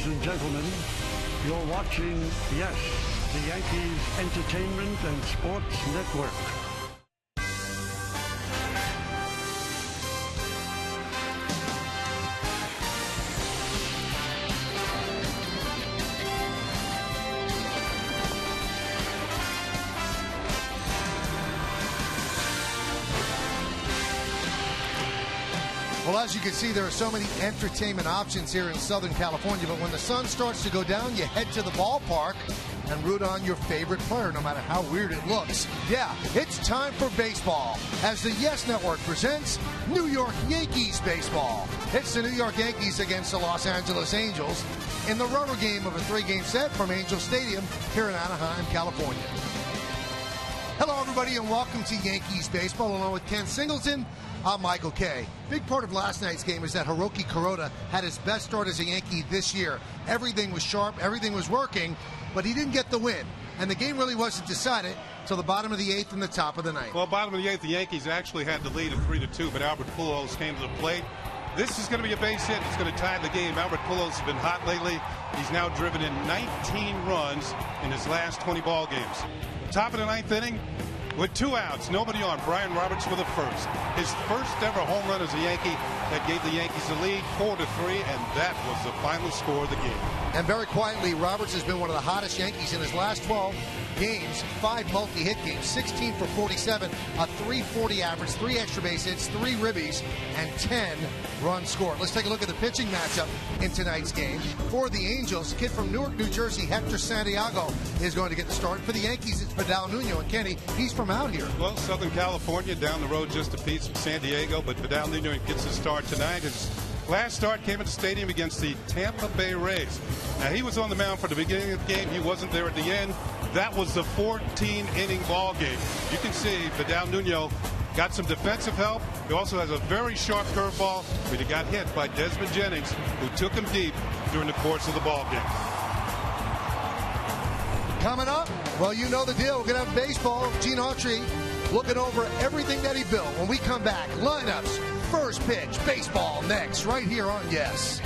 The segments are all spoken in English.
Ladies and gentlemen, you're watching, yes, the Yankees Entertainment and Sports Network. Well, as you can see, there are so many entertainment options here in Southern California, but when the sun starts to go down, you head to the ballpark and root on your favorite player, no matter how weird it looks. Yeah, it's time for baseball, as the Yes Network presents New York Yankees baseball. It's the New York Yankees against the Los Angeles Angels in the rubber game of a 3-game set from Angel Stadium here in Anaheim, California. Hello, everybody, and welcome to Yankees baseball, along with Ken Singleton. I'm Michael Kay. Big part of last night's game is that Hiroki Kuroda had his best start as a Yankee this year. Everything was sharp, everything was working, but he didn't get the win. And the game really wasn't decided till the bottom of the 8th and the top of the 9th. Well, bottom of the 8th, the Yankees actually had the lead of 3-2, but Albert Pujols came to the plate. This is going to be a base hit. It's going to tie the game. Albert Pujols has been hot lately. He's now driven in 19 runs in his last 20 ball games. Top of the 9th inning, with 2 outs, nobody on, Brian Roberts with a first. His first ever home run as a Yankee that gave the Yankees the lead, 4-3, and that was the final score of the game. And very quietly, Roberts has been one of the hottest Yankees in his last 12 games. 5 multi-hit games, 16 for 47, a .340 average, 3 extra base hits, 3 ribbies, and 10 runs scored. Let's take a look at the pitching matchup in tonight's game. For the Angels, a kid from Newark, New Jersey, Hector Santiago, is going to get the start. For the Yankees, it's Vidal Nuno, and Kenny, he's from out here. Well, Southern California, down the road just a piece from San Diego, but Vidal Nuno gets his start tonight. His last start came at the stadium against the Tampa Bay Rays. Now, he was on the mound for the beginning of the game. He wasn't there at the end. That was the 14-inning ball game. You can see Vidal Nuno got some defensive help. He also has a very sharp curveball, but he got hit by Desmond Jennings, who took him deep during the course of the ball game. Coming up, well, you know the deal. We're going to have baseball. Gene Autry looking over everything that he built. When we come back, lineups, first pitch, baseball next, right here on Yes.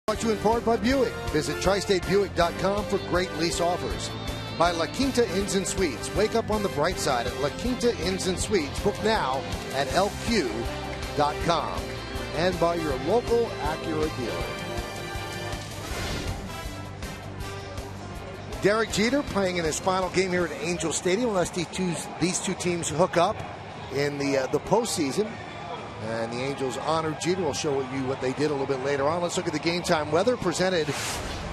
Brought to you in part by Buick. Visit tristatebuick.com for great lease offers. By La Quinta Inns and Suites. Wake up on the bright side at La Quinta Inns and Suites. Book now at lq.com. And by your local Acura dealer. Derek Jeter playing in his final game here at Angel Stadium, unless these two teams hook up in the postseason. And the Angels honored Jeter. We'll show you what they did a little bit later on. Let's look at the game time weather presented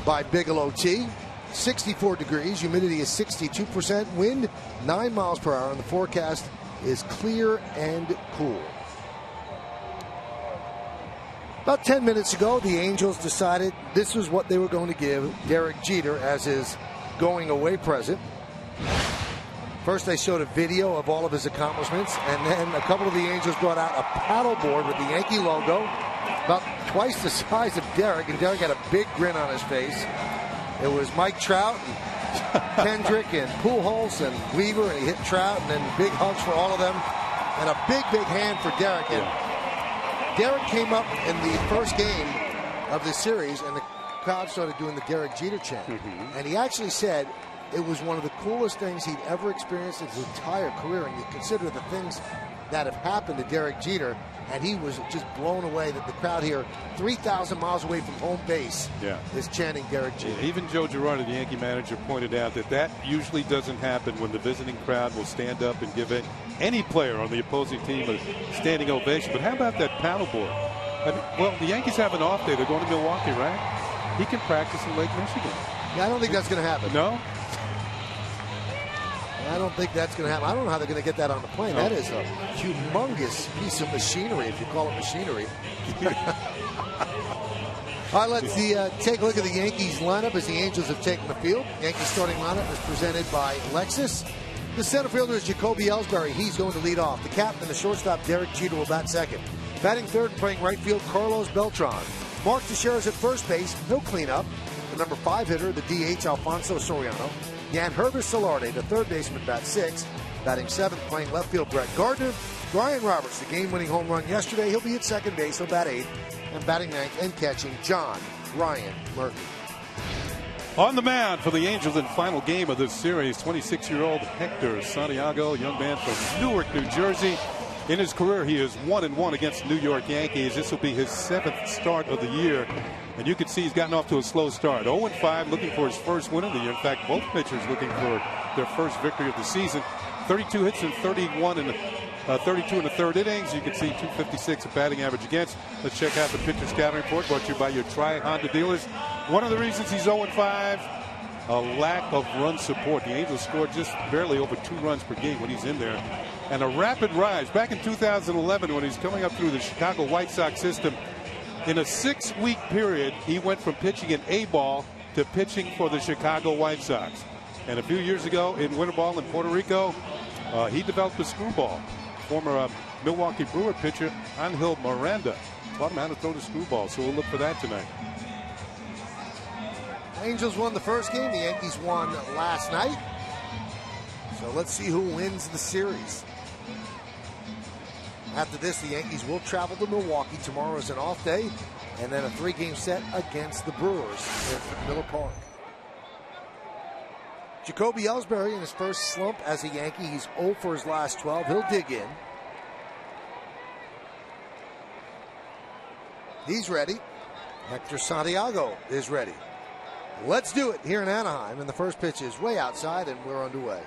by Bigelow Tea. 64 degrees, humidity is 62%, wind 9 miles per hour, and the forecast is clear and cool. About 10 minutes ago, the Angels decided this was what they were going to give Derek Jeter as his going away present. First, they showed a video of all of his accomplishments, and then a couple of the Angels brought out a paddleboard with the Yankee logo, about twice the size of Derek, and Derek had a big grin on his face. It was Mike Trout and Kendrick and Pujols and Weaver, and he hit Trout, and then big hugs for all of them, and a big, big hand for Derek. And Derek came up in the first game of the series, and the crowd started doing the Derek Jeter chant, and he actually said it was one of the coolest things he'd ever experienced in his entire career. And you consider the things that have happened to Derek Jeter, and he was just blown away that the crowd here, 3,000 miles away from home base, is chanting Derek Jeter. Even Joe Girardi, the Yankee manager, pointed out that usually doesn't happen when the visiting crowd will stand up and give any player on the opposing team a standing ovation. But how about that paddleboard? I mean, well, the Yankees have an off day. They're going to Milwaukee, right? He can practice in Lake Michigan. Yeah, I don't think that's going to happen. No? I don't think that's going to happen. I don't know how they're going to get that on the plane. That is a humongous piece of machinery, if you call it machinery. All right, let's take a look at the Yankees lineup as the Angels have taken the field. Yankees starting lineup is presented by Lexus. The center fielder is Jacoby Ellsbury. He's going to lead off. The captain, the shortstop, Derek Jeter, will bat second. Batting third and playing right field, Carlos Beltran. Mark Teixeira's at first base. He'll clean up. The number 5 hitter, the DH, Alfonso Soriano. Yangervis Solarte, the third baseman, bats sixth. Batting seventh, playing left field, Brett Gardner. Brian Roberts, the game-winning home run yesterday. He'll be at second base. He'll bat eighth. And batting ninth and catching, John Ryan Murphy. On the mound for the Angels in final game of this series, 26-year-old Hector Santiago, young man from Newark, New Jersey. In his career, he is 1-1 against New York Yankees. This will be his 7th start of the year. And you can see he's gotten off to a slow start. 0-5, looking for his first win of the year. In fact, both pitchers looking for their first victory of the season. 32 hits and 32 in the third innings. You can see 256 of batting average against. Let's check out the pitcher scouting report brought to you by your Tri-Honda dealers. One of the reasons he's 0-5, a lack of run support. The Angels scored just barely over 2 runs per game when he's in there. And a rapid rise. Back in 2011, when he's coming up through the Chicago White Sox system, in a 6-week period, he went from pitching in A-ball to pitching for the Chicago White Sox. And a few years ago in winter ball in Puerto Rico, he developed a screwball. Former Milwaukee Brewer pitcher Angel Miranda taught him how to throw the screwball, so we'll look for that tonight. Angels won the first game. The Yankees won last night. So let's see who wins the series. After this, the Yankees will travel to Milwaukee. Tomorrow is an off day, and then a 3-game set against the Brewers at Miller Park. Jacoby Ellsbury in his first slump as a Yankee. He's 0 for his last 12. He'll dig in. He's ready. Hector Santiago is ready. Let's do it here in Anaheim. And the first pitch is way outside, and we're underway.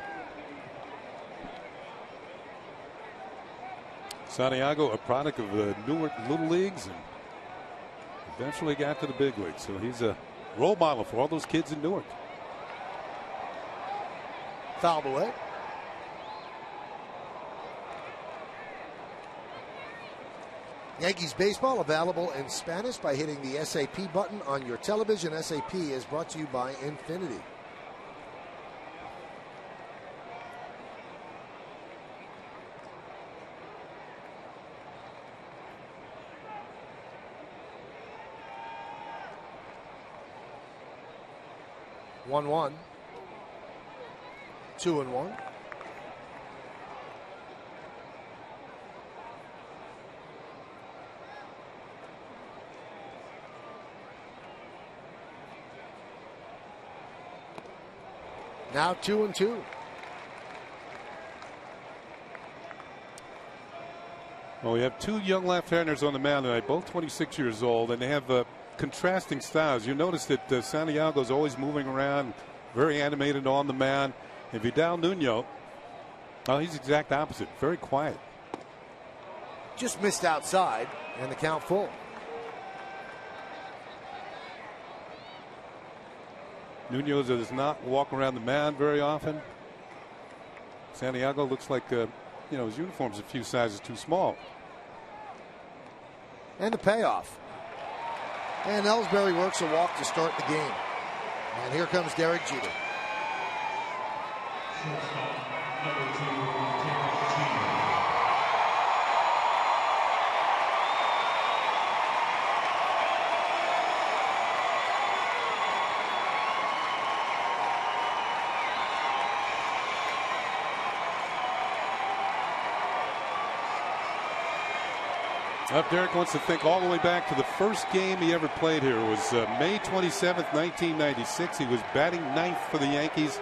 Santiago, a product of the Newark Little Leagues, and eventually got to the big leagues. So he's a role model for all those kids in Newark. Fouled away. Yankees baseball available in Spanish by hitting the SAP button on your television. SAP is brought to you by Infinity. One. 2-1. Now 2-2. Well, we have 2 young left-handers on the mound tonight, both 26 years old, and they have contrasting styles. You notice that Santiago's always moving around, very animated on the mound. And Vidal Nuno, he's the exact opposite, very quiet. Just missed outside, and the count full. Nuno does not walk around the mound very often. Santiago looks like, his uniform's a few sizes too small. And the payoff. And Ellsbury works a walk to start the game. And here comes Derek Jeter. Derek wants to think all the way back to the first game he ever played here. It was May 27th, 1996. He was batting ninth for the Yankees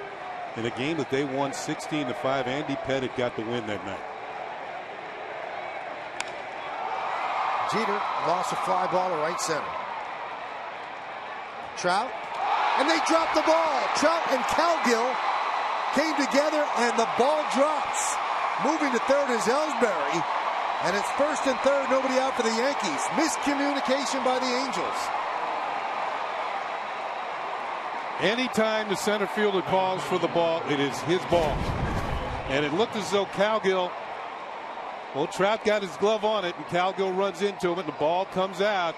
in a game that they won 16-5. Andy Pettit got the win that night. Jeter lost a fly ball to right center. Trout, and they dropped the ball. Trout and Cowgill came together, and the ball drops. Moving to third is Ellsbury, and it's first and third, nobody out for the Yankees. Miscommunication by the Angels. Anytime the center fielder calls for the ball, it is his ball. And it looked as though Cowgill, well, Trout got his glove on it, and Cowgill runs into him, and the ball comes out.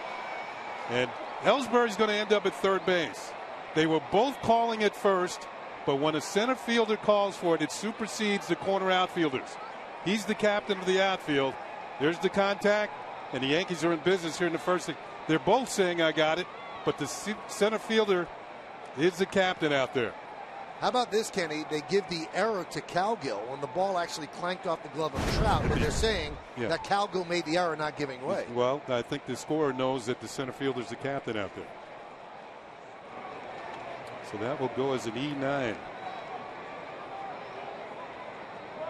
And Ellsbury's going to end up at third base. They were both calling it first, but when a center fielder calls for it, it supersedes the corner outfielders. He's the captain of the outfield. There's the contact, and the Yankees are in business here in the first. They're both saying, I got it, but the center fielder is the captain out there. How about this, Kenny? They give the error to Cowgill when the ball actually clanked off the glove of Trout, but they're saying that Cowgill made the error, not giving way. Well, I think the scorer knows that the center fielder's the captain out there. So that will go as an E9.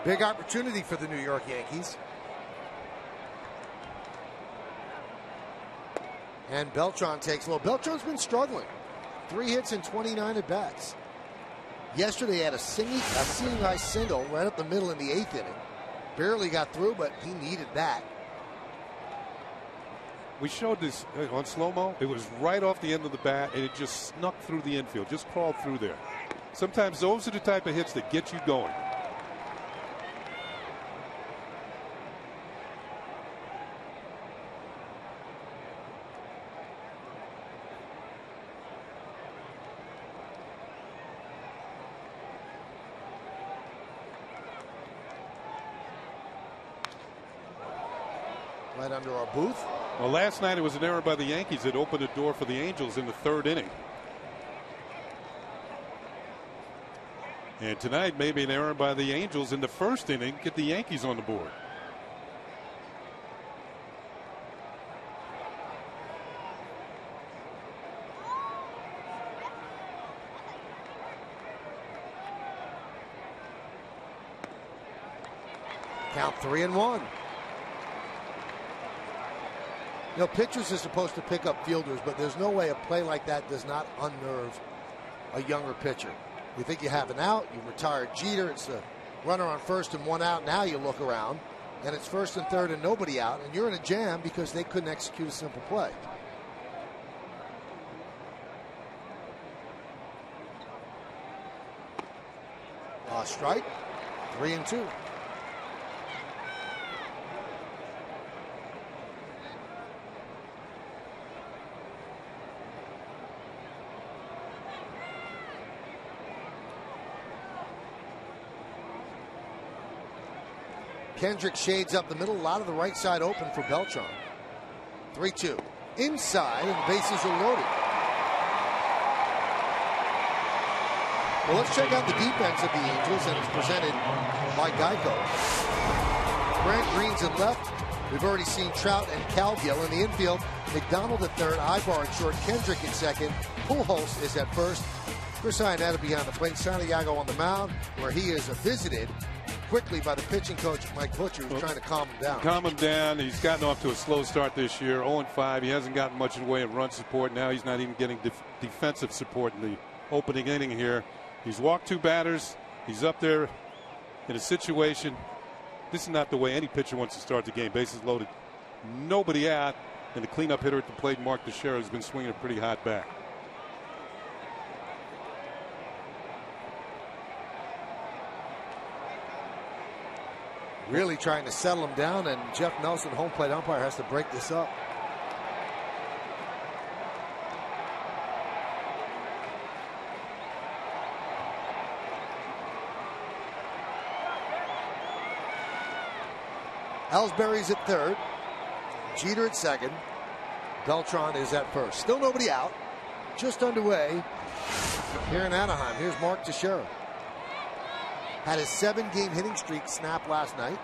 Big opportunity for the New York Yankees. And Beltran takes low. Beltran's been struggling. 3 hits and 29 at bats. Yesterday he had a seeing eye single right up the middle in the 8th inning. Barely got through, but he needed that. We showed this on slow-mo. It was right off the end of the bat, and it just snuck through the infield, just crawled through there. Sometimes those are the type of hits that get you going. Right under our booth. Well, last night it was an error by the Yankees that opened the door for the Angels in the 3rd inning. And tonight maybe an error by the Angels in the 1st inning, get the Yankees on the board. Count 3-1. You know, pitchers are supposed to pick up fielders, but there's no way a play like that does not unnerve a younger pitcher. You think you have an out, you retired Jeter, it's a runner on first and 1 out. Now you look around, and it's first and third and nobody out, and you're in a jam because they couldn't execute a simple play. Strike, 3-2. Kendrick shades up the middle. A lot of the right side open for Beltran. 3-2. Inside, and bases are loaded. Well, let's check out the defense of the Angels, and it's presented by Geico. Grant Green's at left. We've already seen Trout and Cowgill in the infield. McDonald at third, Ibar at short, Kendrick at second. Pujols is at first. Chris Iannetta behind the plate. Santiago on the mound, where he is visited quickly by the pitching coach, Mike Butcher, who's trying to calm him down. Calm him down. He's gotten off to a slow start this year, 0-5. He hasn't gotten much in the way of run support. Now he's not even getting defensive support in the opening inning here. He's walked 2 batters. He's up there in a situation. This is not the way any pitcher wants to start the game. Bases loaded, nobody out, and the cleanup hitter at the plate, Mark Teixeira, has been swinging a pretty hot bat. Really trying to settle him down, and Jeff Nelson, home plate umpire, has to break this up. Ellsbury's at third. Jeter at second. Beltran is at first. Still nobody out. Just underway here in Anaheim. Here's Mark Teixeira. Had his 7-game hitting streak snap last night.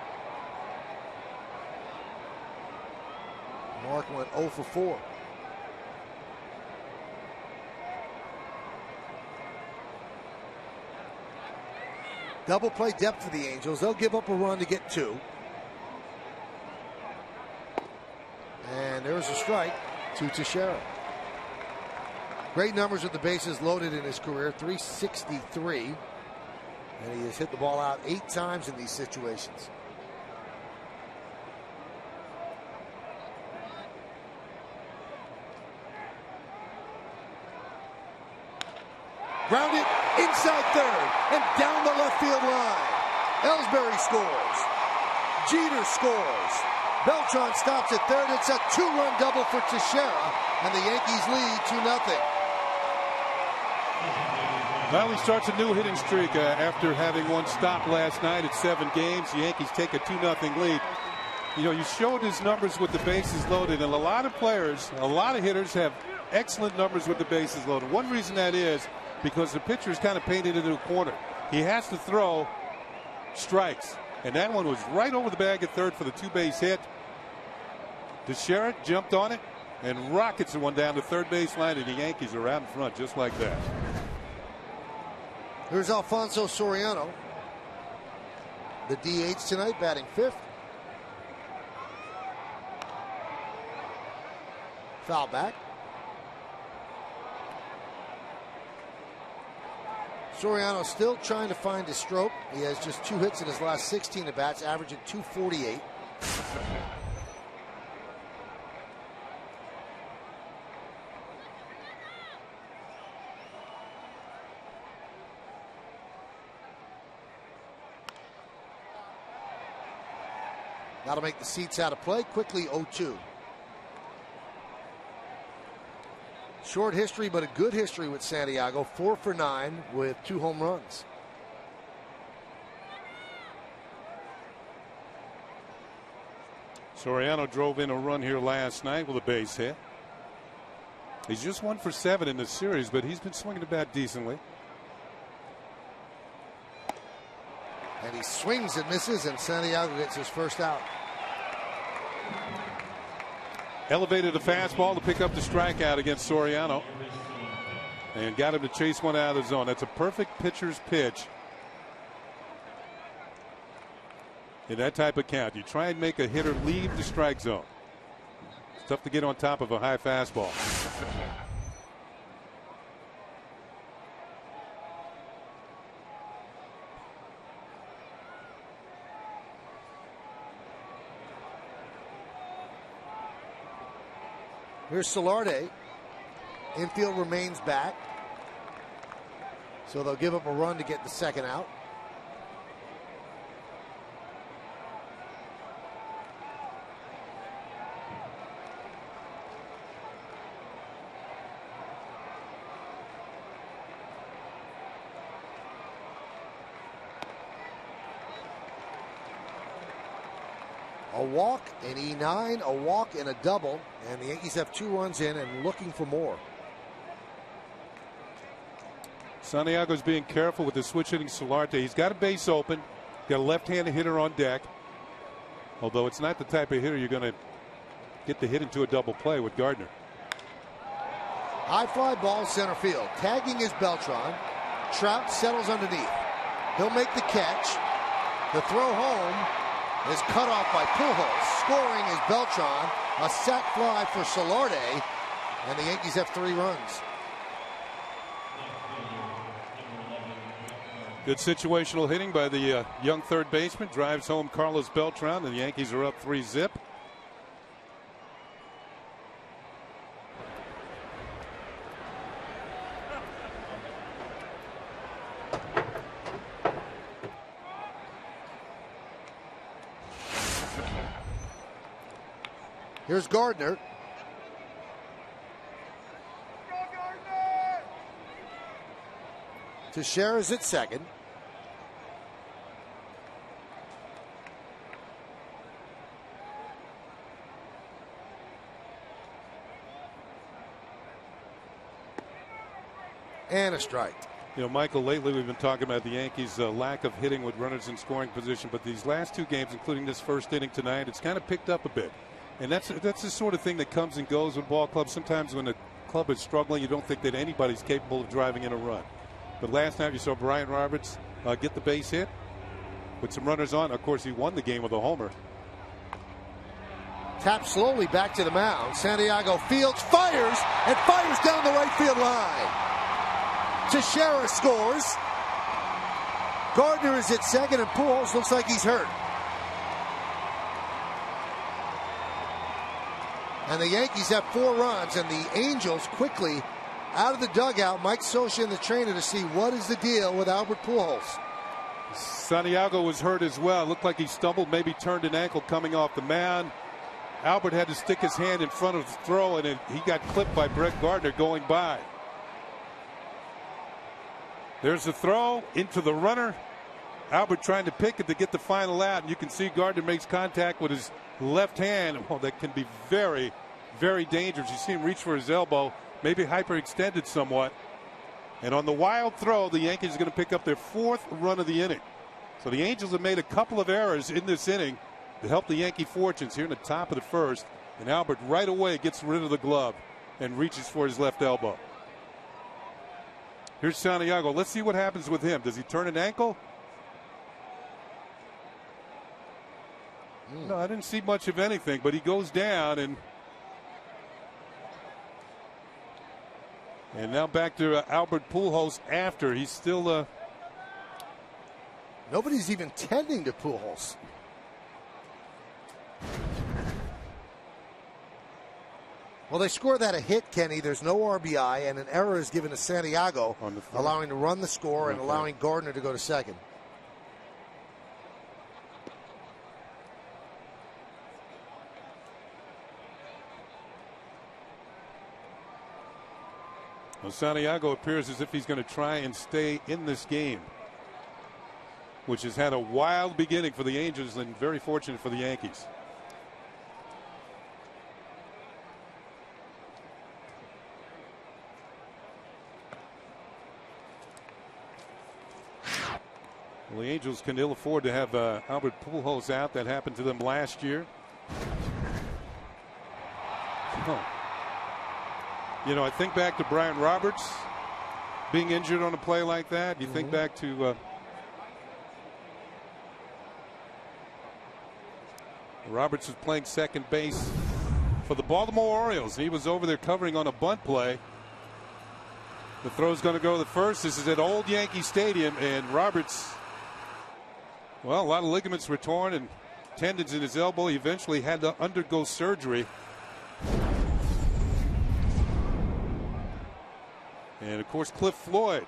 Mark went 0 for 4. Double play depth for the Angels. They'll give up a run to get 2. And there's a strike to Teixeira. Great numbers with the bases loaded in his career, 363. And he has hit the ball out 8 times in these situations. Grounded inside third and down the left field line. Ellsbury scores. Jeter scores. Beltran stops at third. It's a 2-run double for Teixeira, and the Yankees lead 2-0. Well, he starts a new hitting streak after having one stop last night at 7 games. The Yankees take a 2-0 lead. You know, you showed his numbers with the bases loaded, and a lot of players, a lot of hitters have excellent numbers with the bases loaded. One reason that is because the pitcher is kind of painted into a corner. He has to throw strikes, and that one was right over the bag at third for the 2-base hit. Teixeira jumped on it and rockets the one down the third base line, and the Yankees are out in front just like that. Here's Alfonso Soriano, the DH tonight, batting 5th. Foul back. Soriano still trying to find his stroke. He has just 2 hits in his last 16 at bats, averaging .248. That'll make the seats out of play. Quickly 0-2. Short history, but a good history with Santiago. 4 for 9 with 2 home runs. Soriano drove in a run here last night with a base hit. He's just 1 for 7 in this series, but he's been swinging the bat decently. And he swings and misses, and Santiago gets his first out. Elevated the fastball to pick up the strikeout against Soriano and got him to chase one out of the zone. That's a perfect pitcher's pitch in that type of count. You try and make a hitter leave the strike zone. It's tough to get on top of a high fastball. Here's Solarte. Infield remains back. So they'll give up a run to get the second out. A walk, an E9, a walk, and a double. And the Yankees have 2 runs in and looking for more. Santiago's being careful with the switch hitting Solarte. He's got a base open, got a left-handed hitter on deck. Although it's not the type of hitter you're going to get the hit into a double play with Gardner. High fly ball center field. Tagging is Beltran. Trout settles underneath. He'll make the catch. The throw home is cut off by Pujols. Scoring is Beltran. A sac fly for Solarte, and the Yankees have 3 runs. Good situational hitting by the young third baseman. Drives home Carlos Beltran, and the Yankees are up 3-0. Here's Gardner. Teixeira's at second. And a strike. You know, Michael, lately we've been talking about the Yankees' lack of hitting with runners in scoring position, but these last 2 games, including this first inning tonight, it's kind of picked up a bit. And that's the sort of thing that comes and goes with ball clubs. Sometimes when a club is struggling, you don't think that anybody's capable of driving in a run. But last night you saw Brian Roberts get the base hit with some runners on. Of course, he won the game with a homer. Tapped slowly back to the mound. Santiago fields, fires down the right field line. Teixeira scores. Gardner is at second, and Pujols looks like he's hurt. And the Yankees have 4 runs, and the Angels quickly out of the dugout. Mike Scioscia and the trainer to see what is the deal with Albert Pujols. Santiago was hurt as well. Looked like he stumbled, maybe turned an ankle coming off the mound. Albert had to stick his hand in front of the throw, and he got clipped by Brett Gardner going by. There's the throw into the runner. Albert trying to pick it to get the final out, and you can see Gardner makes contact with his left hand. Well, that can be very, very dangerous. You see him reach for his elbow, maybe hyperextended somewhat. And on the wild throw, the Yankees are going to pick up their 4th run of the inning. So the Angels have made a couple of errors in this inning to help the Yankee fortunes here in the top of the first. And Albert right away gets rid of the glove and reaches for his left elbow. Here's Santiago. Let's see what happens with him. Does he turn an ankle? No, I didn't see much of anything, but he goes down, and now back to Albert Pujols after. He's still nobody's even tending to Pujols. Well, they score that a hit, Kenny. There's no RBI, and an error is given to Santiago, allowing to run the score and allowing Gardner to go to second. Well, Santiago appears as if he's going to try and stay in this game, which has had a wild beginning for the Angels and very fortunate for the Yankees. Well, the Angels can ill afford to have Albert Pujols out. That happened to them last year. Oh. You know, I think back to Brian Roberts being injured on a play like that. You think back to Roberts was playing second base for the Baltimore Orioles. He was over there covering on a bunt play. The throw's going to go to the first. This is at Old Yankee Stadium, and Roberts, well, a lot of ligaments were torn and tendons in his elbow. He eventually had to undergo surgery. And of course, Cliff Floyd,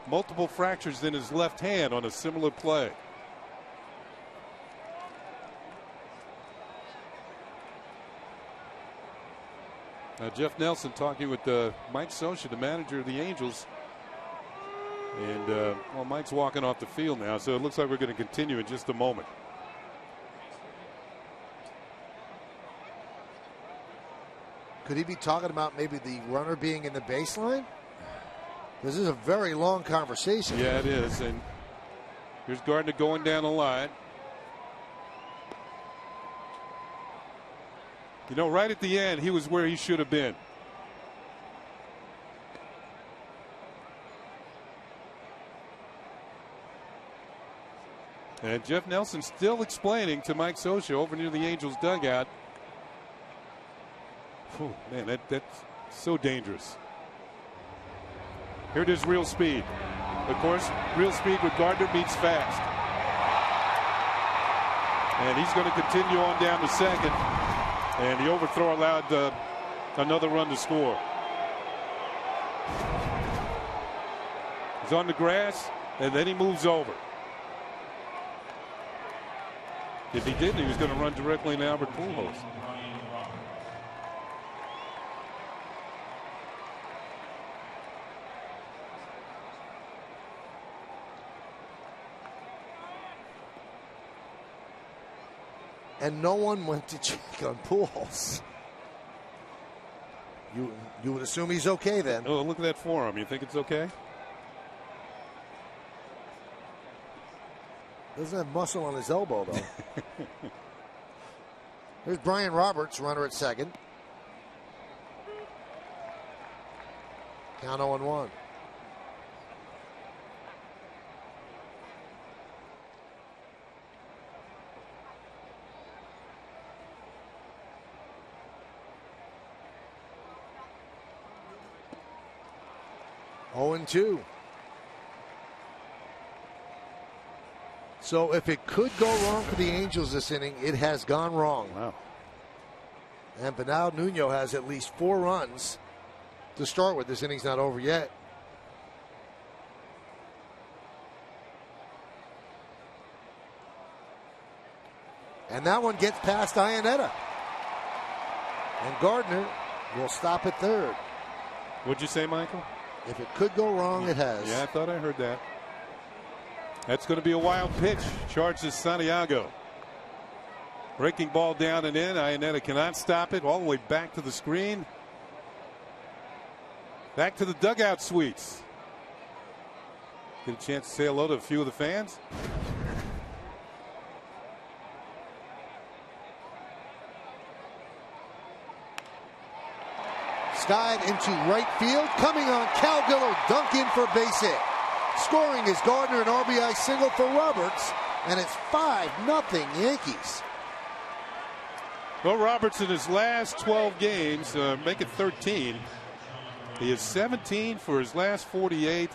multiple fractures in his left hand on a similar play. Jeff Nelson talking with Mike Scioscia, the manager of the Angels. And well, Mike's walking off the field now, so it looks like we're going to continue in just a moment. Could he be talking about maybe the runner being in the baseline? This is a very long conversation. Yeah, it is. And here's Gardner going down the line. You know, right at the end, he was where he should have been. And Jeff Nelson still explaining to Mike Scioscia over near the Angels dugout. Oh, man, that's so dangerous. Here it is, real speed. Of course, real speed with Gardner meets fast. And he's going to continue on down to second. And the overthrow allowed another run to score. He's on the grass, and then he moves over. If he didn't, he was going to run directly into Albert Pujols. And no one went to check on Pujols. You would assume he's okay then. Oh, look at that forearm. You think it's okay? Doesn't have muscle on his elbow, though. Here's Brian Roberts, runner at second. Count 0-1. Oh, and 2. So if it could go wrong for the Angels this inning, it has gone wrong. Wow. And Padal Nuno has at least 4 runs to start with. This inning's not over yet. And that one gets past Iannetta. And Gardner will stop at third. What'd you say, Michael? If it could go wrong, it has. Yeah, I thought I heard that. That's going to be a wild pitch. Charges Santiago. Breaking ball down and in. Iannetta cannot stop it. All the way back to the screen. Back to the dugout suites. Get a chance to say hello to a few of the fans. Skied into right field. Coming on, Calvillo dunk in for a base hit. Scoring is Gardner, an RBI single for Roberts, and it's 5-0 Yankees. Well, Roberts in his last 12 games, make it 13. He is 17 for his last 48.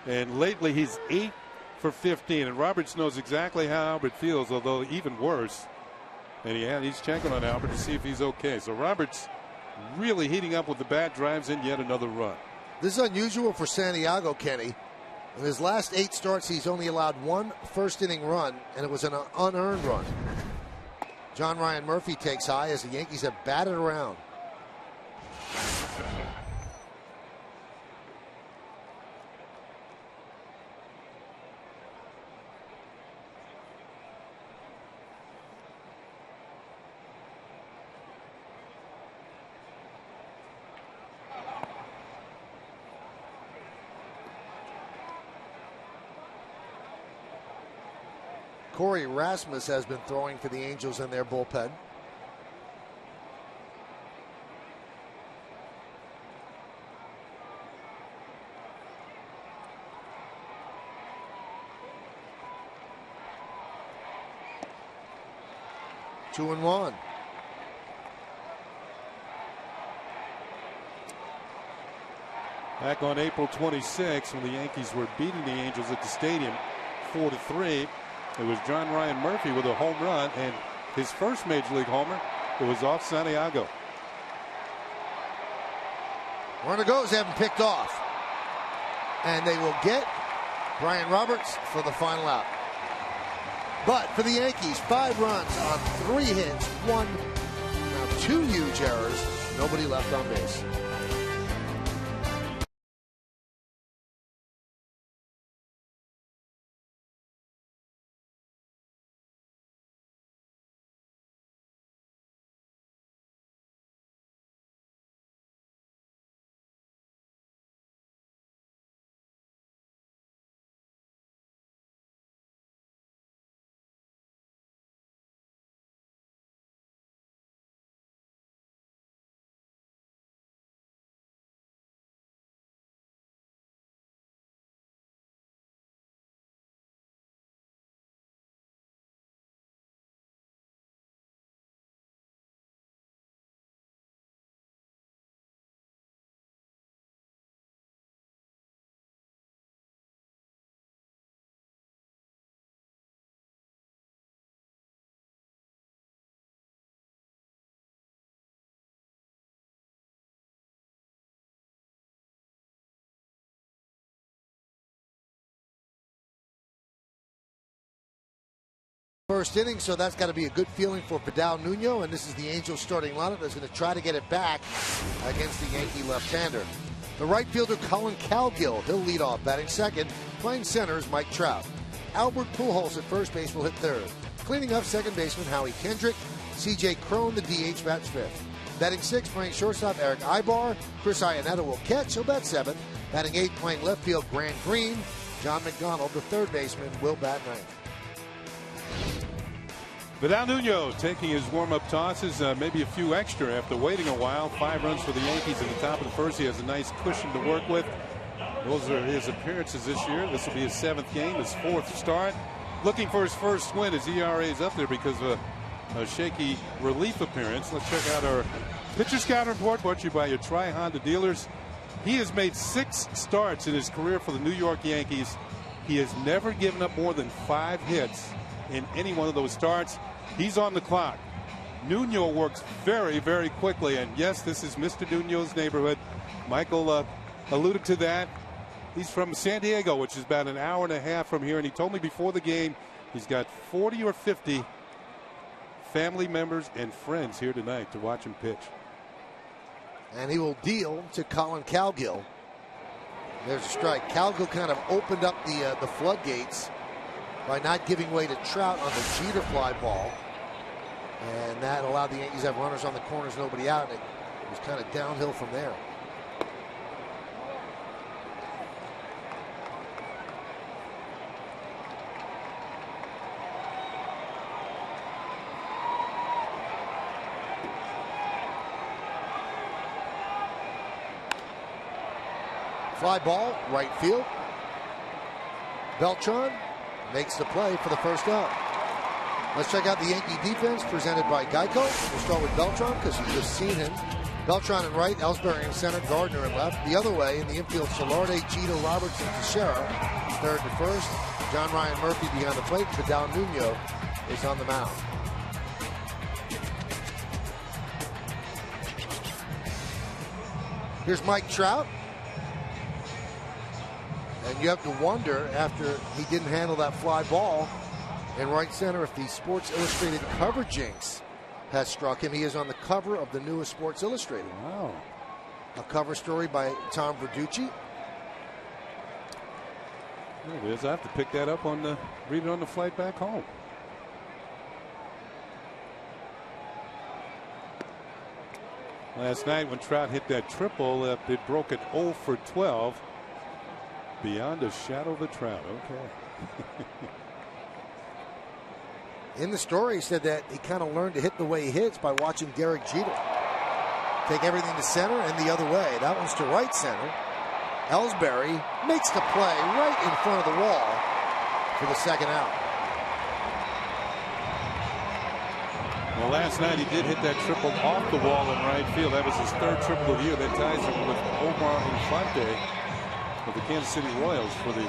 And lately he's 8 for 15. And Roberts knows exactly how Albert feels, although even worse. And he's checking on Albert to see if he's okay. So Roberts really heating up with the bat, drives in yet another run. This is unusual for Santiago, Kenny. In his last 8 starts, he's only allowed 1 first-inning run, and it was an unearned run. John Ryan Murphy takes high as the Yankees have batted around. Corey Rasmus has been throwing for the Angels in their bullpen. Two and one. Back on April 26, when the Yankees were beating the Angels at the stadium 4-3. It was John Ryan Murphy with a home run, and his first major league homer, it was off Santiago. Runner goes, they haven't picked off. And they will get Brian Roberts for the final out. But for the Yankees, 5 runs on 3 hits, 2 huge errors, nobody left on base. First inning, so that's got to be a good feeling for Padal Nuno, and this is the Angels starting lineup that's going to try to get it back against the Yankee left-hander. The right fielder Colin Cowgill, he'll lead off, batting second. Playing center is Mike Trout. Albert Pujols at first base will hit third. Cleaning up second baseman Howie Kendrick. C.J. Cron, the DH, bats fifth. Batting sixth, playing shortstop Eric Ibar. Chris Iannetta will catch, he'll bat seventh. Batting eighth, playing left field Grant Green. John McDonald, the third baseman, will bat ninth. Vidal Nuno taking his warm-up tosses, maybe a few extra after waiting a while. 5 runs for the Yankees at the top of the first. He has a nice cushion to work with. Those are his appearances this year. This will be his 7th game, his 4th start. Looking for his first win. His ERA is up there because of a shaky relief appearance. Let's check out our pitcher scout report brought to you by your Tri-Honda dealers. He has made 6 starts in his career for the New York Yankees. He has never given up more than 5 hits in any one of those starts. He's on the clock. Nuno works very, very quickly. And yes, this is Mr. Nuno's neighborhood. Michael alluded to that. He's from San Diego, which is about an hour and a half from here. And he told me before the game he's got 40 or 50 family members and friends here tonight to watch him pitch. And he will deal to Colin Cowgill. There's a strike. Cowgill kind of opened up the floodgates by not giving way to Trout on the Jeter fly ball. And that allowed the Yankees to have runners on the corners, nobody out. And it was kind of downhill from there. Fly ball, right field. Beltran makes the play for the first out. Let's check out the Yankee defense presented by Geico. We'll start with Beltran because you've just seen him. Beltran in right, Ellsbury in center, Gardner in left. The other way in the infield, Solarte, Cheeto, Robertson, Teixeira. Third to first. John Ryan Murphy behind the plate. Vidal Nuno is on the mound. Here's Mike Trout. And you have to wonder, after he didn't handle that fly ball in right center, if the Sports Illustrated cover jinx has struck him. He is on the cover of the newest Sports Illustrated. Wow. A cover story by Tom Verducci. There it is. I have to pick that up on read it on the flight back home. Last night when Trout hit that triple, it broke at 0 for 12. Beyond a shadow of a Trout. Okay. In the story, he said that he kind of learned to hit the way he hits by watching Derek Jeter take everything to center and the other way. That one's to right center. Ellsbury makes the play right in front of the wall for the second out. Well, last night he did hit that triple off the wall in right field. That was his 3rd triple of the year. That ties him with Omar Infante of the Kansas City Royals for the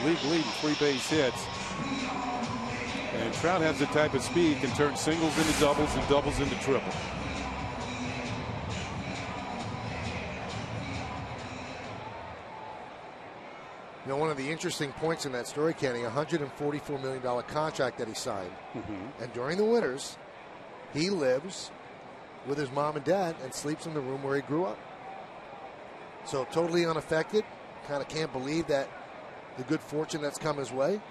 league lead in 3 base hits. And Trout has the type of speed, can turn singles into doubles and doubles into triples. You know, one of the interesting points in that story, Kenny, $144 million contract that he signed. And during the winters, he lives with his mom and dad and sleeps in the room where he grew up. So totally unaffected. Kind of can't believe that the good fortune that's come his way.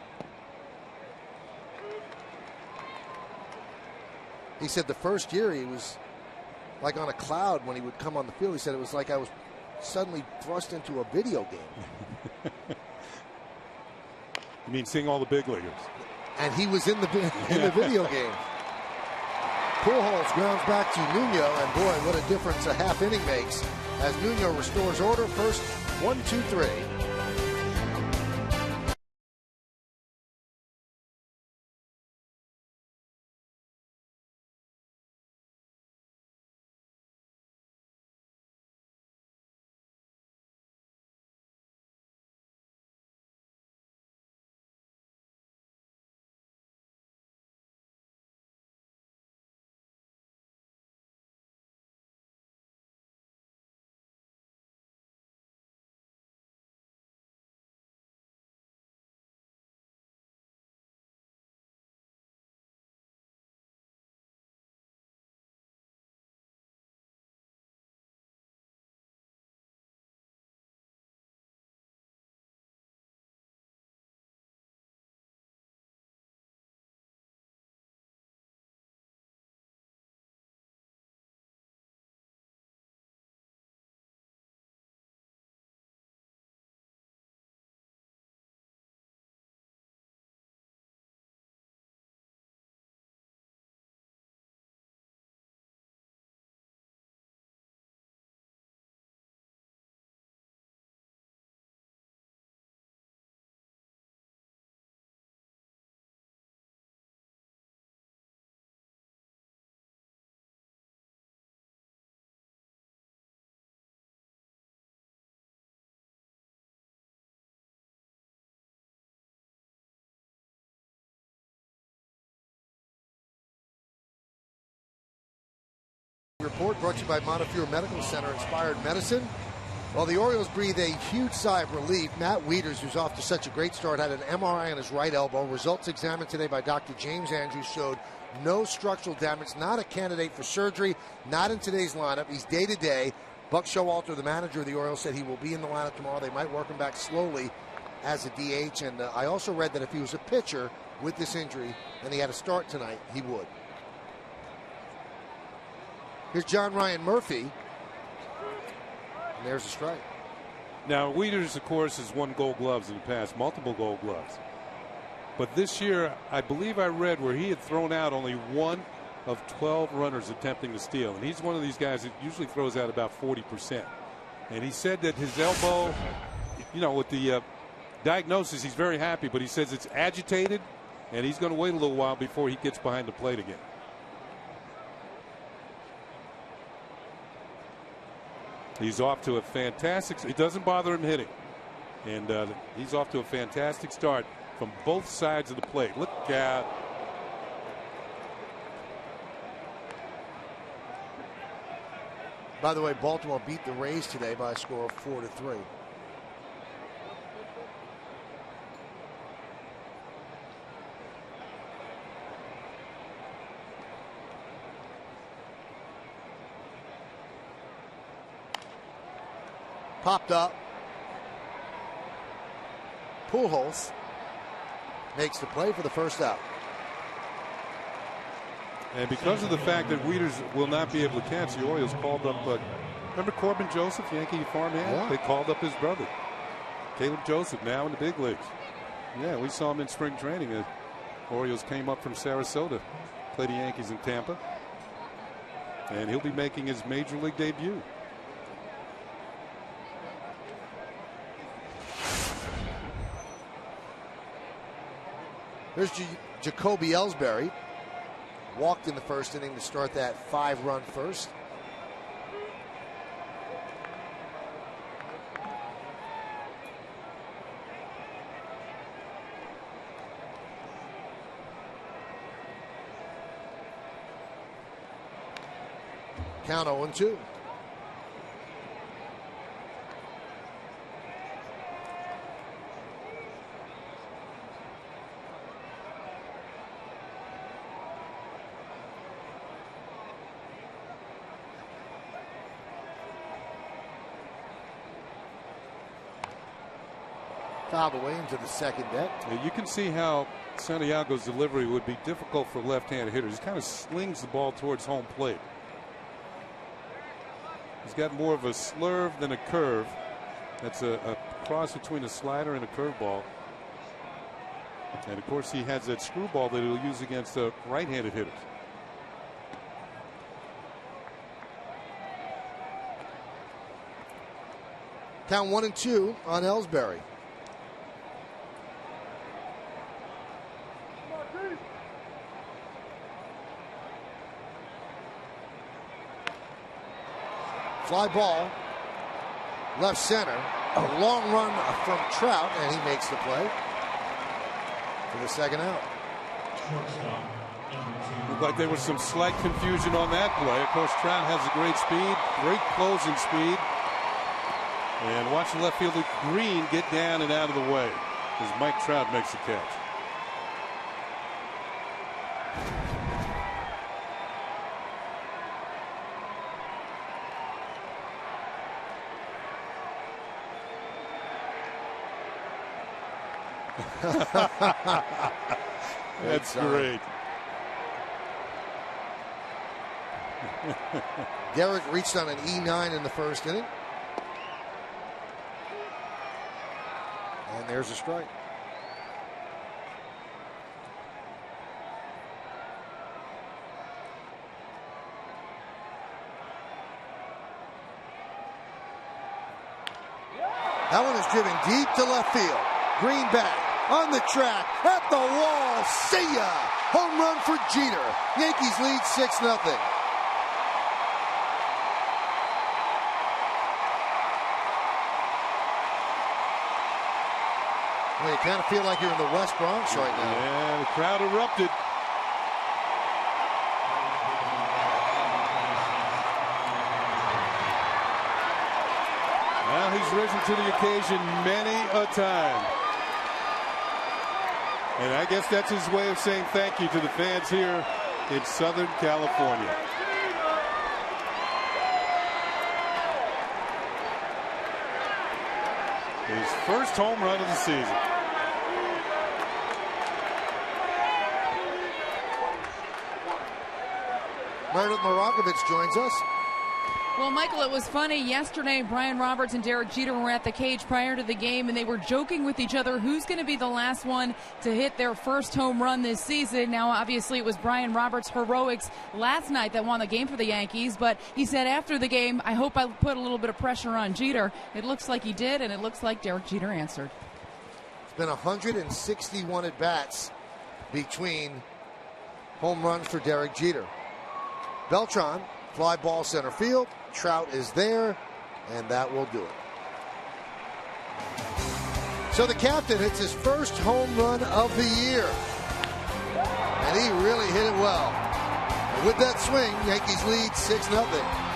He said the first year he was like on a cloud when he would come on the field. He said it was like I was suddenly thrust into a video game. You mean seeing all the big leaguers? And he was in the video game. Pujols grounds back to Nuno, and boy, what a difference a half inning makes as Nuno restores order. First, 1-2-3. Report brought to you by Montefiore Medical Center Inspired Medicine. Well, the Orioles breathe a huge sigh of relief. Matt Wieters, who's off to such a great start, had an MRI on his right elbow. Results examined today by Dr. James Andrews showed no structural damage, not a candidate for surgery, not in today's lineup. He's day-to-day. Buck Showalter, the manager of the Orioles, said he will be in the lineup tomorrow. They might work him back slowly as a DH. And I also read that if he was a pitcher with this injury and he had a start tonight, he would. Here's John Ryan Murphy. And there's a strike. Now, Wieters, of course, has won Gold Gloves in the past, multiple Gold Gloves. But this year, I believe I read where he had thrown out only 1 of 12 runners attempting to steal. And he's one of these guys that usually throws out about 40%. And he said that his elbow, you know, with the diagnosis, he's very happy, but he says it's agitated, and he's going to wait a little while before he gets behind the plate again. He's off to a fantastic. It doesn't bother him hitting, and he's off to a fantastic start from both sides of the plate. Look out! By the way, Baltimore beat the Rays today by a score of 4-3. Popped up. Pujols makes the play for the first out. And because of the fact that Wieters will not be able to catch, the Orioles called up, remember Corbin Joseph, Yankee farmhand? Yeah. They called up his brother, Caleb Joseph, now in the big leagues. Yeah, we saw him in spring training. The Orioles came up from Sarasota, played the Yankees in Tampa. And he'll be making his major league debut. Here's Jacoby Ellsbury. Walked in the first inning to start that 5-run first. Count 0-2. Fouled away into the second deck. You can see how Santiago's delivery would be difficult for left-handed hitters. He kind of slings the ball towards home plate. He's got more of a slurve than a curve. That's a cross between a slider and a curveball. And of course, he has that screwball that he'll use against right-handed hitters. Count 1-2 on Ellsbury. Fly ball, left center, a long run from Trout, and he makes the play for the second out. Looked like there was some slight confusion on that play. Of course, Trout has a great speed, great closing speed. And watch the left fielder Green get down and out of the way as Mike Trout makes the catch. That's great. Derek reached on an E9 in the first inning. And there's a strike. That one is driven deep to left field. Green back on the track at the wall. See ya! Home run for Jeter. Yankees lead 6-0. Well, you kind of feel like you're in the West Bronx right now. Yeah, the crowd erupted. risen to the occasion many a time. And I guess that's his way of saying thank you to the fans here in Southern California. His first home run of the season. Meredith Marakovich joins us. Well, Michael, it was funny. Yesterday, Brian Roberts and Derek Jeter were at the cage prior to the game, and they were joking with each other who's going to be the last one to hit their first home run this season. Now, obviously, it was Brian Roberts' heroics last night that won the game for the Yankees, but he said after the game, I hope I put a little bit of pressure on Jeter. It looks like he did, and it looks like Derek Jeter answered. It's been 161 at-bats between home runs for Derek Jeter. Beltran, fly ball center field. Trout is there, and that will do it. So the captain hits his first home run of the year, and he really hit it well. And with that swing, Yankees lead 6-0.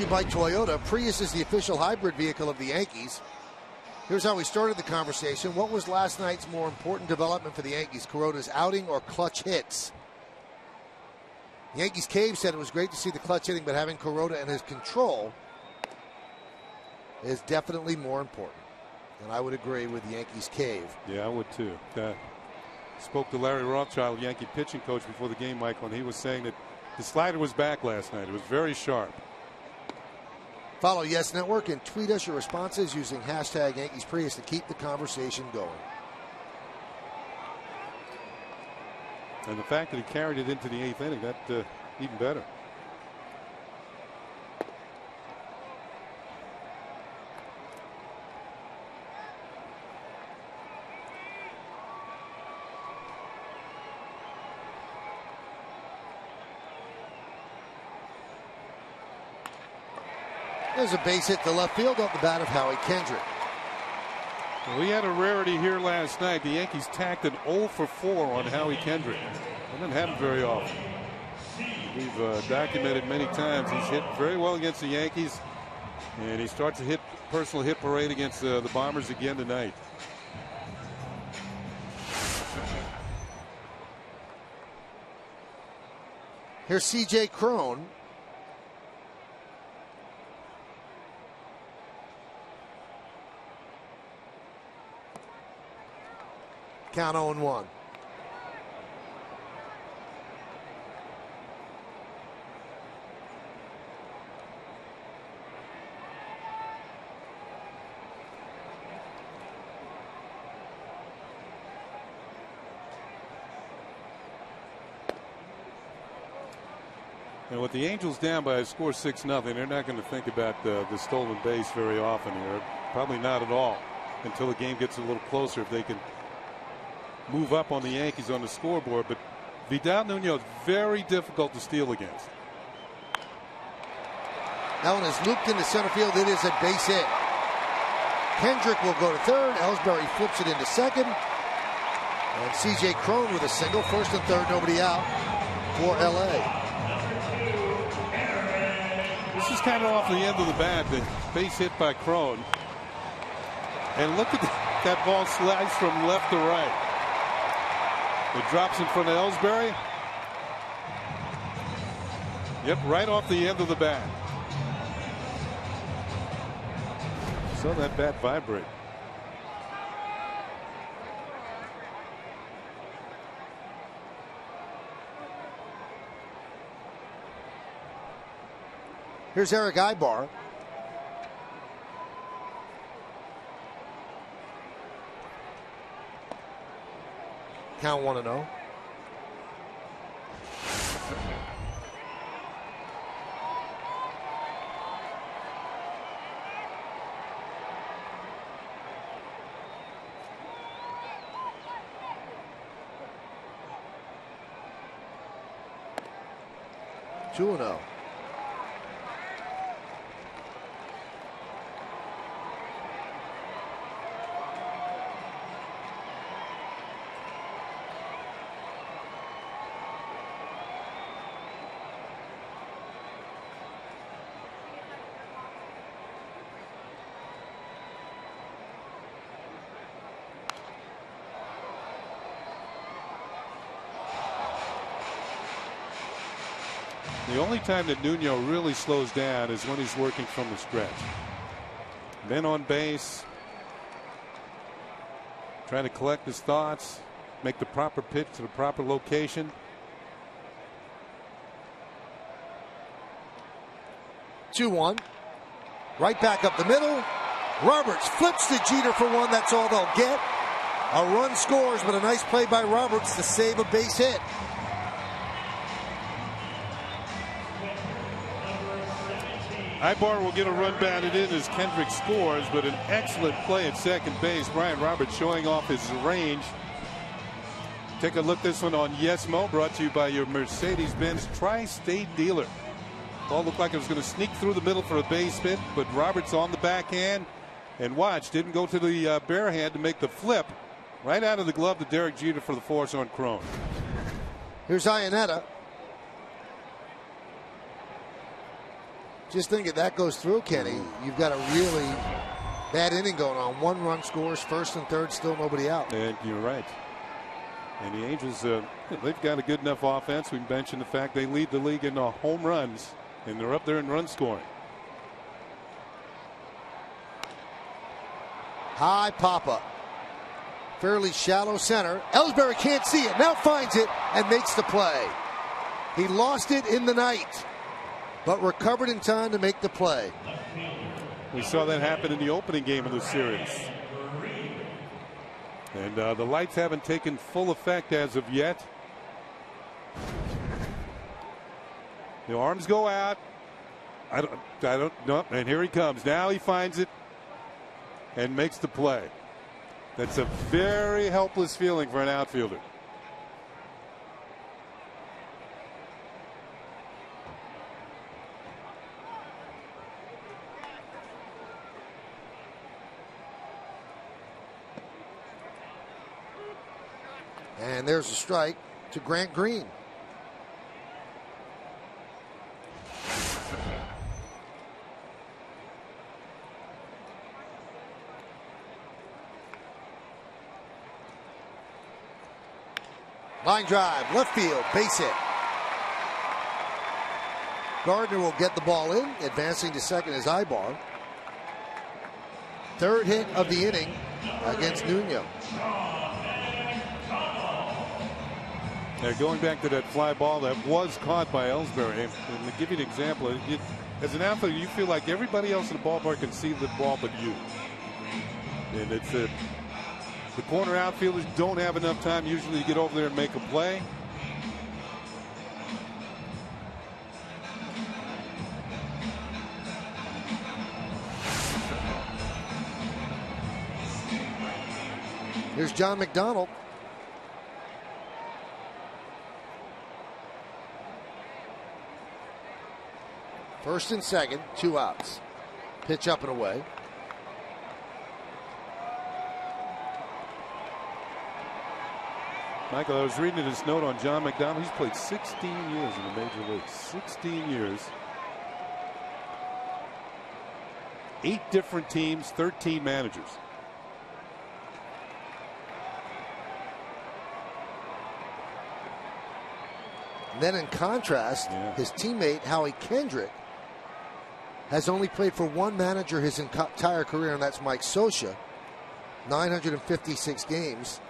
By Toyota, Prius is the official hybrid vehicle of the Yankees. Here's how we started the conversation. What was last night's more important development for the Yankees? Kuroda's outing or clutch hits? Yankees Cave said it was great to see the clutch hitting, but having Kuroda in his control is definitely more important. And I would agree with Yankees Cave. Yeah, I would too. Spoke to Larry Rothschild, Yankee pitching coach, before the game, Michael, and he was saying that the slider was back last night. It was very sharp. Follow Yes Network and tweet us your responses using hashtag Yankees Prius to keep the conversation going. And the fact that he carried it into the 8th inning, that even better. There's a base hit to left field off the bat of Howie Kendrick. Well, we had a rarity here last night. The Yankees tacked an 0 for 4 on Howie Kendrick. That doesn't happen very often. We've documented many times he's hit very well against the Yankees, and he starts a personal hit parade against the Bombers again tonight. Here's C.J. Cron. Count 0-1. And with the Angels down by a score 6-0, they're not going to think about the stolen base very often here. Probably not at all until the game gets a little closer, if they can move up on the Yankees on the scoreboard. But Vidal Nuño, very difficult to steal against. That one is looped into center field. It is a base hit. Kendrick will go to third. Ellsbury flips it into second. And C.J. Cron with a single. First and third, nobody out for L.A. This is kind of off the end of the bat. The base hit by Cron. And look at that ball slice from left to right. It drops in front of Ellsbury. Yep, right off the end of the bat. Saw that bat vibrate. Here's Eric Ibar. Count 1-0. Two and 0. The only time that Nuño really slows down is when he's working from the stretch. Men on base, trying to collect his thoughts, make the proper pitch to the proper location. 2-1. Right back up the middle. Roberts flips to Jeter for one. That's all they'll get. A run scores, but a nice play by Roberts to save a base hit. Ibar will get a run batted in as Kendrick scores, but an excellent play at second base. Brian Roberts showing off his range. Take a look this one on Yes Mo, brought to you by your Mercedes-Benz Tri-State dealer. Ball looked like it was going to sneak through the middle for a base hit, but Roberts on the backhand, and watch, didn't go to the bare hand to make the flip. Right out of the glove to Derek Jeter for the force on Cron. Here's Iannetta. Just think if that goes through, Kenny, you've got a really bad inning going on. One run scores, first and third, still nobody out. And you're right. And the Angels, they've got a good enough offense. We mentioned the fact they lead the league in home runs, and they're up there in run scoring. High pop-up. Fairly shallow center. Ellsbury can't see it. Now finds it and makes the play. He lost it in the night, but recovered in time to make the play. We saw that happen in the opening game of the series. And the lights haven't taken full effect as of yet. The arms go out. I don't know. And here he comes. Now he finds it and makes the play. That's a very helpless feeling for an outfielder. And there's a strike to Grant Green. Line drive, left field, base hit. Gardner will get the ball in. Advancing to second is Ibar. Third hit of the inning against Nuño. Now going back to that fly ball that was caught by Ellsbury, and to give you an example, as an outfielder, you feel like everybody else in the ballpark can see the ball but you. And it's the corner outfielders don't have enough time usually to get over there and make a play. Here's John McDonald. First and second, 2 outs. Pitch up and away. Michael, I was reading his note on John McDonald. He's played 16 years in the major leagues. 16 years. 8 different teams, 13 managers. And then in contrast, his teammate Howie Kendrick has only played for one manager his entire career, and that's Mike Scioscia. 956 games.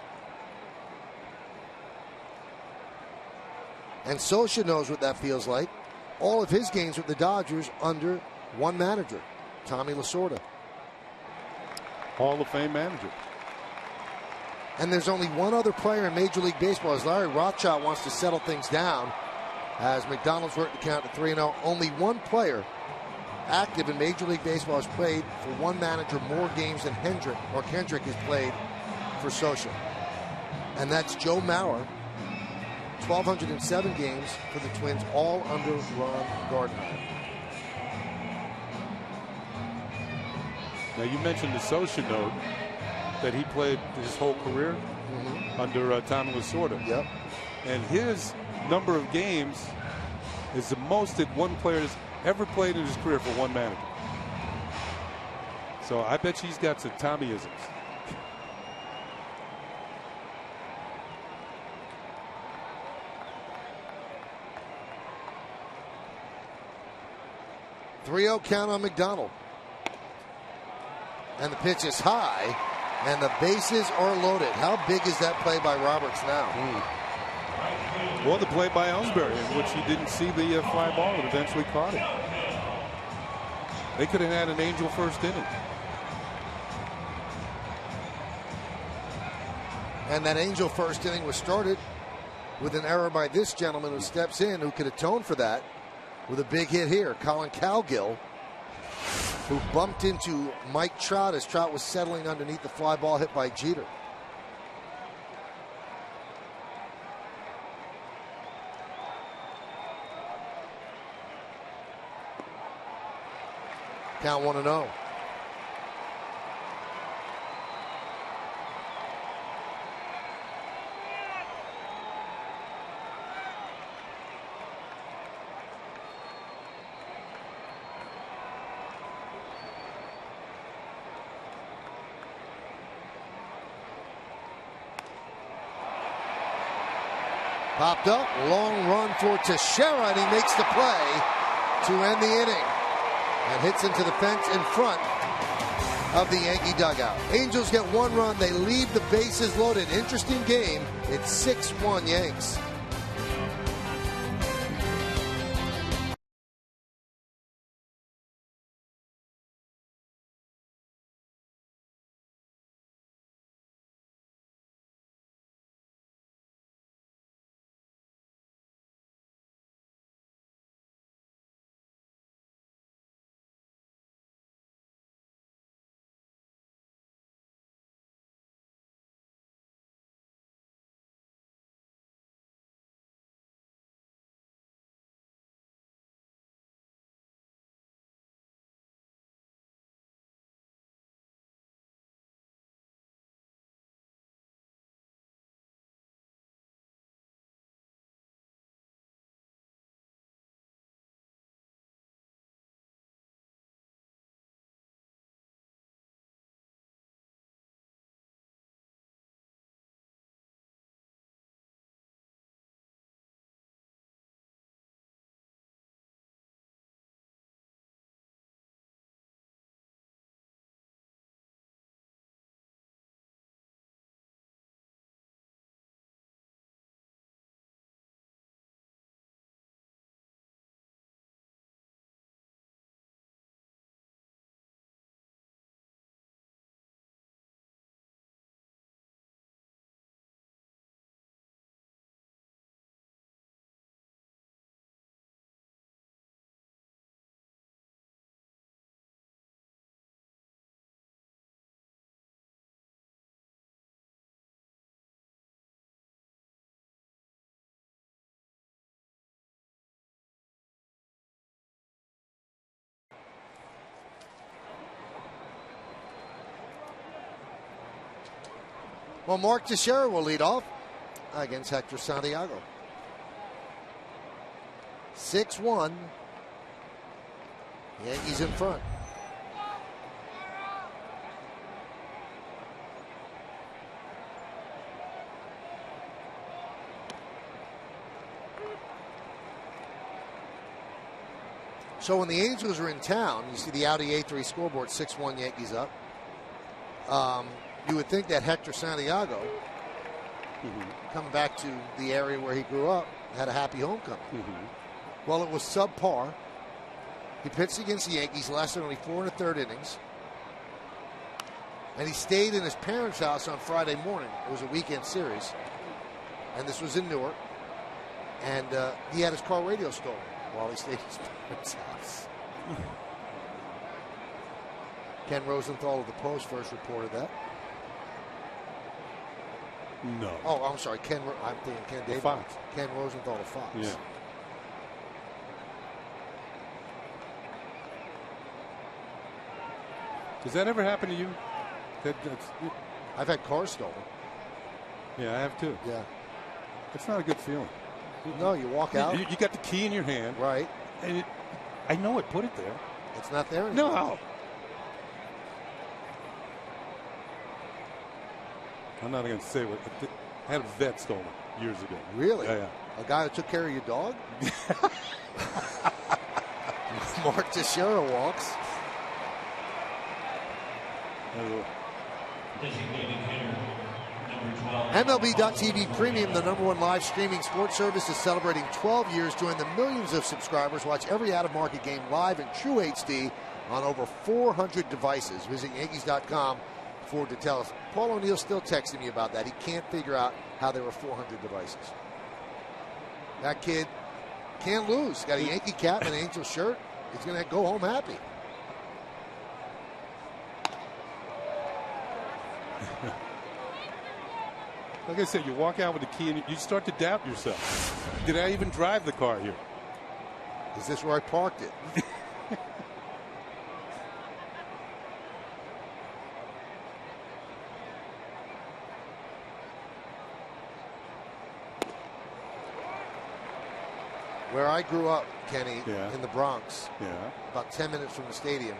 And Scioscia knows what that feels like. All of his games with the Dodgers under one manager, Tommy Lasorda. Hall of Fame manager. And there's only one other player in Major League Baseball, as Larry Rothschild wants to settle things down, as McDonald's worked to count to 3-0. Only one player active in Major League Baseball has played for one manager more games than Kendrick has played for Scioscia. And that's Joe Mauer. 1,207 games for the Twins, all under Ron Gardenhire. Now, you mentioned the Scioscia note that he played his whole career under Tommy Lasorda. Yep. And his number of games is the most that one player has ever played in his career for one manager. So I bet he's got some Tommyisms. .3-0 count on McDonald. And the pitch is high, and the bases are loaded. How big is that play by Roberts now? Well, the play by Ellsbury, in which he didn't see the fly ball and eventually caught it. They could have had an angel first inning. And that angel first inning was started with an error by this gentleman who steps in, who could atone for that with a big hit here. Colin Cowgill, who bumped into Mike Trout as Trout was settling underneath the fly ball hit by Jeter. Count 1-0. Popped up, long run for Teixeira, and he makes the play to end the inning. And hits into the fence in front of the Yankee dugout. Angels get 1 run. They leave the bases loaded. Interesting game. It's 6-1 Yanks. Well, Mark Teixeira will lead off against Hector Santiago. 6-1. Yankees in front. So when the Angels are in town, you see the Audi A3 scoreboard, 6-1 Yankees up. You would think that Hector Santiago, coming back to the area where he grew up, had a happy homecoming. Well, it was subpar. He pitched against the Yankees, lasted only 4 1/3 innings. And he stayed in his parents' house on Friday morning. It was a weekend series. And this was in Newark. And he had his car radio stolen while he stayed in his parents' house. Ken Rosenthal of the Post first reported that. No. Oh, I'm sorry. I'm thinking Ken Davis. Fox. Ken Rosenthal of Fox. Yeah. Does that ever happen to you? I've had cars stolen. Yeah, I have too. Yeah. It's not a good feeling. No, you walk out. You got the key in your hand. Right. And I know it. Put it there. It's not there anymore. No. I'm not going to say what. I had a vet stolen years ago. Really? Yeah. A guy who took care of your dog? Mark Teixeira walks. MLB.TV Premium, the #1 live streaming sports service, is celebrating 12 years. Join the millions of subscribers. Watch every out-of-market game live in true HD on over 400 devices. Visit Yankees.com for details. Paul O'Neill's still texting me about that. He can't figure out how there were 400 devices. That kid can't lose. Got a Yankee cap and an Angel shirt. He's going to go home happy. Like I said, you walk out with the key and you start to doubt yourself. Did I even drive the car here? Is this where I parked it? Where I grew up, Kenny, in the Bronx, about 10 minutes from the stadium,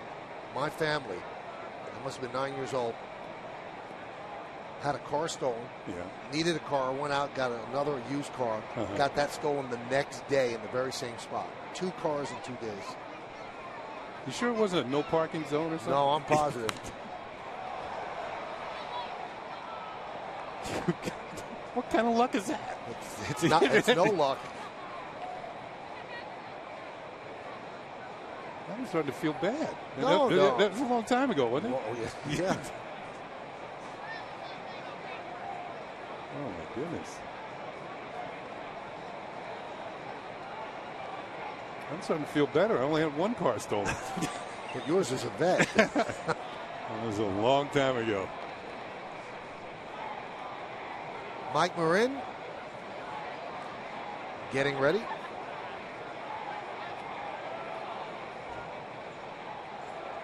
my family, I must have been 9 years old, had a car stolen, needed a car, went out, got another used car, got that stolen the next day in the very same spot. 2 cars in 2 days. You sure it wasn't a no parking zone or something? No, I'm positive. What kind of luck is that? It's no luck. I'm starting to feel bad. No. That was a long time ago, wasn't it? Oh, yeah. Oh, my goodness. I'm starting to feel better. I only had 1 car stolen. But yours is a vet. That was a long time ago. Mike Marin getting ready.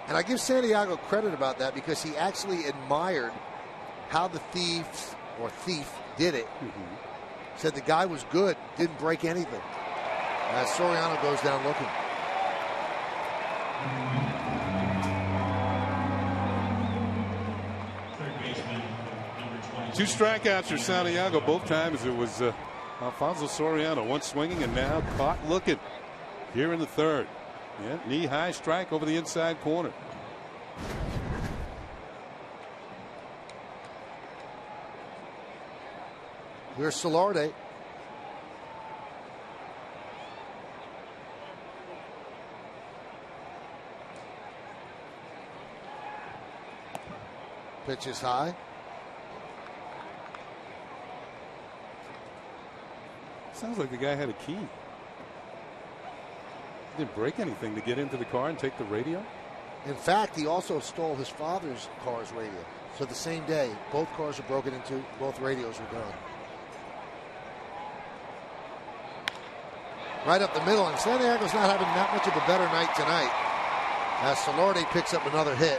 And I give Santiago credit about that because he actually admired how the thief did it. Said the guy was good, didn't break anything. As Soriano goes down looking. Two strikeouts for Santiago. Both times it was Alfonso Soriano. One swinging and now caught looking here in the third. Yeah, knee-high strike over the inside corner. Here's Solarde. Pitch is high. Sounds like the guy had a key. He didn't break anything to get into the car and take the radio. In fact, he also stole his father's car's radio. So the same day, both cars were broken into, both radios were gone. Right up the middle, and Santiago's not having that much of a better night tonight. As Solarde picks up another hit.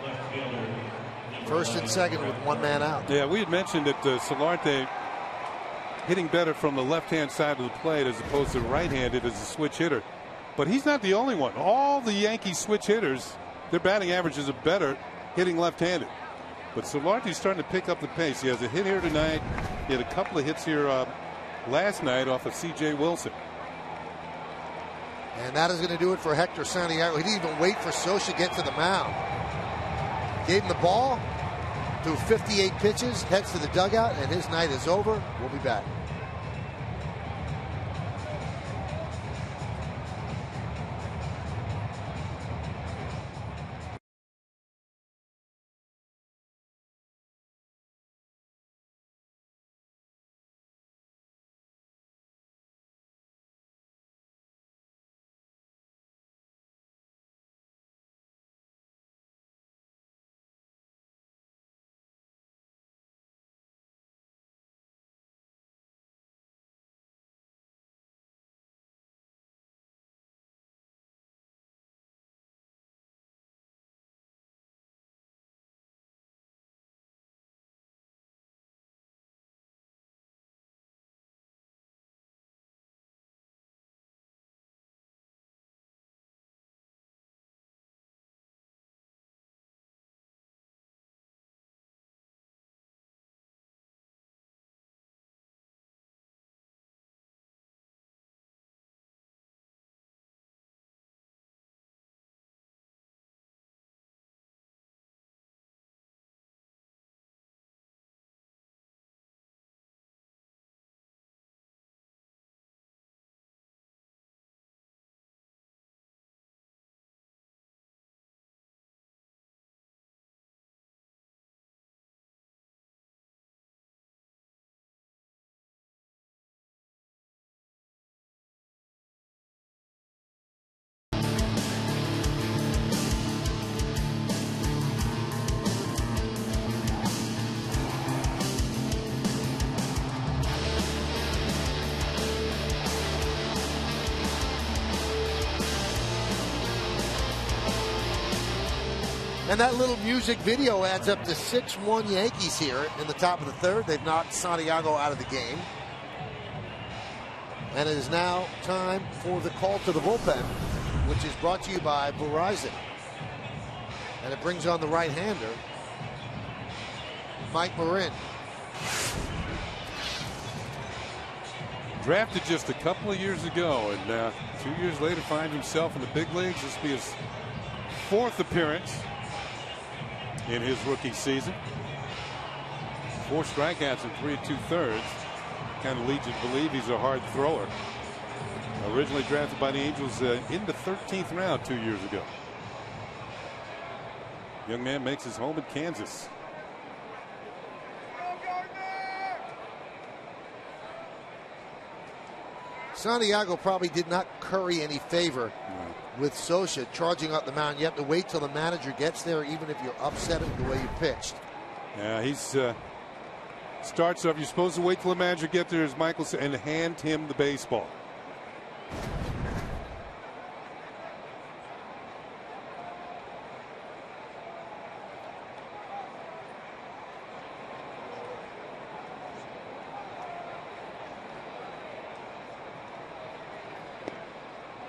Left fielder First and second with one man out. Yeah, we had mentioned that Solarte hitting better from the left-hand side of the plate as opposed to right-handed as a switch hitter. But he's not the only one. All the Yankees switch hitters, their batting averages are better hitting left-handed. But Solarte's starting to pick up the pace. He has a hit here tonight. He had a couple of hits here last night off of C.J. Wilson. And that is going to do it for Hector Santiago. He didn't even wait for Sosa to get to the mound. Gave him the ball, threw 58 pitches, heads to the dugout, and his night is over. We'll be back. And that little music video adds up to 6-1 Yankees here in the top of the third. They've knocked Santiago out of the game. And it is now time for the call to the bullpen, which is brought to you by Verizon. And it brings on the right-hander, Mike Marin. Drafted just a couple of years ago, and 2 years later finds himself in the big leagues. This will be his fourth appearance in his rookie season. 4 strikeouts in 3 2/3. Kind of leads you to believe he's a hard thrower. Originally drafted by the Angels in the 13th round 2 years ago. Young man makes his home in Kansas. Santiago probably did not curry any favor with Sosa charging up the mound. You have to wait till the manager gets there, even if you're upset at the way you pitched. Yeah, he's starts off. You're supposed to wait till the manager gets there, as Michael said, and hand him the baseball.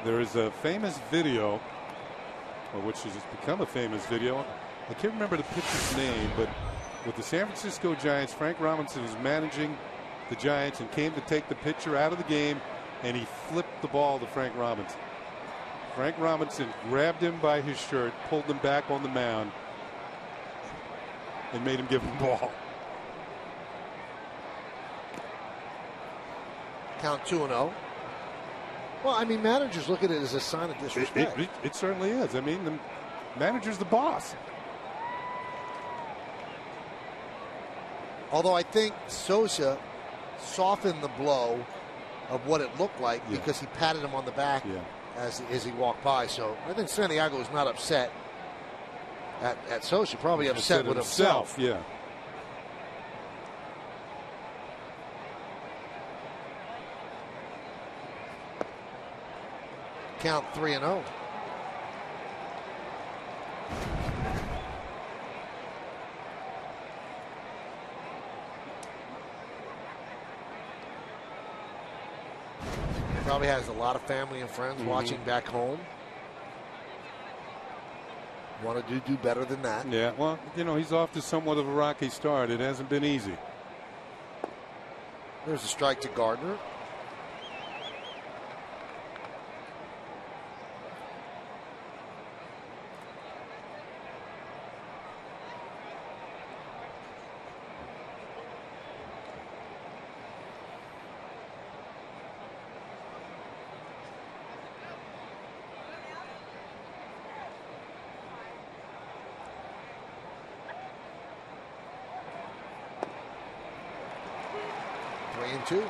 There is a famous video, or which has become a famous video. I can't remember the pitcher's name, but with the San Francisco Giants, Frank Robinson was managing the Giants and came to take the pitcher out of the game, and he flipped the ball to Frank Robinson. Frank Robinson grabbed him by his shirt, pulled him back on the mound, and made him give him the ball. Count 2-0. Well, I mean, managers look at it as a sign of disrespect. It certainly is. I mean, the manager's the boss. Although I think Sosa softened the blow of what it looked like because he patted him on the back as he walked by. So I think Santiago was not upset at Sosa, probably upset with himself. Yeah. Count 3-0. Probably has a lot of family and friends watching back home. Want to do better than that. Yeah, well, you know, he's off to somewhat of a rocky start. It hasn't been easy. There's a strike to Gardner. Two.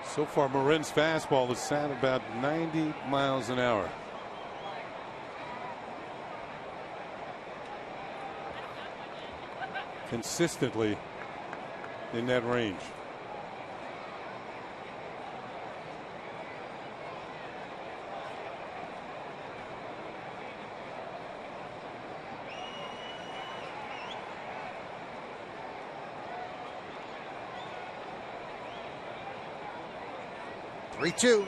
So far, Marin's fastball is at about 90 miles an hour. Consistently in that range. Three-two.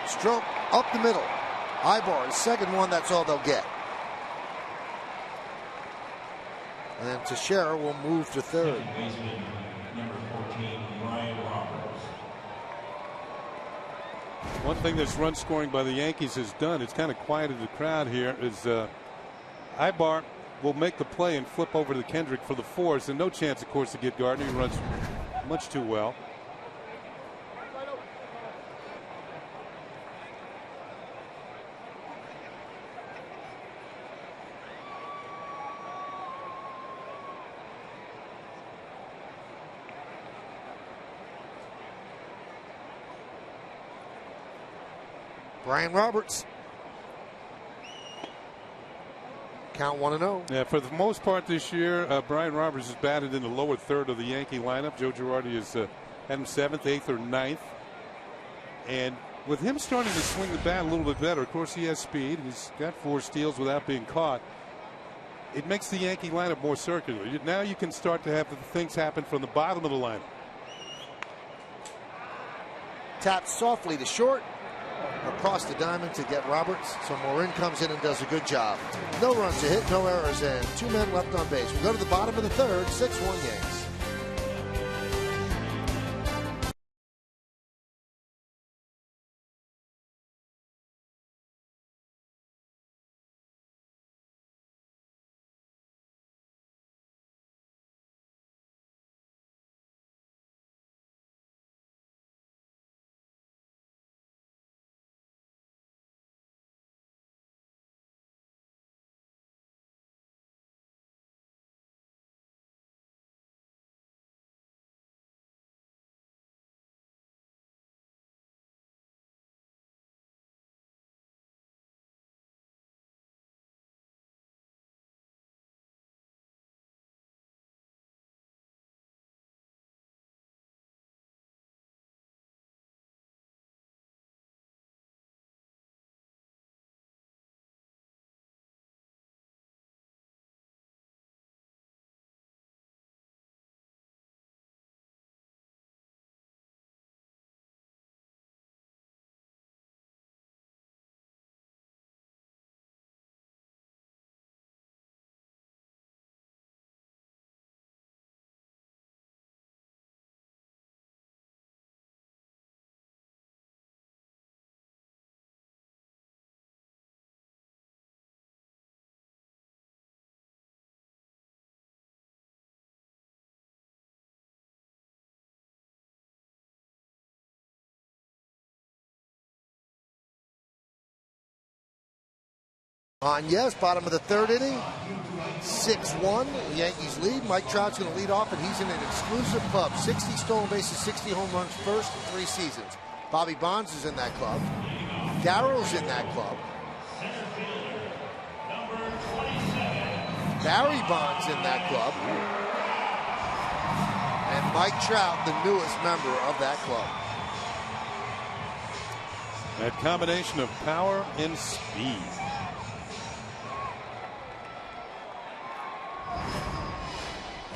Stroke up the middle. Ibar, second one, that's all they'll get. And then Teixeira will move to third. Number 14, Brian Roberts. One thing this run scoring by the Yankees has done, it's kind of quieted the crowd here, is Ibar will make the play and flip over to Kendrick for the fourth, and no chance, of course, to get Gardner. He runs much too well. Brian Roberts. Count 1-0. Yeah, for the most part this year, Brian Roberts has batted in the lower third of the Yankee lineup. Joe Girardi has had him 7th, 8th, or 9th. And with him starting to swing the bat a little bit better, of course he has speed. He's got 4 steals without being caught. It makes the Yankee lineup more circular. Now you can start to have things happen from the bottom of the lineup. Tapped softly to short. Across the diamond to get Roberts. So Morin comes in and does a good job. No runs a hit, no errors, and 2 men left on base. We go to the bottom of the third, 6-1 Yanks. On yes, bottom of the third inning. 6-1, the Yankees lead. Mike Trout's going to lead off, and he's in an exclusive club. 60 stolen bases, 60 home runs first 3 seasons. Bobby Bonds is in that club. Darrow's in that club. Barry Bonds in that club. And Mike Trout, the newest member of that club. That combination of power and speed.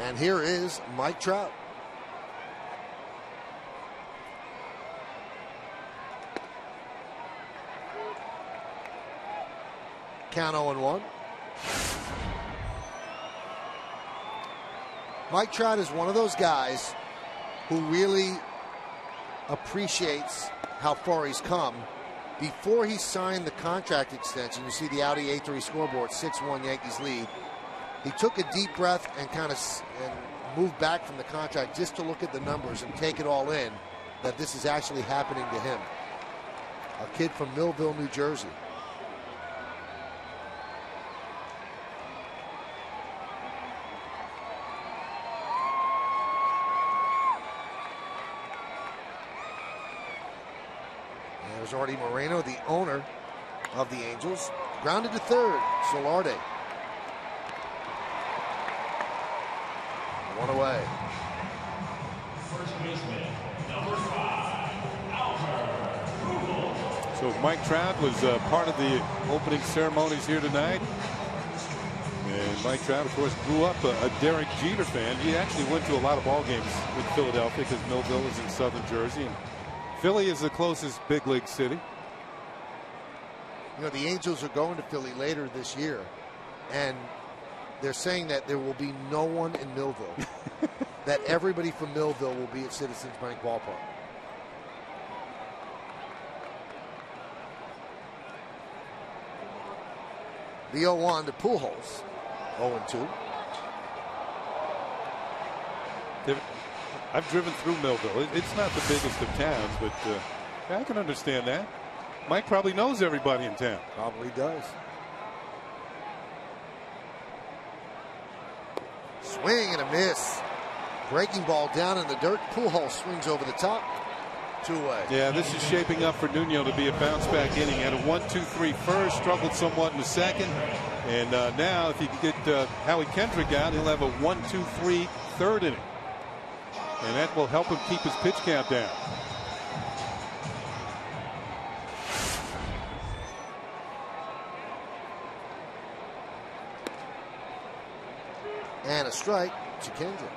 And here is Mike Trout. Count 0-1. Mike Trout is one of those guys who really appreciates how far he's come. Before he signed the contract extension, you see the Audi A3 scoreboard, 6-1 Yankees lead. He took a deep breath and kind of moved back from the contract just to look at the numbers and take it all in, that this is actually happening to him. A kid from Millville, New Jersey. There's Artie Moreno, the owner of the Angels. Grounded to third, Solarde. One away. First baseman, number 5, Albert. So Mike Trout was part of the opening ceremonies here tonight. And Mike Trout, of course, grew up a Derek Jeter fan. He actually went to a lot of ball games with Philadelphia because Millville is in southern Jersey. And Philly is the closest big league city. You know, the Angels are going to Philly later this year, and they're saying that there will be no one in Millville. That everybody from Millville will be at Citizens Bank Ballpark. The 0-1 to Pujols. 0-2. I've driven through Millville. It's not the biggest of towns, but I can understand that. Mike probably knows everybody in town. Probably does. Swing and a miss. Breaking ball down in the dirt. Pujols swings over the top. 2 away. Yeah, this is shaping up for Nuno to be a bounce-back inning. Had a 1-2-3 first, struggled somewhat in the second, and now if he can get Howie Kendrick out, he'll have a 1-2-3 third inning. And that will help him keep his pitch count down. And a strike to Kendrick.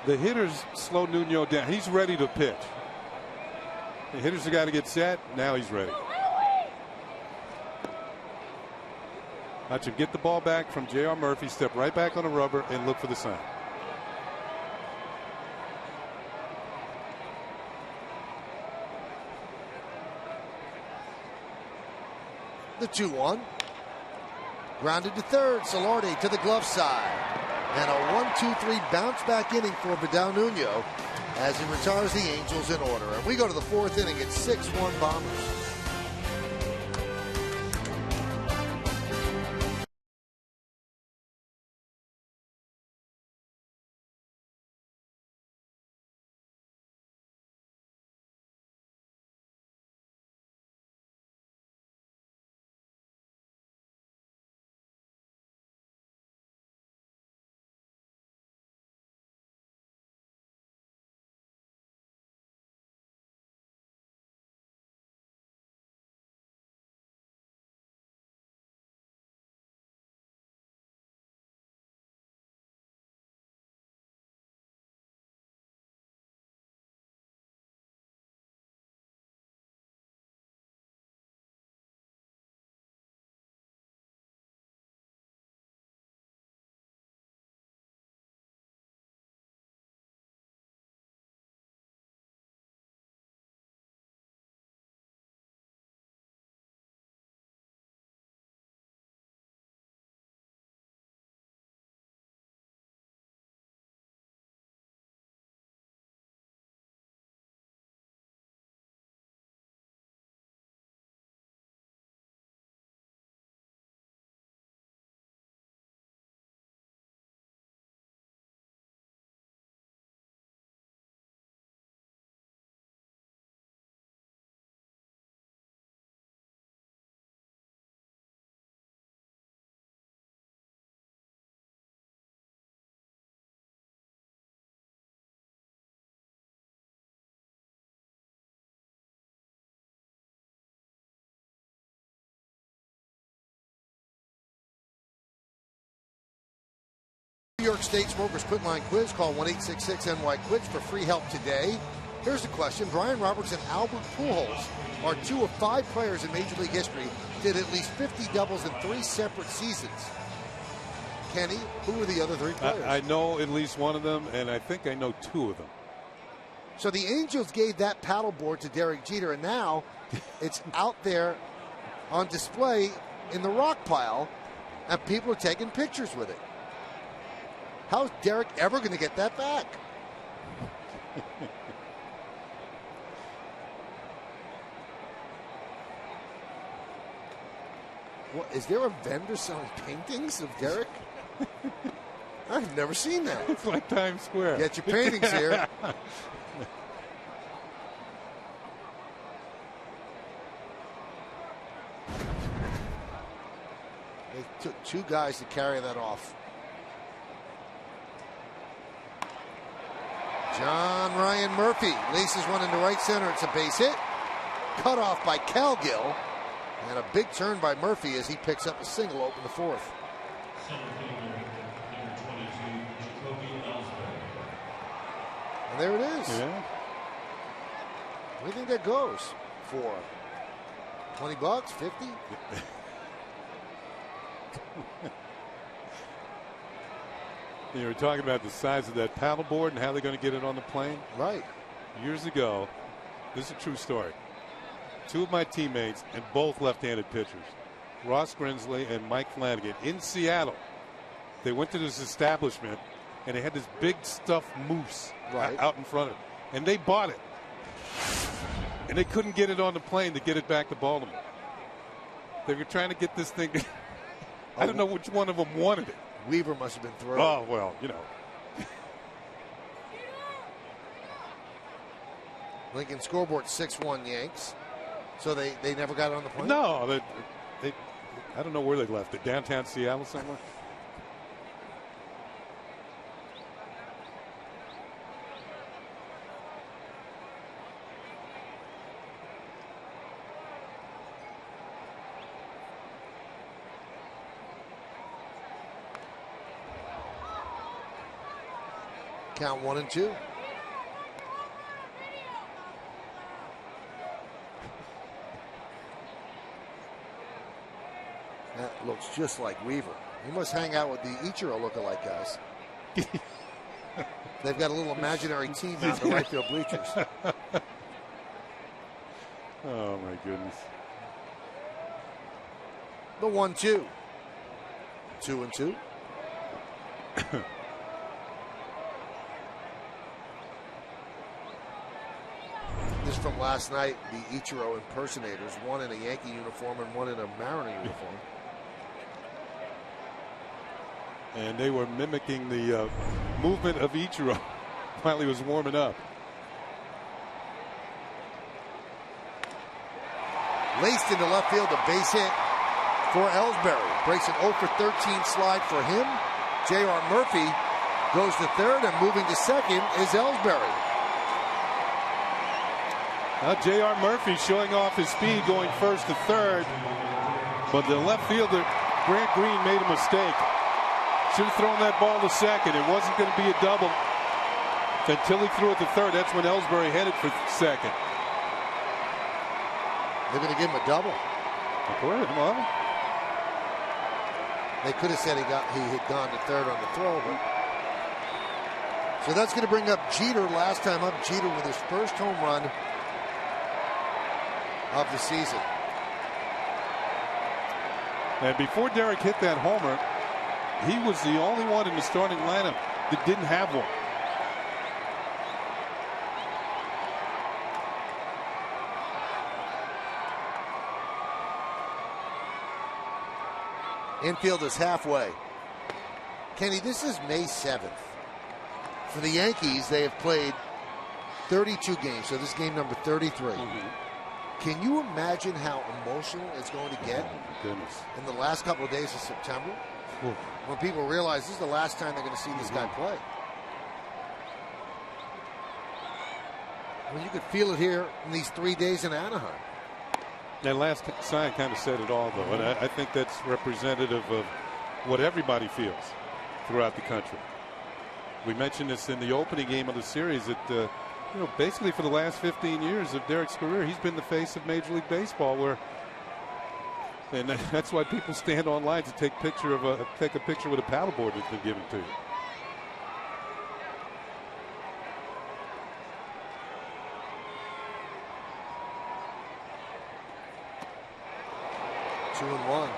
The hitters slow Nuno down. He's ready to pitch. The hitters have got to get set. Now he's ready. Watch him get the ball back from J.R. Murphy, step right back on the rubber, and look for the sign. The 2-1. Grounded to third. Solarde to the glove side. And a 1-2-3 bounce back inning for Vidal Nuno as he retires the Angels in order. And we go to the 4th inning. It's 6-1 Bombers. York State Smokers Quit Line Quiz. Call 1-866-NY-QUIT for free help today. Here's the question. Brian Roberts and Albert Pujols are 2 of 5 players in Major League history did at least 50 doubles in 3 separate seasons. Kenny, who are the other 3 players? I know at least one of them, and I think I know 2 of them. So the Angels gave that paddleboard to Derek Jeter, and now it's out there on display in the rock pile, and people are taking pictures with it. How's Derek ever going to get that back? What, is there a vendor selling paintings of Derek? I've never seen that. It's like Times Square. Get your paintings here. It took 2 guys to carry that off. John Ryan Murphy laces one into right center. It's a base hit. Cut off by Calgill. And a big turn by Murphy as he picks up a single, open the 4th. And there it is. Yeah. What do you think that goes for? $20? 50? You were talking about the size of that paddleboard and how they're going to get it on the plane. Right. Years ago, this is a true story. 2 of my teammates, and both left-handed pitchers, Ross Grinsley and Mike Flanagan, in Seattle. They went to this establishment, and they had this big stuffed moose out in front of them. And they bought it. And they couldn't get it on the plane to get it back to Baltimore. They were trying to get this thing. I don't know which one of them wanted it. Weaver must have been thrilled. Oh, well, you know. Lincoln scoreboard 6-1 Yanks. So they never got it on the plane? No, they I don't know where they left it. Downtown Seattle somewhere? Count 1-2. That looks just like Weaver. He must hang out with the Ichiro lookalike guys. They've got a little imaginary team out in the right field bleachers. Oh, my goodness. The 1-2. 2-2. This from last night, the Ichiro impersonators, one in a Yankee uniform and one in a Mariner uniform. And they were mimicking the movement of Ichiro while he was warming up. Laced into left field, a base hit for Ellsbury. Breaks an 0 for 13 slide for him. J.R. Murphy goes to third, and moving to second is Ellsbury. J.R. Murphy showing off his speed going first to third. But the left fielder, Grant Green, made a mistake. Should have thrown that ball to second. It wasn't going to be a double until he threw it to third. That's when Ellsbury headed for second. They're going to give him a double. Well, they could have said he had gone to third on the throw, but so that's going to bring up Jeter. Last time up, Jeter with his first home run of the season. And before Derek hit that homer, he was the only one in the starting lineup that didn't have one. Infield is halfway. Kenny, this is May 7th. For the Yankees, they have played 32 games, so this is game number 33. Can you imagine how emotional it's going to get in the last couple of days of September? When people realize this is the last time they're going to see this guy play. I mean, you could feel it here in these 3 days in Anaheim. That last sign kind of said it all, though, and I think that's representative of what everybody feels throughout the country. We mentioned this in the opening game of the series that basically for the last 15 years of Derek's career, he's been the face of Major League Baseball. And that's why people stand online to take a picture with a paddleboard that's been given to you. Two and one.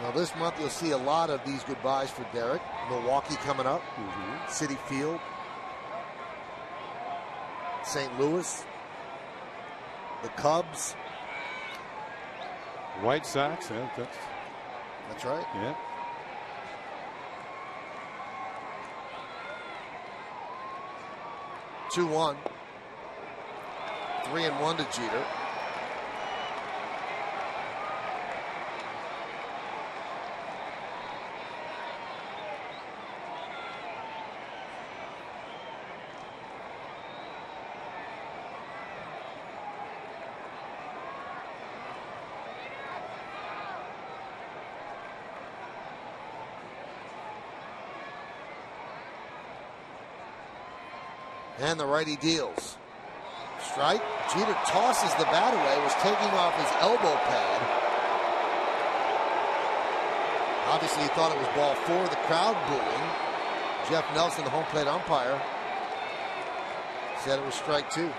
Now this month you'll see a lot of these goodbyes for Derek. Milwaukee coming up. Citi Field. St. Louis. The Cubs. White Sox. Yeah, that's right. Yeah. Two 1. 3-1 to Jeter. And the righty deals. Strike. Jeter tosses the bat away, was taking off his elbow pad. Obviously, he thought it was ball 4. The crowd booing. Jeff Nelson, the home plate umpire, said it was strike 2.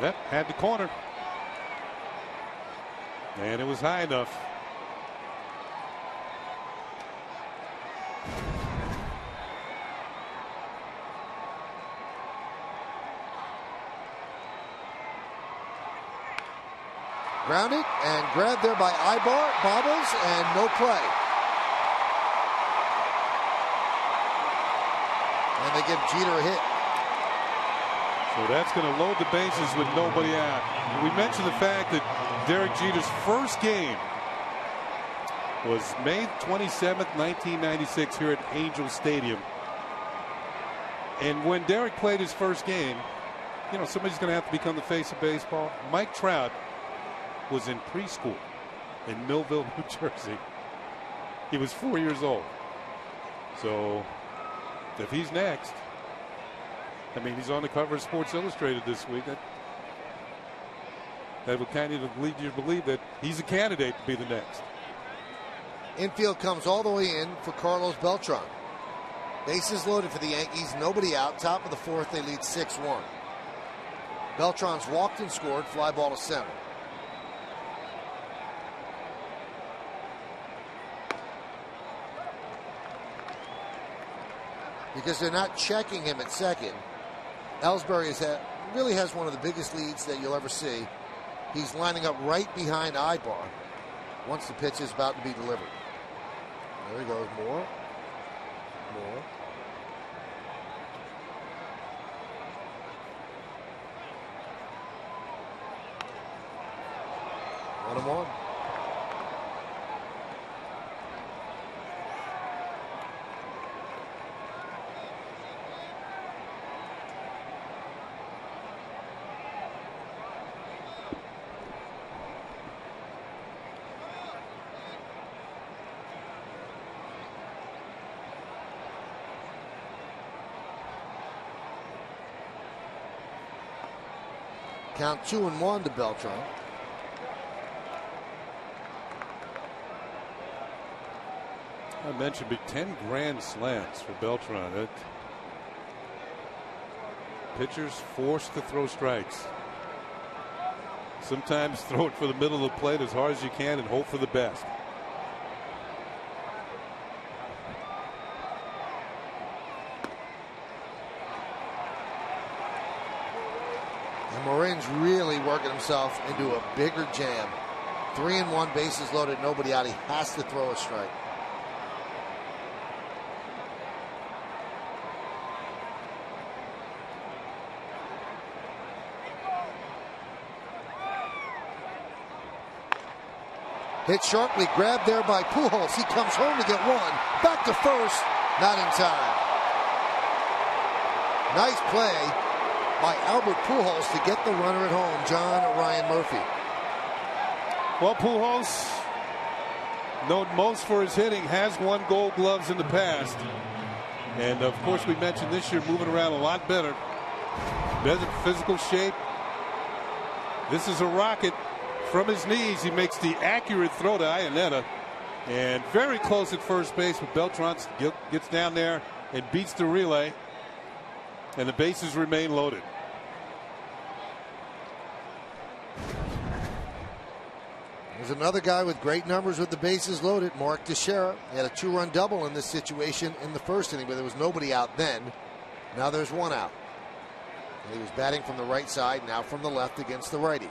Yep, had the corner. And it was high enough. Grounded and grabbed there by Ibar, bobbles, and no play. And they give Jeter a hit. So that's going to load the bases with nobody out. We mentioned the fact that Derek Jeter's first game was May 27th, 1996 here at Angel Stadium. And when Derek played his first game, somebody's going to have to become the face of baseball. Mike Trout was in preschool in Millville, New Jersey. He was 4 years old. So if he's next, he's on the cover of Sports Illustrated this week. That would kind of lead you to believe that he's a candidate to be the next. Infield comes all the way in for Carlos Beltran. Bases loaded for the Yankees, nobody out. Top of the 4th, they lead 6-1. Beltran's walked and scored, fly ball to center. Because they're not checking him at second, Ellsbury really has one of the biggest leads that you'll ever see. He's lining up right behind Ibar once the pitch is about to be delivered. There he goes. More. 1-1. Count 2-1 to Beltran. I mentioned 10 grand slams for Beltran. Pitchers forced to throw strikes. Sometimes throw it for the middle of the plate as hard as you can and hope for the best. And Marin's really working himself into a bigger jam. 3-1, bases loaded, nobody out. He has to throw a strike. Hit sharply, grabbed there by Pujols. He comes home to get one. Back to first, not in time. Nice play by Albert Pujols to get the runner at home, John Ryan Murphy. Well, Pujols, known most for his hitting, has won Gold Gloves in the past. And, of course, we mentioned this year moving around a lot better. Better physical shape. This is a rocket. From his knees, he makes the accurate throw to Iannetta. And very close at first base, but Beltran gets down there and beats the relay. And the bases remain loaded. There's another guy with great numbers with the bases loaded, Mark Teixeira. He had a 2-run double in this situation in the first inning, but there was nobody out then. Now there's one out. And he was batting from the right side, now from the left against the righty.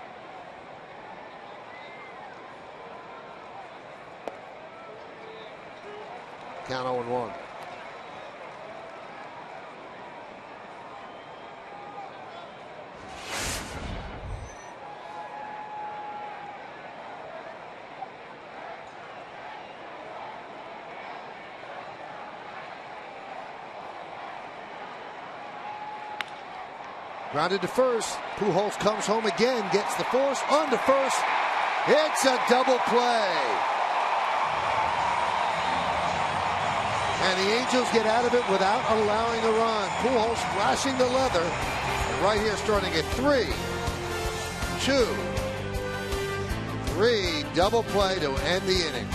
Count 0-1. Grounded to first. Pujols comes home again, gets the force on to first. It's a double play. And the Angels get out of it without allowing a run. Pujols flashing the leather. And right here starting at 3, 2, 3. Double play to end the inning.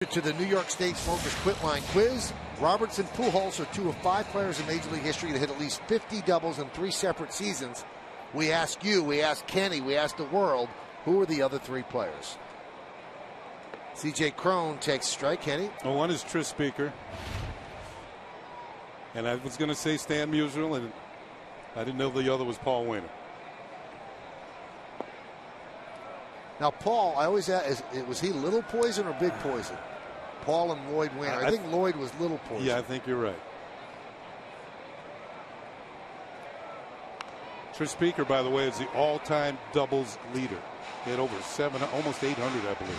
To the New York State Smokers Quit Line Quiz. Roberts and Pujols are 2 of 5 players in Major League history to hit at least 50 doubles in 3 separate seasons. We ask you, we ask Kenny, we ask the world, who are the other 3 players? C.J. Cron takes strike. Kenny? Well, one is Tris Speaker. And I was going to say Stan Musial, and I didn't know the other was Paul Wainer. Now, Paul, I always ask, was he Little Poison or Big Poison? Paul and Lloyd Wainer. I think Lloyd was Little Poison. Yeah, I think you're right. Tris Speaker, by the way, is the all-time doubles leader. He had over almost 800, I believe.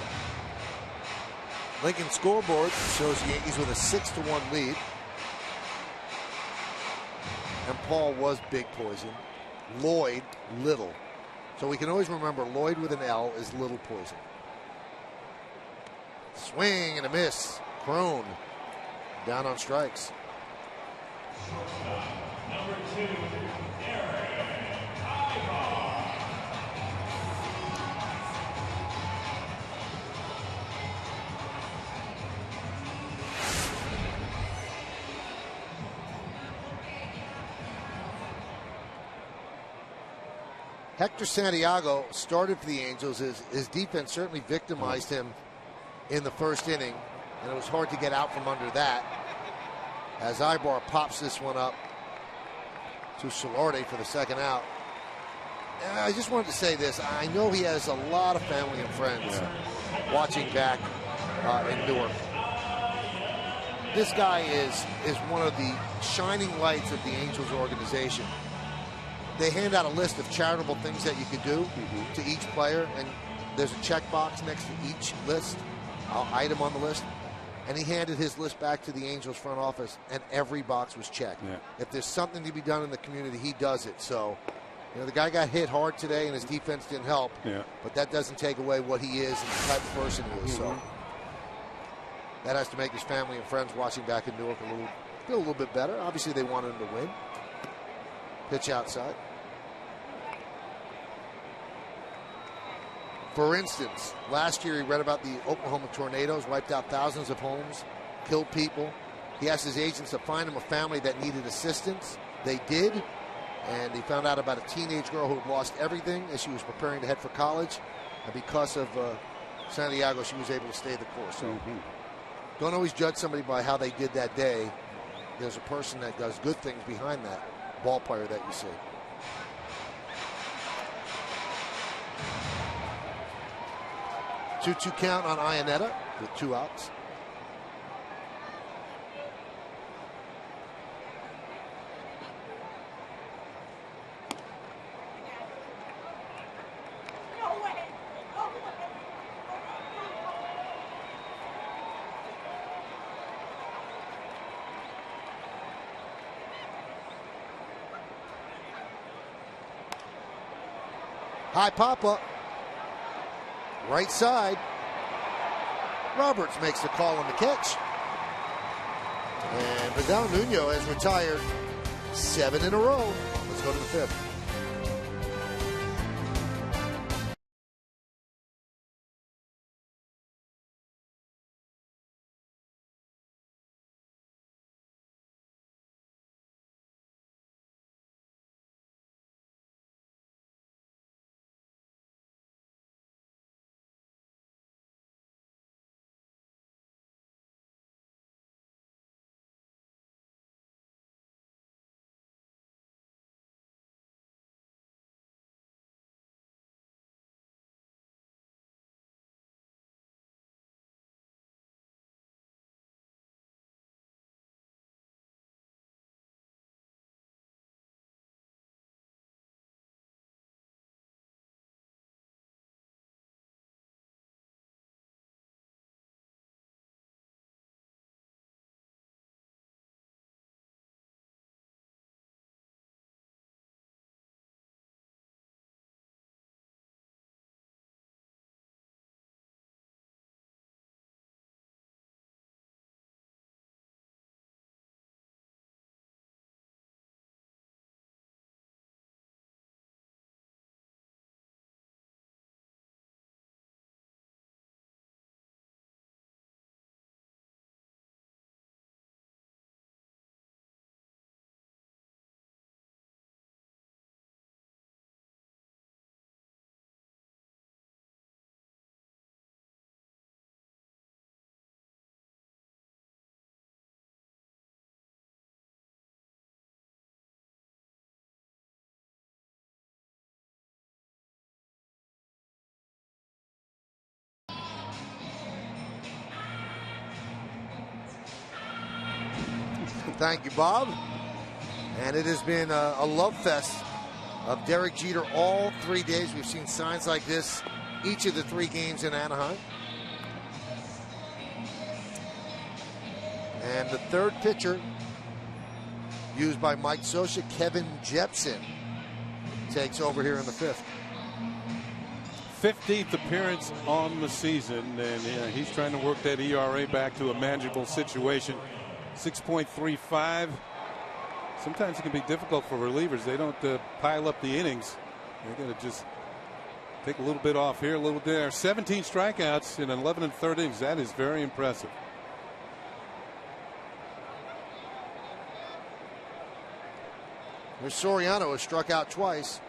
Lincoln scoreboard shows the Yankees with a 6-1 lead. And Paul was Big Poison. Lloyd, Little. So we can always remember Lloyd with an L is Little Poison. Swing and a miss. Cron down on strikes. Number 2, Hector Santiago started for the Angels. His defense certainly victimized him in the first inning, and it was hard to get out from under that. As Ibar pops this one up to Solarte for the second out. And I just wanted to say this. I know he has a lot of family and friends watching back in Newark. This guy is one of the shining lights of the Angels organization. They hand out a list of charitable things that you could do to each player, and there's a checkbox next to each list, item on the list. And he handed his list back to the Angels front office, and every box was checked. Yeah. If there's something to be done in the community, he does it. So, you know, the guy got hit hard today, and his defense didn't help. Yeah. But that doesn't take away what he is and the type of person he is. So that has to make his family and friends watching back in Newark feel a little bit better. Obviously, they wanted him to win. Pitch outside. For instance, last year he read about the Oklahoma tornadoes, wiped out thousands of homes, killed people. He asked his agents to find him a family that needed assistance. They did, and he found out about a teenage girl who had lost everything as she was preparing to head for college. And because of Santiago, she was able to stay the course. So don't always judge somebody by how they did that day. There's a person that does good things behind that ball player that you see. Two count on Iannetta with 2 outs. High pop-up. Right side. Roberts makes the call on the catch. And Vidal Nuno has retired 7 in a row. Let's go to the 5th. Thank you, Bob. And it has been a love fest of Derek Jeter all 3 days. We've seen signs like this each of the 3 games in Anaheim. And the third pitcher used by Mike Scioscia, Kevin Jepsen, takes over here in the 5th. 15th appearance on the season, and he's trying to work that ERA back to a manageable situation. 6.35. Sometimes it can be difficult for relievers. They don't pile up the innings. They're going to just take a little bit off here, a little there. 17 strikeouts in 11 1/3 innings. That is very impressive. There's Soriano, has struck out twice.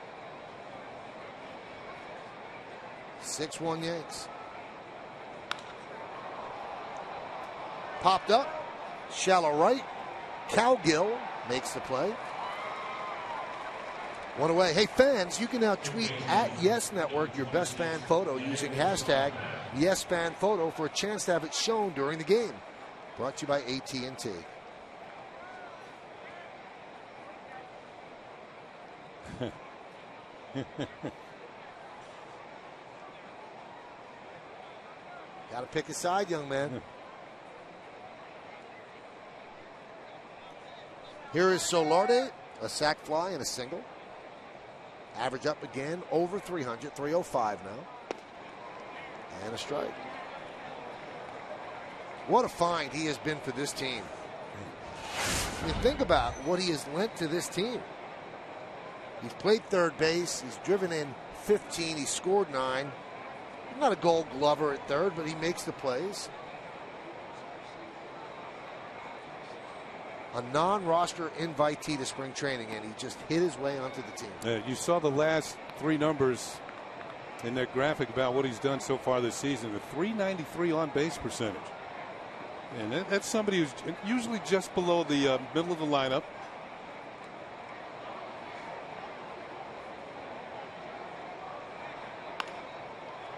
6-1 Yanks. Popped up. Shallow right. Cowgill makes the play. One away. Hey, fans, you can now tweet at Yes Network your best fan photo using hashtag YesFanPhoto for a chance to have it shown during the game. Brought to you by AT&T. Got to pick a side, young man. Here is Solarte, a sac fly and a single. Average up again, over 300, 305 now. And a strike. What a find he has been for this team. I mean, think about what he has lent to this team. He's played third base. He's driven in 15. He scored 9. Not a Gold Glover at third, but he makes the plays. A non-roster invitee to spring training, and he just hit his way onto the team. You saw the last 3 numbers in that graphic about what he's done so far this season. The .393 on-base percentage. And that's somebody who's usually just below the middle of the lineup.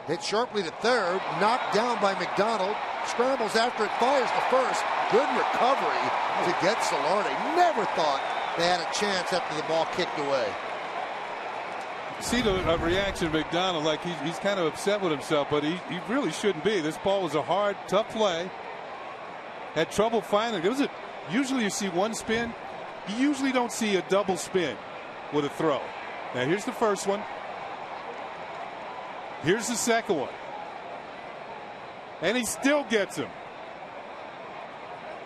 Hit sharply to third, knocked down by McDonald. Scrambles after it, fires to first. Good recovery to get Solarte. Never thought they had a chance after the ball kicked away. See the reaction of McDonald, like he's kind of upset with himself, but he really shouldn't be. This ball was a hard, tough play. Had trouble finding it. Usually you see one spin. You usually don't see a double spin with a throw. Now here's the first one. Here's the second one. And he still gets him.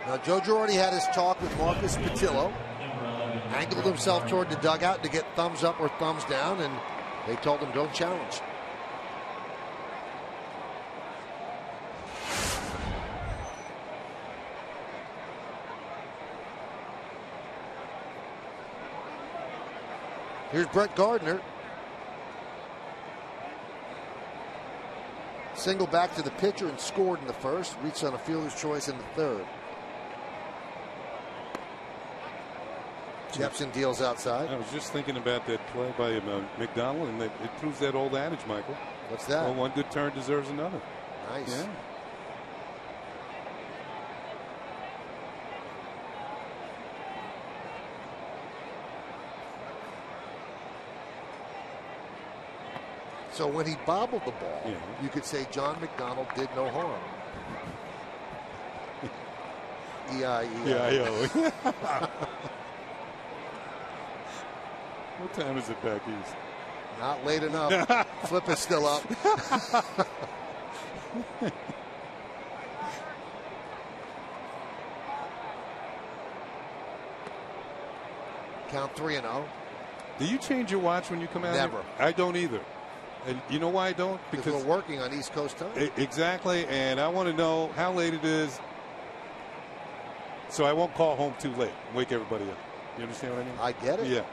Now Joe Girardi had his talk with Marcus Patillo. Angled himself toward the dugout to get thumbs up or thumbs down, and they told him don't challenge. Here's Brett Gardner. Single back to the pitcher and scored in the first. Reached on a fielder's choice in the third. Jepson deals outside. I was just thinking about that play by McDonald, and it proves that old adage, Michael. What's that? Well, one good turn deserves another. Nice. Yeah. So when he bobbled the ball, you could say John McDonald did no harm. E-I-E-I. What time is it back east? Not late enough. Flip is still up. Count 3-0. Do you change your watch when you come out? Never. Here? I don't either. And you know why I don't? Because we're working on East Coast time. Exactly, and I want to know how late it is, so I won't call home too late and wake everybody up. You understand what I mean? I get it. Yeah.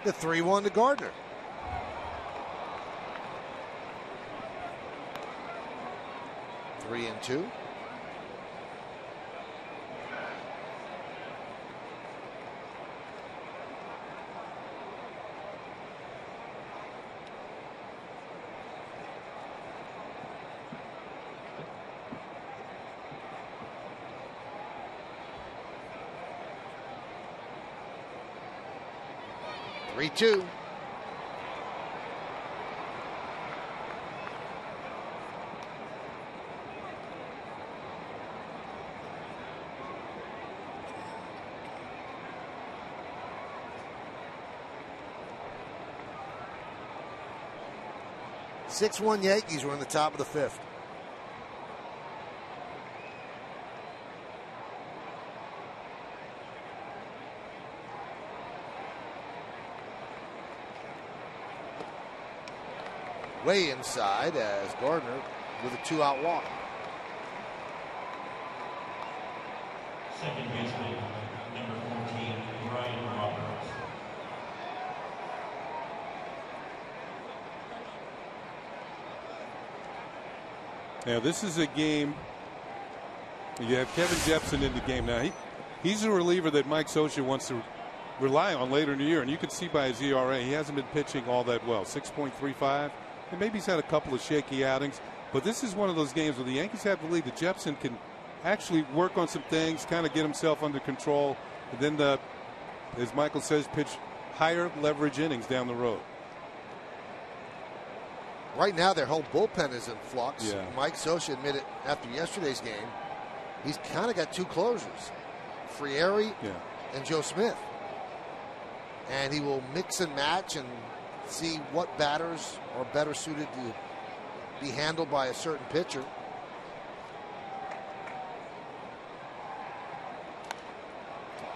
The 3-1 to Gardner. Three and two. Three-two. Six-one Yankees were in the top of the fifth. way inside as Gardner with a 2-out walk. Second baseman, number 14, Brian Roberts. Now this is a game. You have Kevin Jepsen in the game now. He's a reliever that Mike Scioscia wants to rely on later in the year, and you can see by his ERA he hasn't been pitching all that well. 6.35, and maybe he's had a couple of shaky outings. But this is one of those games where the Yankees have the lead. That Jepsen can actually work on some things, kind of get himself under control, and then as Michael says, pitch higher leverage innings down the road. Right now, their whole bullpen is in flux. Yeah. Mike Scioscia admitted after yesterday's game, he's kind of got two closers, Frieri and Joe Smith. And he will mix and match and see what batters are better suited to be handled by a certain pitcher.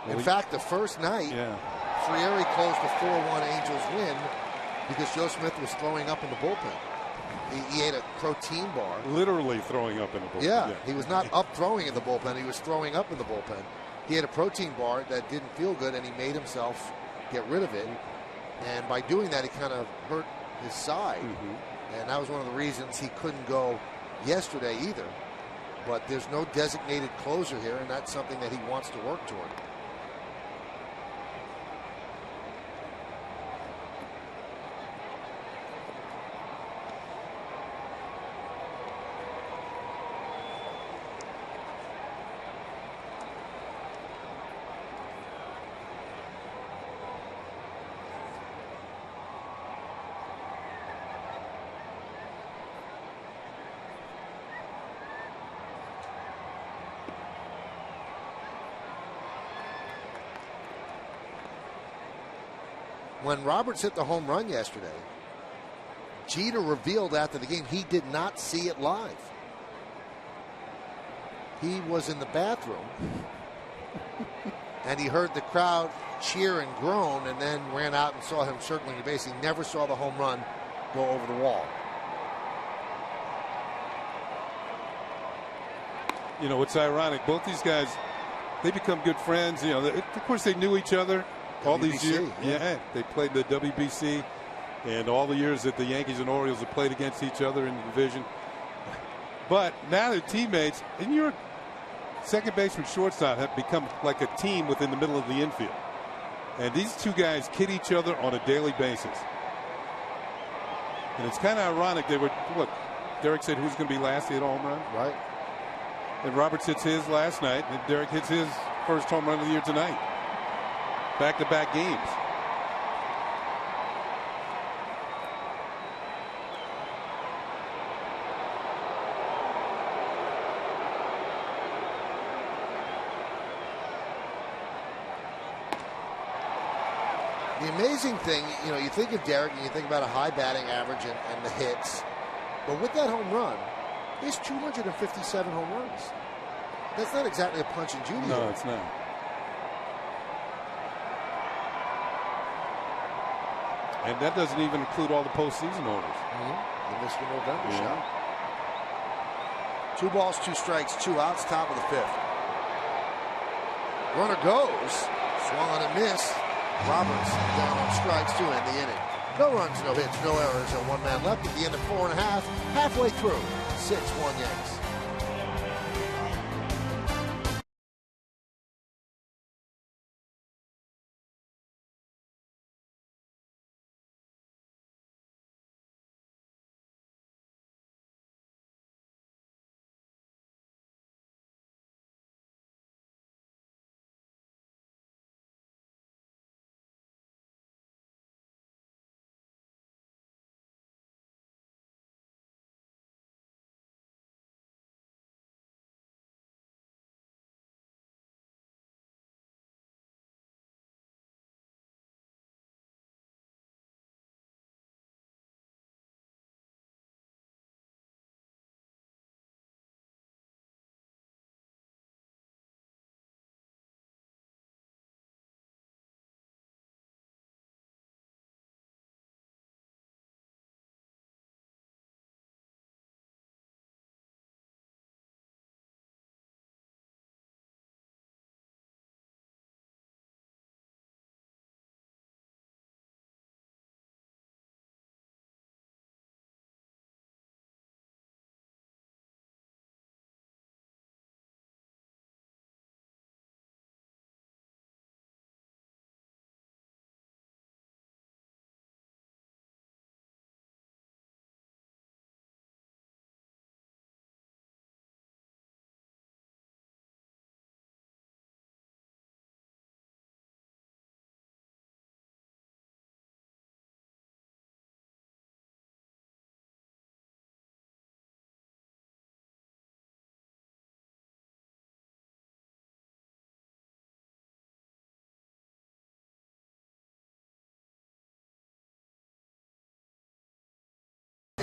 In fact, the first night, Frieri closed a 4-1 Angels win because Joe Smith was throwing up in the bullpen. He ate a protein bar. Literally throwing up in the bullpen. Yeah, he was not up throwing in the bullpen. He was throwing up in the bullpen. He had a protein bar that didn't feel good, and he made himself get rid of it. And by doing that, he kind of hurt his side. And that was one of the reasons he couldn't go yesterday either. But there's no designated closer here, and that's something that he wants to work toward. When Roberts hit the home run yesterday, Jeter revealed after the game he did not see it live. He was in the bathroom and he heard the crowd cheer and groan and then ran out and saw him circling the base. He never saw the home run go over the wall. You know, it's ironic. Both these guys, they become good friends. You know, of course, they knew each other all these years. Yeah, they played the WBC, and all the years that the Yankees and Orioles have played against each other in the division. But now they're teammates, and your second baseman, shortstop have become like a team within the middle of the infield. And these two guys kid each other on a daily basis. And it's kind of ironic. They were, what, Derek said who's going to be last to hit a home run? Right. And Roberts hits his last night, and Derek hits his first home run of the year tonight. Back-to-back games. The amazing thing, you know, you think of Derek and you think about a high batting average and the hits, but with that home run, he has 257 home runs. That's not exactly a punch and Judy. No, it's not. And that doesn't even include all the postseason orders. The Mr. November shot. 2 balls, 2 strikes, 2 outs, top of the 5th. Runner goes, swung on and missed. Roberts down on strikes to end the inning. No runs, no hits, no errors, and 1 man left at the end of 4 1/2. Halfway through, 6-1 Yanks.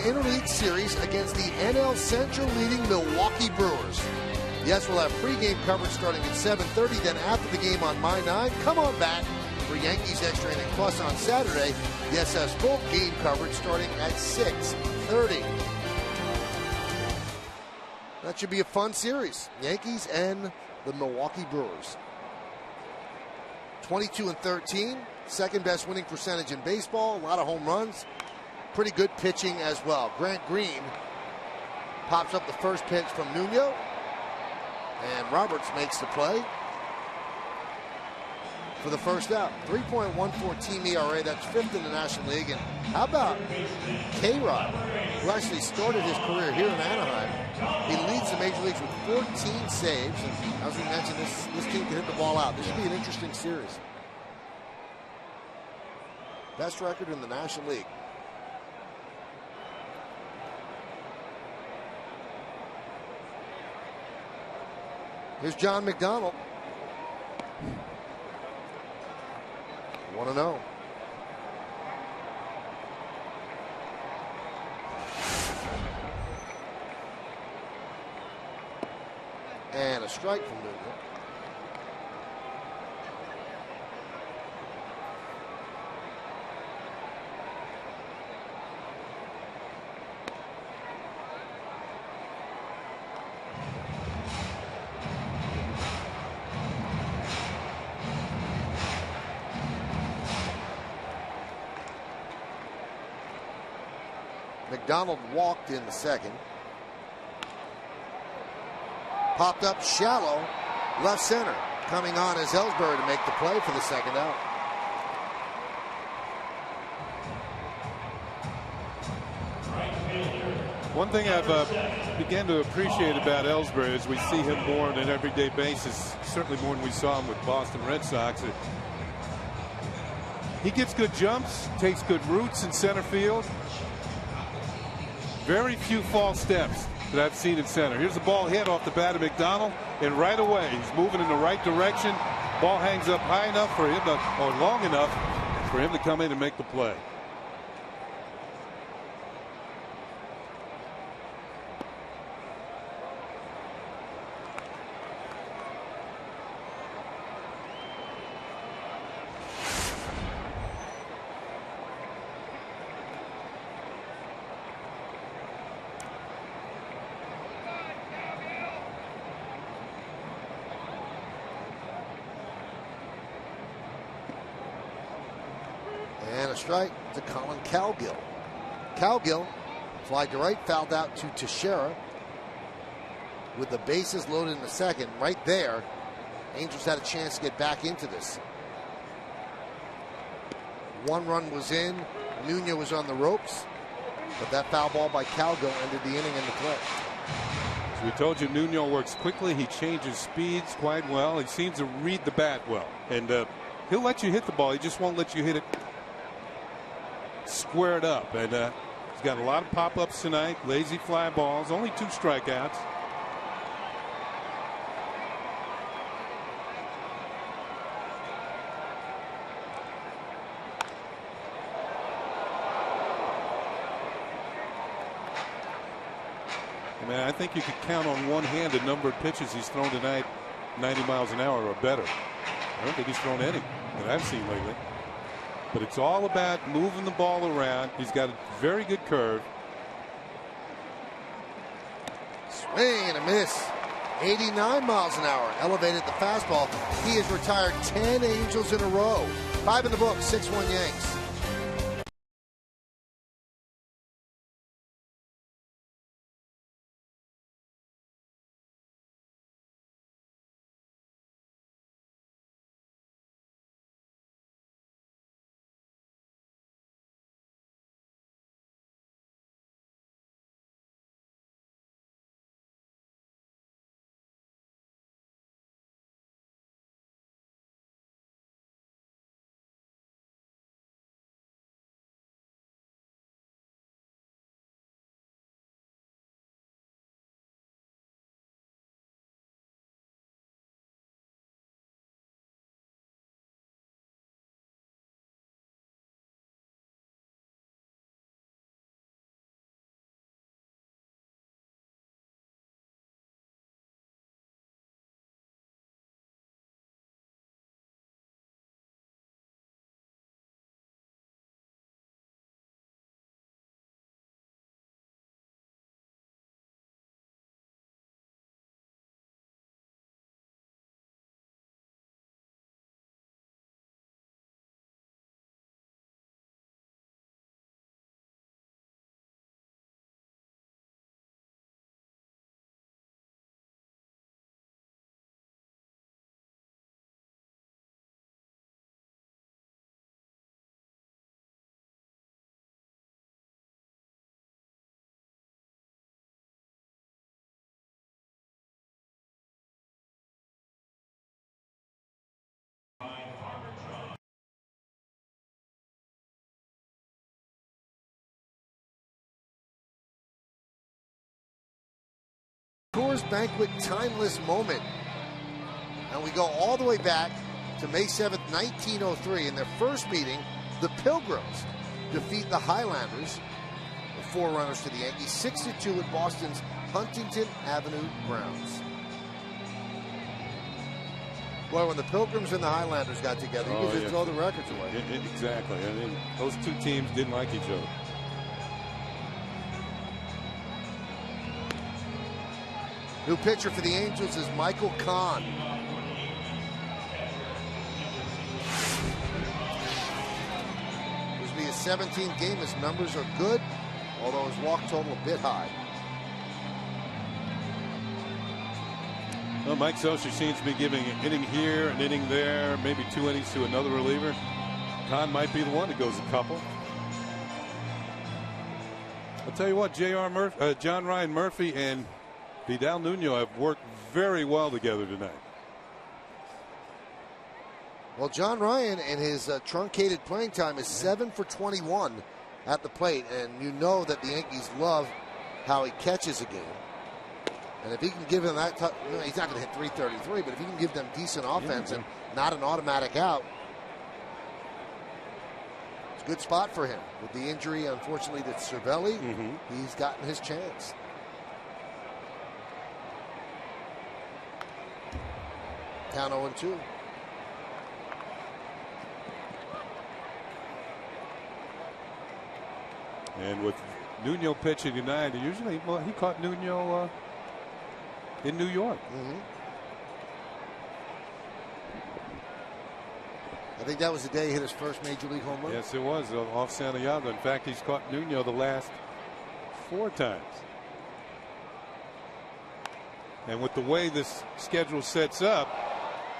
interleague series against the NL Central leading Milwaukee Brewers. Yes, we'll have pregame coverage starting at 7:30. Then after the game on My 9, come on back for Yankees Extra Inning Plus on Saturday. Yes, has full game coverage starting at 6:30. That should be a fun series. Yankees and the Milwaukee Brewers. 22-13, second best winning percentage in baseball. A lot of home runs. Pretty good pitching as well. Grant Green pops up the first pitch from Nuno. And Roberts makes the play for the first out. 3.14 team ERA. That's fifth in the National League. And how about K-Rod, who actually started his career here in Anaheim? He leads the major leagues with 14 saves. And as we mentioned, this team can hit the ball out. This should be an interesting series. Best record in the National League. Here's John McDonald. 1-0. And a strike from Nuno. McDonald walked in the second. Popped up shallow, left center. Coming on is Ellsbury to make the play for the second out. One thing I've began to appreciate about Ellsbury is we see him more on an everyday basis, certainly more than we saw him with Boston Red Sox. He gets good jumps, takes good routes in center field. Very few false steps that I've seen in center. Here's the ball hit off the bat of McDonald, and right away he's moving in the right direction. Ball hangs up high enough for him to, or long enough for him to come in and make the play. And a strike to Colin Cowgill. Cowgill flied to right, fouled out to Teixeira. With the bases loaded in the second, right there, Angels had a chance to get back into this. One run was in. Nuno was on the ropes, but that foul ball by Cowgill ended the inning in the play. As we told you, Nuno works quickly. He changes speeds quite well. He seems to read the bat well, and he'll let you hit the ball. He just won't let you hit it squared up. And he's got a lot of pop-ups tonight. Lazy fly balls. Only 2 strikeouts. I think you could count on one hand the number of pitches he's thrown tonight, 90 miles an hour or better. I don't think he's thrown any that I've seen lately. But it's all about moving the ball around. He's got a very good curve. Swing and a miss. 89 miles an hour. Elevated the fastball. He has retired 10 Angels in a row. 5 in the book, 6-1 Yanks. Coors Banquet timeless moment. And we go all the way back to May 7th, 1903. In their first meeting, the Pilgrims defeat the Highlanders, the forerunners to the Yankees, 6-2 at Boston's Huntington Avenue grounds. Well, when the Pilgrims and the Highlanders got together, you could just throw the records away. Exactly. I mean, those two teams didn't like each other. New pitcher for the Angels is Michael Kahn. This will be his 17th game. His numbers are good, although his walk total a bit high. Well, Mike Scioscia seems to be giving an inning here, an inning there, maybe 2 innings to another reliever. Kahn might be the one that goes a couple. I'll tell you what, John Ryan Murphy and Vidal Nuno have worked very well together tonight. Well, John Ryan in his truncated playing time is 7 for 21 at the plate, and you know that the Yankees love how he catches a game. And if he can give them that, he's not going to hit 333, but if he can give them decent offense and not an automatic out, it's a good spot for him. With the injury, unfortunately, to Cervelli, he's gotten his chance. Count 0-2. And with Nuno pitching tonight, usually he caught Nuno in New York. I think that was the day he hit his first major league home run. Yes, it was off Santiago. In fact, he's caught Nuno the last 4 times. And with the way this schedule sets up,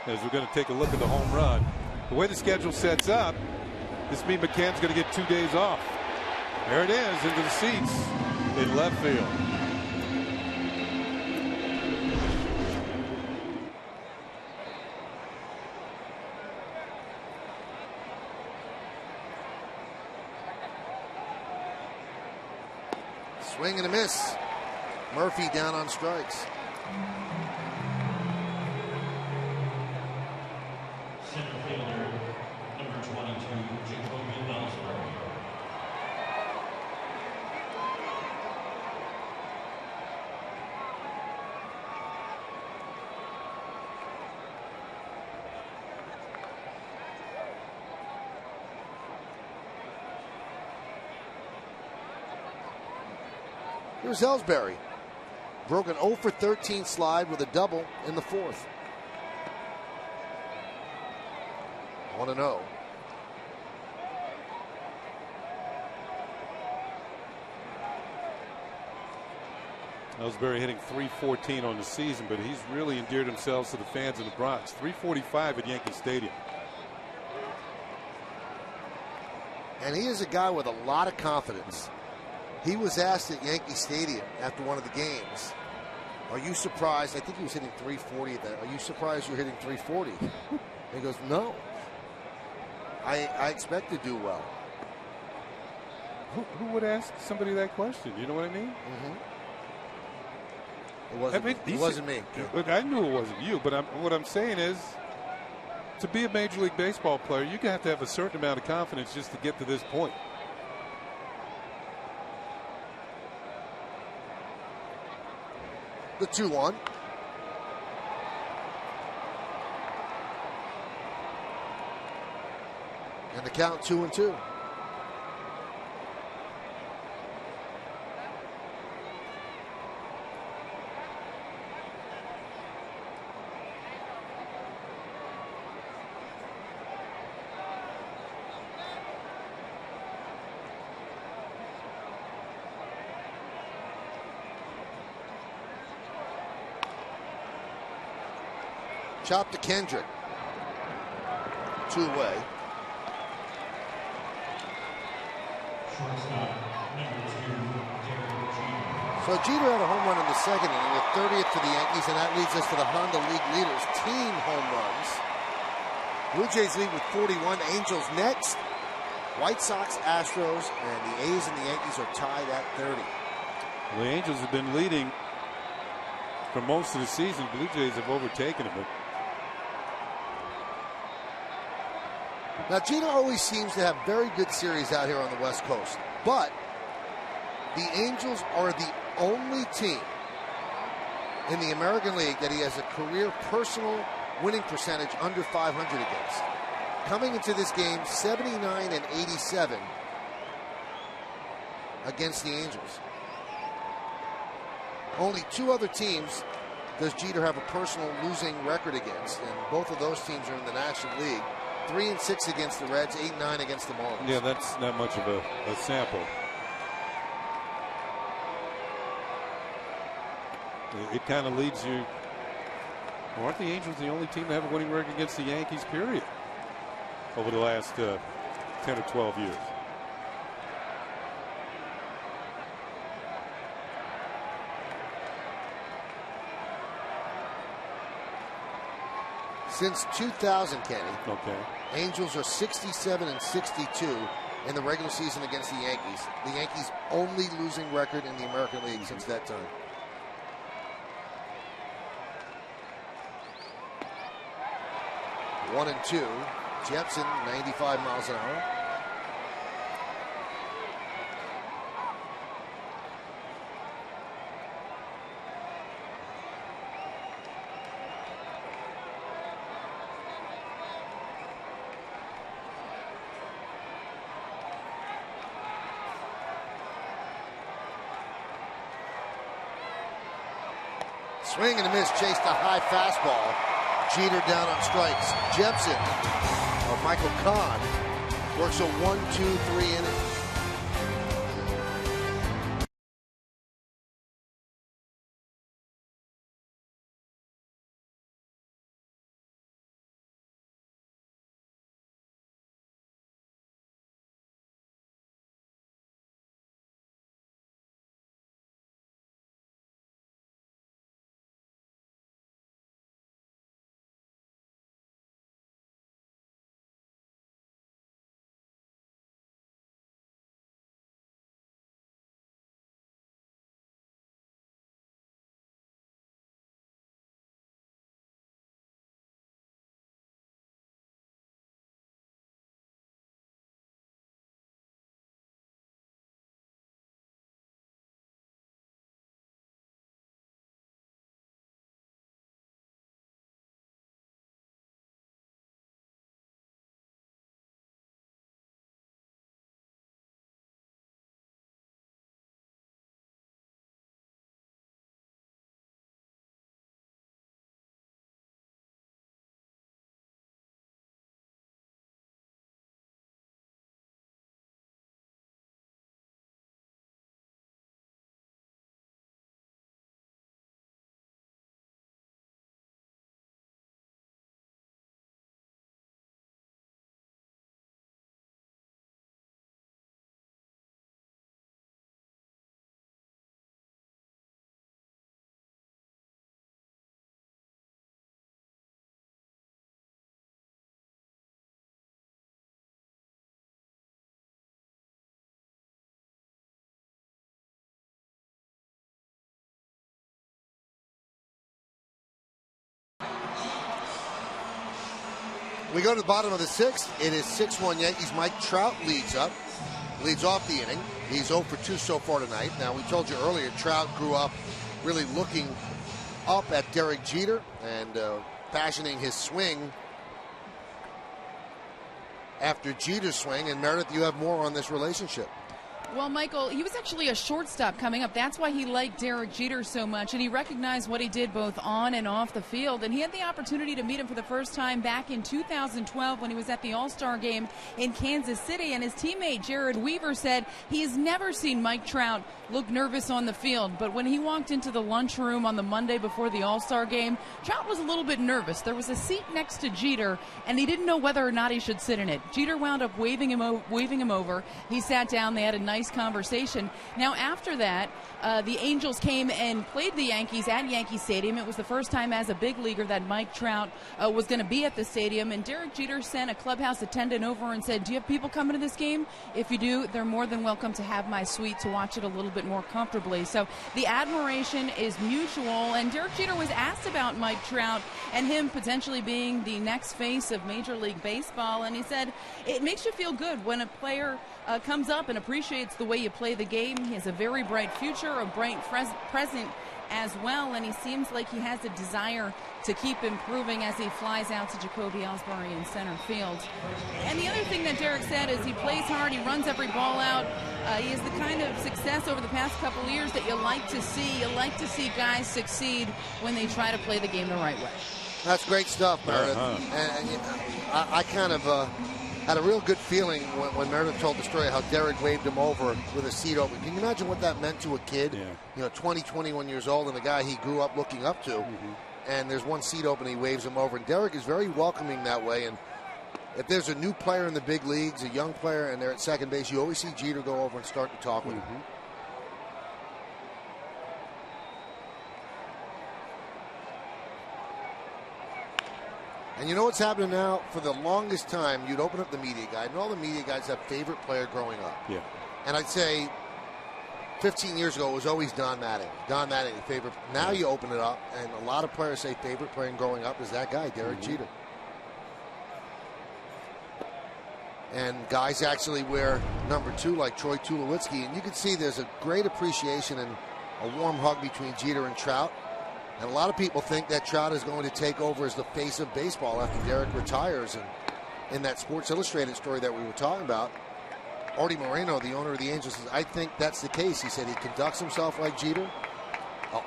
as we're going to take a look at the home run, the way the schedule sets up, this means McCann's going to get 2 days off. There it is, into the seats in left field. Swing and a miss. Murphy down on strikes. Center fielder, number 22, Jacoby Ellsbury. Here's Ellsbury. Broke an 0 for 13 slide with a double in the 4th. 1-0. Ellsbury hitting .314 on the season, but he's really endeared himself to the fans in the Bronx. .345 at Yankee Stadium. And he is a guy with a lot of confidence. He was asked at Yankee Stadium after one of the games, are you surprised? I think he was hitting .340 there. Are you surprised you're hitting .340? And he goes, no. I expect to do well. Who would ask somebody that question? You know what I mean? It wasn't me. I knew it wasn't you, but what I'm saying is, to be a Major League Baseball player, you have to have a certain amount of confidence just to get to this point. The 2-1. And the count 2-2. Chop to Kendrick. 2 away. So Jeter had a home run in the 2nd inning, the 30th for the Yankees, and that leads us to the Honda League leaders. Team home runs. Blue Jays lead with 41. Angels next. White Sox, Astros, and the A's and the Yankees are tied at 30. Well, the Angels have been leading for most of the season, Blue Jays have overtaken him. Now, Jeter always seems to have very good series out here on the West Coast, but the Angels are the only team in the American League that he has a career personal winning percentage under 500 against. Coming into this game, 79 and 87 against the Angels. Only 2 other teams does Jeter have a personal losing record against, and both of those teams are in the National League. 3-6 against the Reds, 8-9 against the Marlins. Yeah, that's not much of a sample. It kind of leads you. Well, aren't the Angels the only team to have a winning record against the Yankees, period, over the last 10 or 12 years? Since 2000, Kenny, okay, Angels are 67 and 62 in the regular season against the Yankees. The Yankees' only losing record in the American League since that time. One and two. Jepson, 95 miles an hour. Swing and a miss, chased a high fastball. Jeter down on strikes. Jepson, or Michael Kahn, works a 1-2-3 inning. We go to the bottom of the 6th. It is 6-1 Yankees. Mike Trout leads off the inning. He's 0 for 2 so far tonight. Now, we told you earlier, Trout grew up really looking up at Derek Jeter and fashioning his swing after Jeter's swing. And Meredith, you have more on this relationship. Well, Michael, he was actually a shortstop coming up. That's why he liked Derek Jeter so much, and he recognized what he did both on and off the field. And he had the opportunity to meet him for the first time back in 2012 when he was at the All-Star game in Kansas City. And his teammate, Jared Weaver, said he's never seen Mike Trout look nervous on the field. But when he walked into the lunchroom on the Monday before the All-Star game, Trout was a little bit nervous. There was a seat next to Jeter, and he didn't know whether or not he should sit in it. Jeter wound up waving him over. He sat down. They had a nice nice conversation. Now, after that, the Angels came and played the Yankees at Yankee Stadium. It was the first time as a big leaguer that Mike Trout was going to be at the stadium, and Derek Jeter sent a clubhouse attendant over and said, do you have people coming to this game? If you do, they're more than welcome to have my suite to watch it a little bit more comfortably. So the admiration is mutual, and Derek Jeter was asked about Mike Trout and him potentially being the next face of Major League Baseball, and he said it makes you feel good when a player comes up and appreciates the way you play the game. He has a very bright future, a bright present as well, and he seems like he has a desire to keep improving as he flies out to Jacoby Ellsbury in center field. And the other thing that Derek said is he plays hard, he runs every ball out. He has the kind of success over the past couple of years that you like to see. You like to see guys succeed when they try to play the game the right way. That's great stuff, Meredith. And you know, I kind of had a real good feeling when Meredith told the story how Derek waved him over with a seat open. Can you imagine what that meant to a kid? Yeah. You know, 20, 21 years old, and the guy he grew up looking up to. Mm-hmm. And there's one seat open, he waves him over. And Derek is very welcoming that way. And if there's a new player in the big leagues, a young player, and they're at second base, you always see Jeter go over and start to talk with him. And you know what's happening now? For the longest time, you'd open up the media guide, and all the media guides have favorite player growing up. Yeah. And I'd say 15 years ago, it was always Don Mattingly. Don Mattingly, favorite. Now you open it up, and a lot of players say favorite player growing up is that guy, Derek Jeter. And guys actually wear number 2, like Troy Tulowitzki. And you can see there's a great appreciation and a warm hug between Jeter and Trout. And a lot of people think that Trout is going to take over as the face of baseball after Derek retires. And in that Sports Illustrated story that we were talking about, Artie Moreno, the owner of the Angels, says, I think that's the case. He said he conducts himself like Jeter,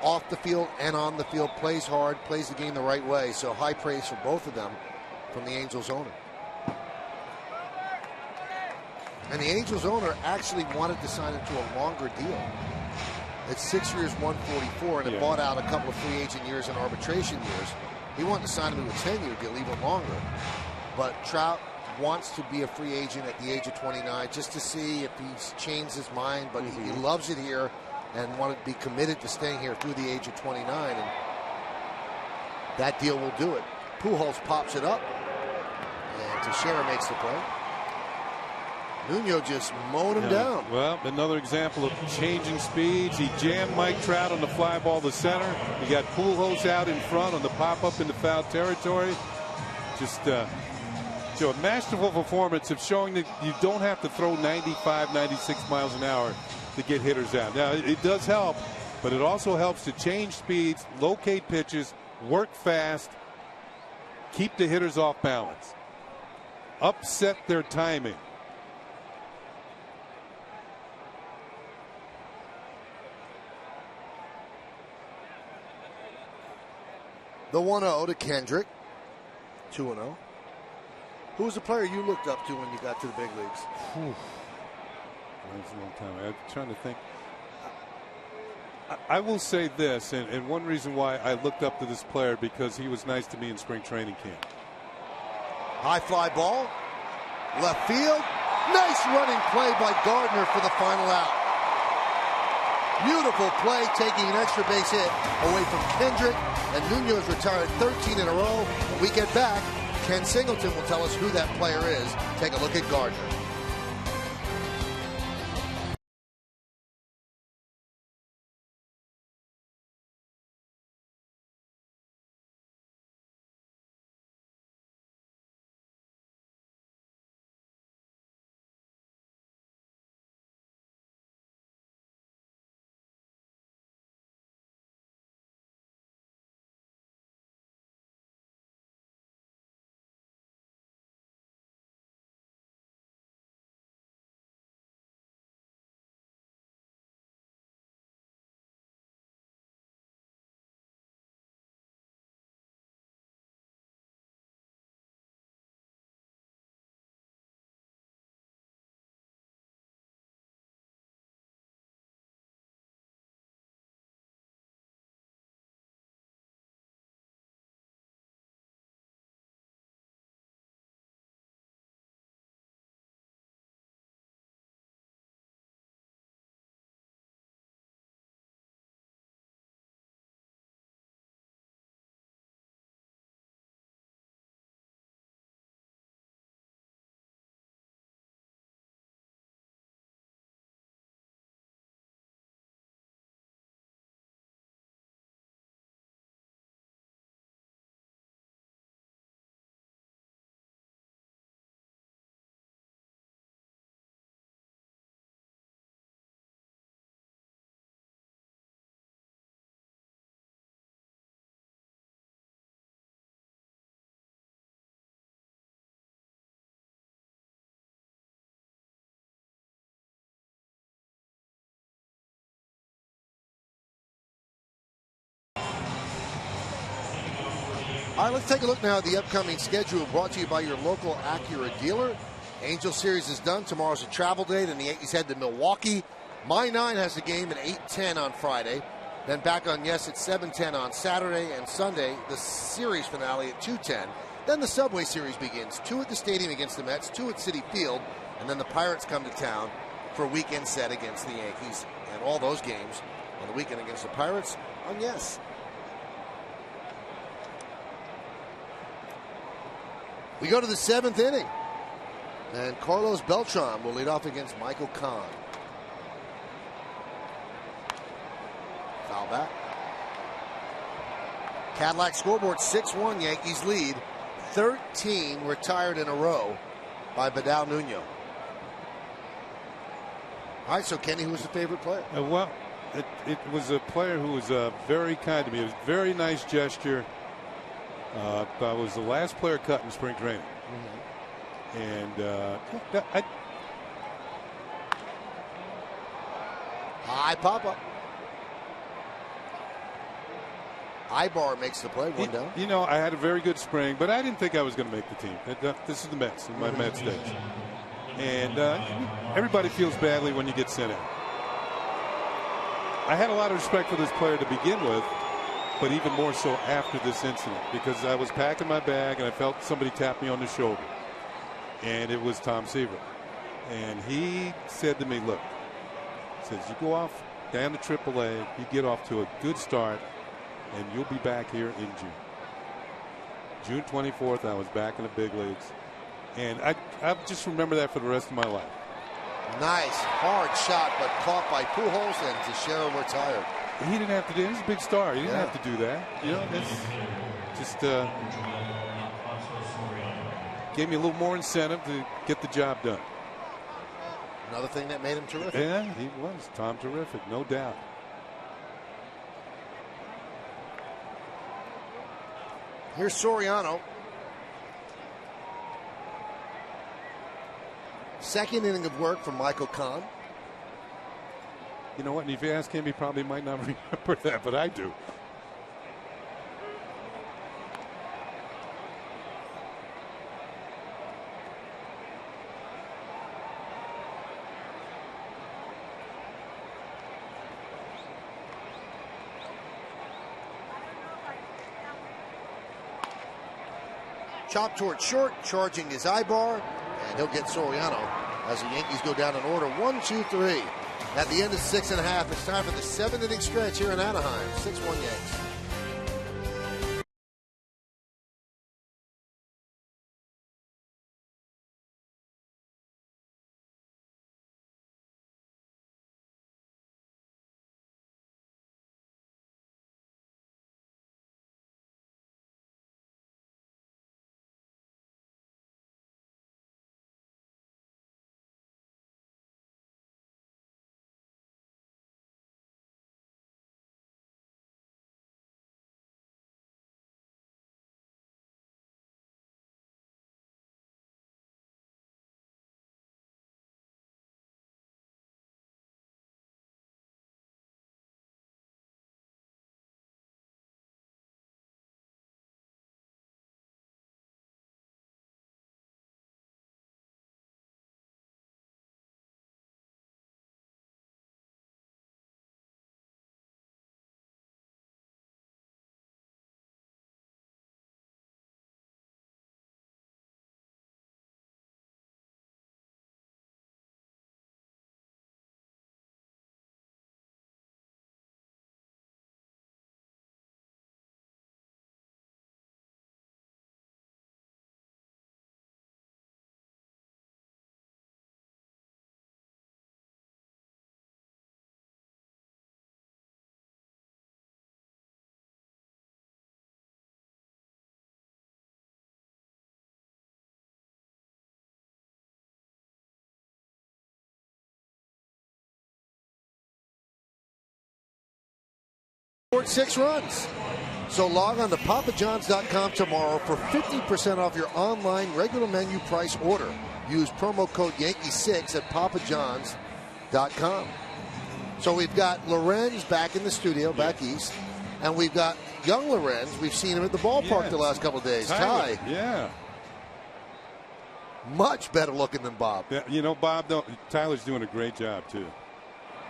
off the field and on the field, plays hard, plays the game the right way. So high praise for both of them from the Angels owner. And the Angels owner actually wanted to sign him to a longer deal. It's 6 years, 144, and it bought out a couple of free agent years and arbitration years. He wanted to sign him to a 10-year deal, even longer. But Trout wants to be a free agent at the age of 29 just to see if he's changed his mind. But he loves it here and wanted to be committed to staying here through the age of 29. And that deal will do it. Pujols pops it up, and Teixeira makes the play. Nuno just mowed him down. Well, another example of changing speeds. He jammed Mike Trout on the fly ball to center. He got Pujols out in front on the pop-up into foul territory. Just a masterful performance of showing that you don't have to throw 95, 96 miles an hour to get hitters out. Now, it does help, but it also helps to change speeds, locate pitches, work fast, keep the hitters off balance, upset their timing. The 1-0 to Kendrick. 2-0. Who was the player you looked up to when you got to the big leagues? That was a long time. I'm trying to think. I will say this, and one reason why I looked up to this player, because he was nice to me in spring training camp. High fly ball. Left field. Nice running play by Gardner for the final out. Beautiful play, taking an extra base hit away from Kendrick, and Nuno's retired 13 in a row. When we get back, Ken Singleton will tell us who that player is. Take a look at Gardner. All right, let's take a look now at the upcoming schedule, brought to you by your local Acura dealer. Angel Series is done. Tomorrow's a travel day. Then the Yankees head to Milwaukee. My 9 has a game at 8:10 on Friday. Then back on Yes at 7:10 on Saturday. And Sunday, the series finale at 2:10. Then the Subway Series begins. 2 at the stadium against the Mets, 2 at Citi Field. And then the Pirates come to town for a weekend set against the Yankees. And all those games on the weekend against the Pirates on Yes. We go to the 7th inning. And Carlos Beltran will lead off against Michael Kahn. Foul back. Cadillac scoreboard 6-1 Yankees lead. 13 retired in a row by Vidal Nuno. All right, so Kenny, who was the favorite player? Well, it was a player who was very kind to me. It was a very nice gesture. I was the last player cut in spring training. And High pop-up. Ibar makes the play, one down. You know, I had a very good spring, but I didn't think I was going to make the team. This is the Mets, in my Mets days. And everybody feels badly when you get sent out. I had a lot of respect for this player to begin with, but even more so after this incident, because I was packing my bag and I felt somebody tap me on the shoulder. And it was Tom Seaver. And he said to me, look, says, you go off down to AAA, you get off to a good start, and you'll be back here in June. June 24th, I was back in the big leagues. And I just remember that for the rest of my life. Nice, hard shot, but caught by Pujols, and Teixeira retired. He didn't have to do it. He's a big star. He didn't have to do that. You know, that's just gave me a little more incentive to get the job done. Another thing that made him terrific. Yeah, he was. Tom terrific, no doubt. Here's Soriano. Second inning of work from Michael Kahn. You know what? And if you ask him, he probably might not remember that, but I do. Chop towards short, charging his Ibar, and he'll get Soriano as the Yankees go down in order 1, 2, 3. At the end of 6.5, it's time for the 7th inning stretch here in Anaheim. 6-1 Yanks. Scored 6 runs. So log on to papajohns.com tomorrow for 50% off your online regular menu price order. Use promo code Yankee6 at papajohns.com. So we've got Lorenz back in the studio, back east, and we've got young Lorenz. We've seen him at the ballpark the last couple of days. Ty. Yeah. Much better looking than Bob. Yeah, you know, Bob, Tyler's doing a great job, too.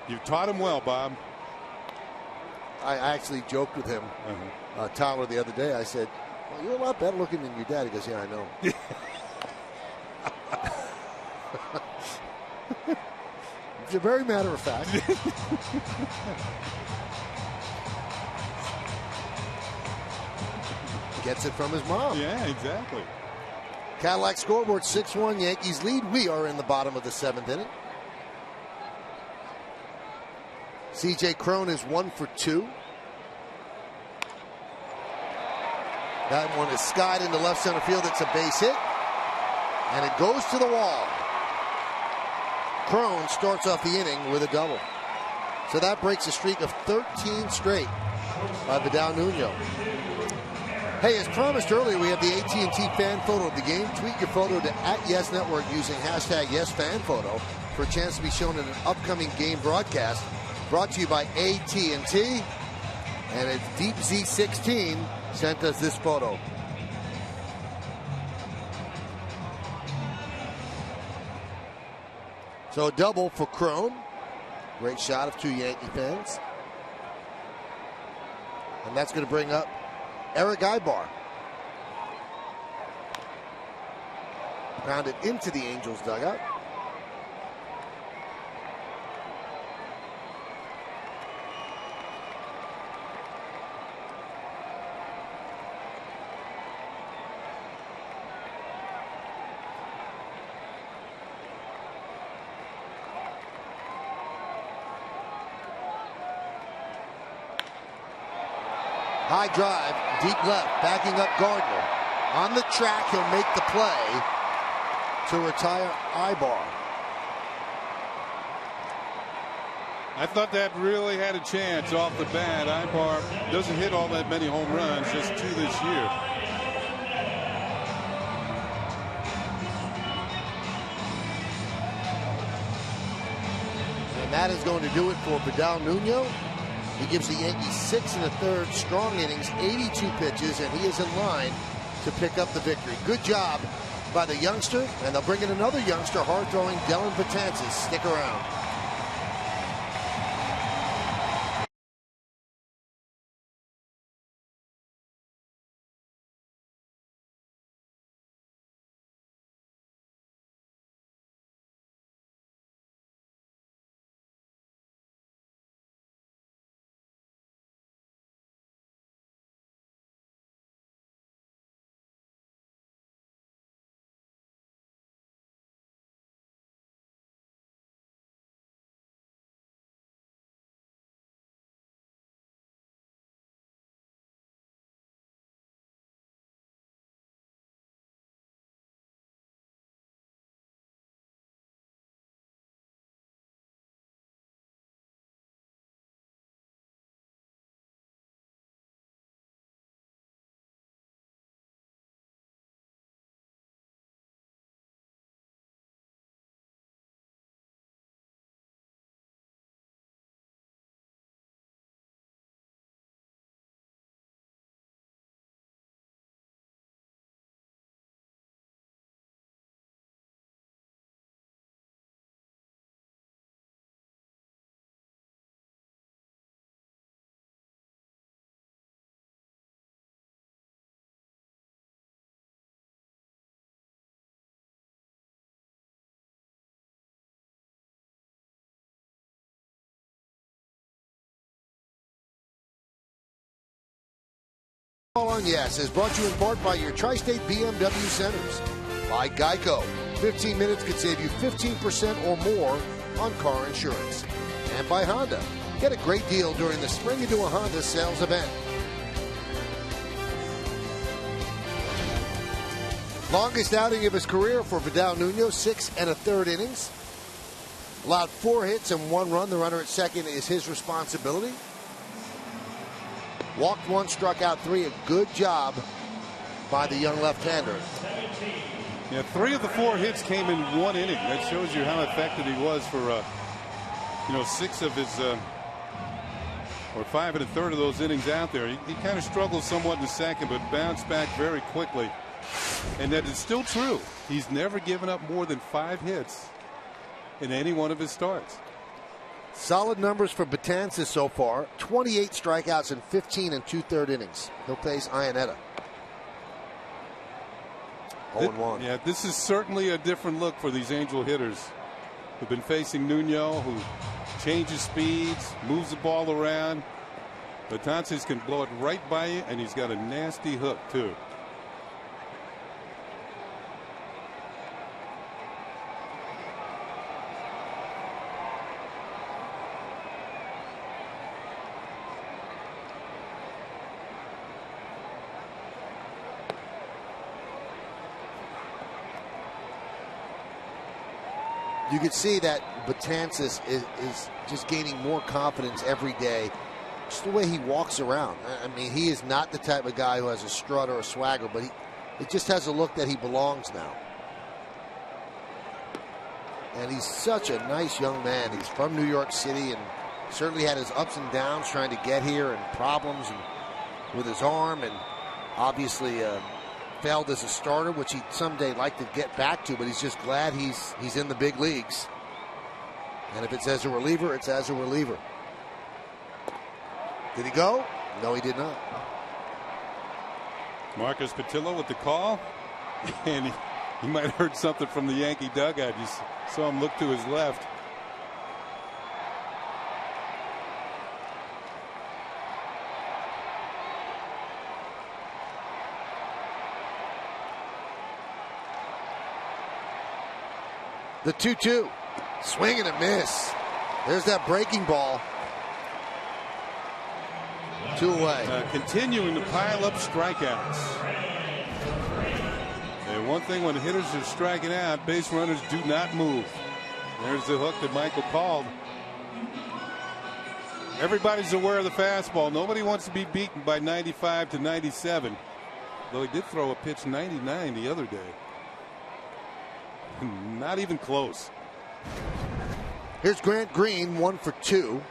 You taught him well, Bob. I actually joked with him, Tyler, the other day. I said, well, you're a lot better looking than your dad. He goes, yeah, I know. It's a very matter of fact. Gets it from his mom. Yeah, exactly. Cadillac scoreboard, 6-1 Yankees lead. We are in the bottom of the 7th inning. C.J. Cron is 1 for 2. That one is skied into left center field. It's a base hit. And it goes to the wall. Cron starts off the inning with a double. So that breaks a streak of 13 straight by Vidal Nuno. Hey, as promised earlier, we have the AT&T fan photo of the game. Tweet your photo to @YesNetwork using hashtag YesFanPhoto for a chance to be shown in an upcoming game broadcast. Brought to you by AT&T. And it's Deep Z16 sent us this photo. So a double for Cron. Great shot of 2 Yankee fans. And that's going to bring up Eric Ibar. Grounded into the Angels dugout. High drive, deep left, backing up Gardner. On the track, he'll make the play to retire Ibar. I thought that really had a chance off the bat. Ibar doesn't hit all that many home runs, just 2 this year. And that is going to do it for Vidal Nuno. He gives the Yankees 6 1/3 strong innings, 82 pitches, and he is in line to pick up the victory. Good job by the youngster, and they'll bring in another youngster, hard-throwing Dylan Betances. Stick around. On Yes is brought to you in part by your Tri-State BMW Centers. By Geico. 15 minutes could save you 15% or more on car insurance. And by Honda. Get a great deal during the Spring Into a Honda sales event. Longest outing of his career for Vidal Nuno, 6 1/3 innings. Allowed 4 hits and 1 run. The runner at second is his responsibility. Walked 1, struck out 3. A good job by the young left-hander. Yeah, 3 of the 4 hits came in 1 inning. That shows you how effective he was for, 6 of his or 5 1/3 of those innings out there. He kind of struggled somewhat in the second, but bounced back very quickly. And that is still true. He's never given up more than 5 hits in any one of his starts. Solid numbers for Betances so far. 28 strikeouts in 15 2/3 innings. He'll face Iannetta. 0-1. Yeah, this is certainly a different look for these Angel hitters who've been facing Nuno, who changes speeds, moves the ball around. Betances can blow it right by you, and he's got a nasty hook, too. You can see that Betances is just gaining more confidence every day. Just the way he walks around. I mean, he is not the type of guy who has a strut or a swagger, but it just has a look that he belongs now. And he's such a nice young man. He's from New York City and certainly had his ups and downs trying to get here and problems with his arm, and obviously failed as a starter, which he'd someday like to get back to, but he's just glad he's in the big leagues. And if it's as a reliever, it's as a reliever. Did he go? No, he did not. Marcus Patillo with the call. And he might have heard something from the Yankee dugout. You saw him look to his left. The 2-2. Swing and a miss. There's that breaking ball. 2 away. Continuing to pile up strikeouts. And one thing, when hitters are striking out, base runners do not move. There's the hook that Michael called. Everybody's aware of the fastball. Nobody wants to be beaten by 95 to 97. Though he did throw a pitch 99 the other day. Not even close. Here's Grant Green, 1 for 2.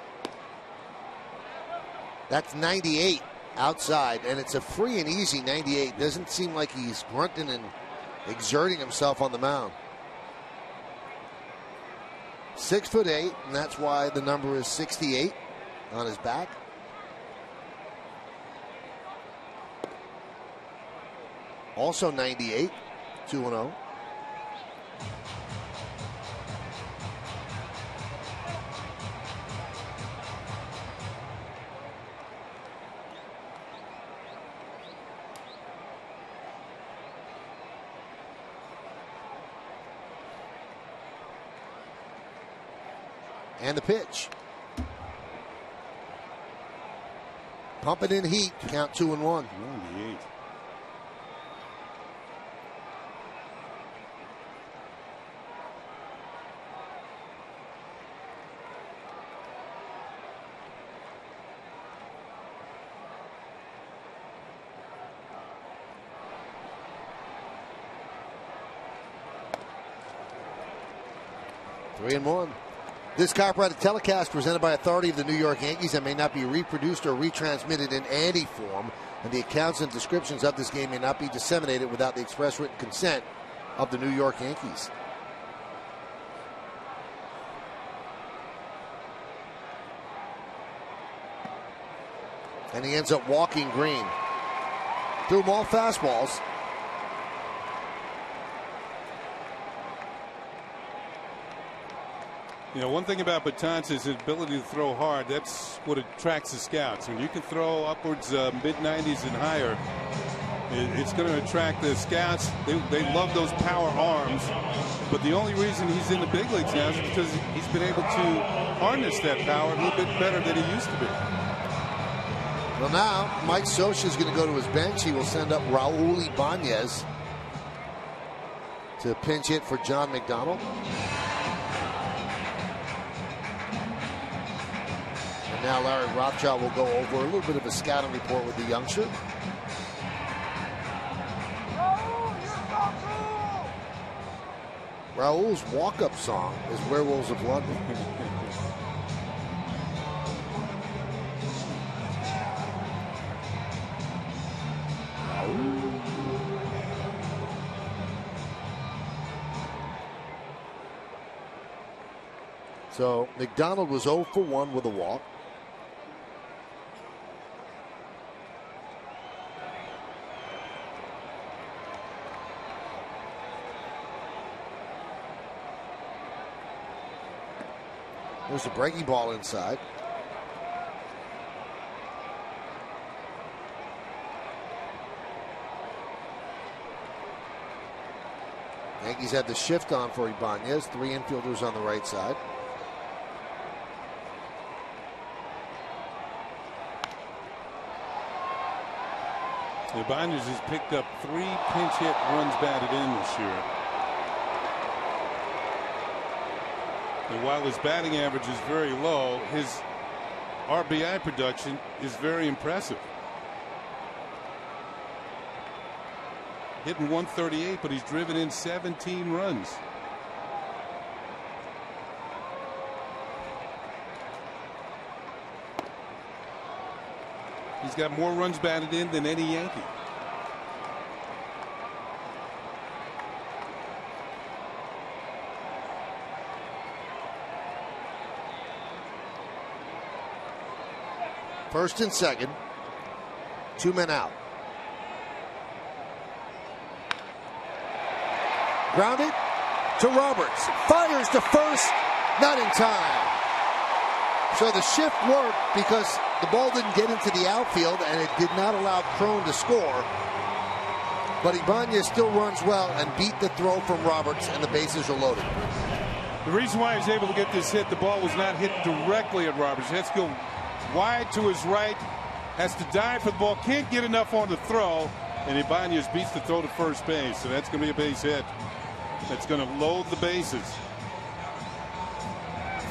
That's 98 outside, and it's a free and easy 98. Doesn't seem like he's grunting and exerting himself on the mound. 6'8", and that's why the number is 68 on his back. Also 98, 2-0. And the pitch. Pump it in heat. Count 2-1. 98. Three and one. This copyrighted telecast presented by authority of the New York Yankees and may not be reproduced or retransmitted in any form, and the accounts and descriptions of this game may not be disseminated without the express written consent of the New York Yankees. And he ends up walking Green. Threw them all fastballs. You know, one thing about Betances is his ability to throw hard. That's what attracts the scouts. When you can throw upwards mid-90s and higher, it's going to attract the scouts. They love those power arms. But the only reason he's in the big leagues now is because he's been able to harness that power a little bit better than he used to be. Well, now Mike Scioscia is going to go to his bench. He will send up Raul Ibanez to pinch hit for John McDonald. And now Larry Rothschild will go over a little bit of a scouting report with the youngster. Raul's walk-up song is Werewolves of London. So McDonald was 0 for 1 with a walk. There's a breaking ball inside. Yankees had the shift on for Ibanez. 3 infielders on the right side. Ibanez has picked up 3 pinch hit runs batted in this year. And while his batting average is very low, his RBI production is very impressive. Hitting 138, but he's driven in 17 runs. He's got more runs batted in than any Yankee. First and second. 2 men out. Grounded to Roberts. Fires to first. Not in time. So the shift worked because the ball didn't get into the outfield and it did not allow Crone to score. But Ibanez still runs well and beat the throw from Roberts, and the bases are loaded. The reason why he was able to get this hit, the ball was not hit directly at Roberts. He has to go wide to his right, has to dive for the ball, can't get enough on the throw, and Ibanez beats the throw to first base. So that's going to be a base hit. That's going to load the bases.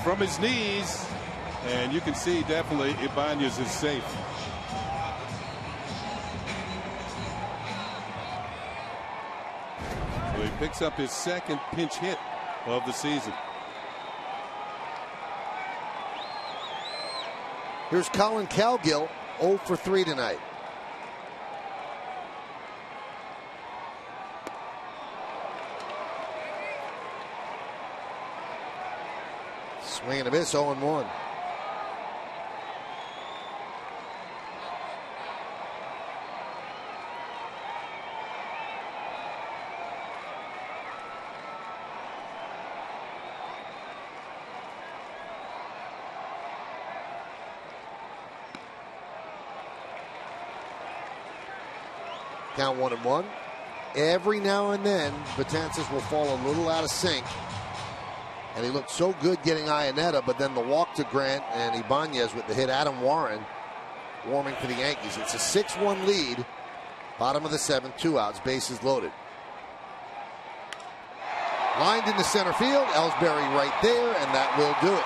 From his knees, and you can see definitely Ibanez is safe. So he picks up his second pinch hit of the season. Here's Colin Cowgill, 0 for 3 tonight. Swing and a miss, 0 and 1. Count 1 and 1. Every now and then, Betances will fall a little out of sync. And he looked so good getting Iannetta, but then the walk to Grant and Ibanez with the hit. Adam Warren warming for the Yankees. It's a 6-1 lead. Bottom of the 7th, 2 outs, bases loaded. Lined into center field, Ellsbury right there, and that will do it.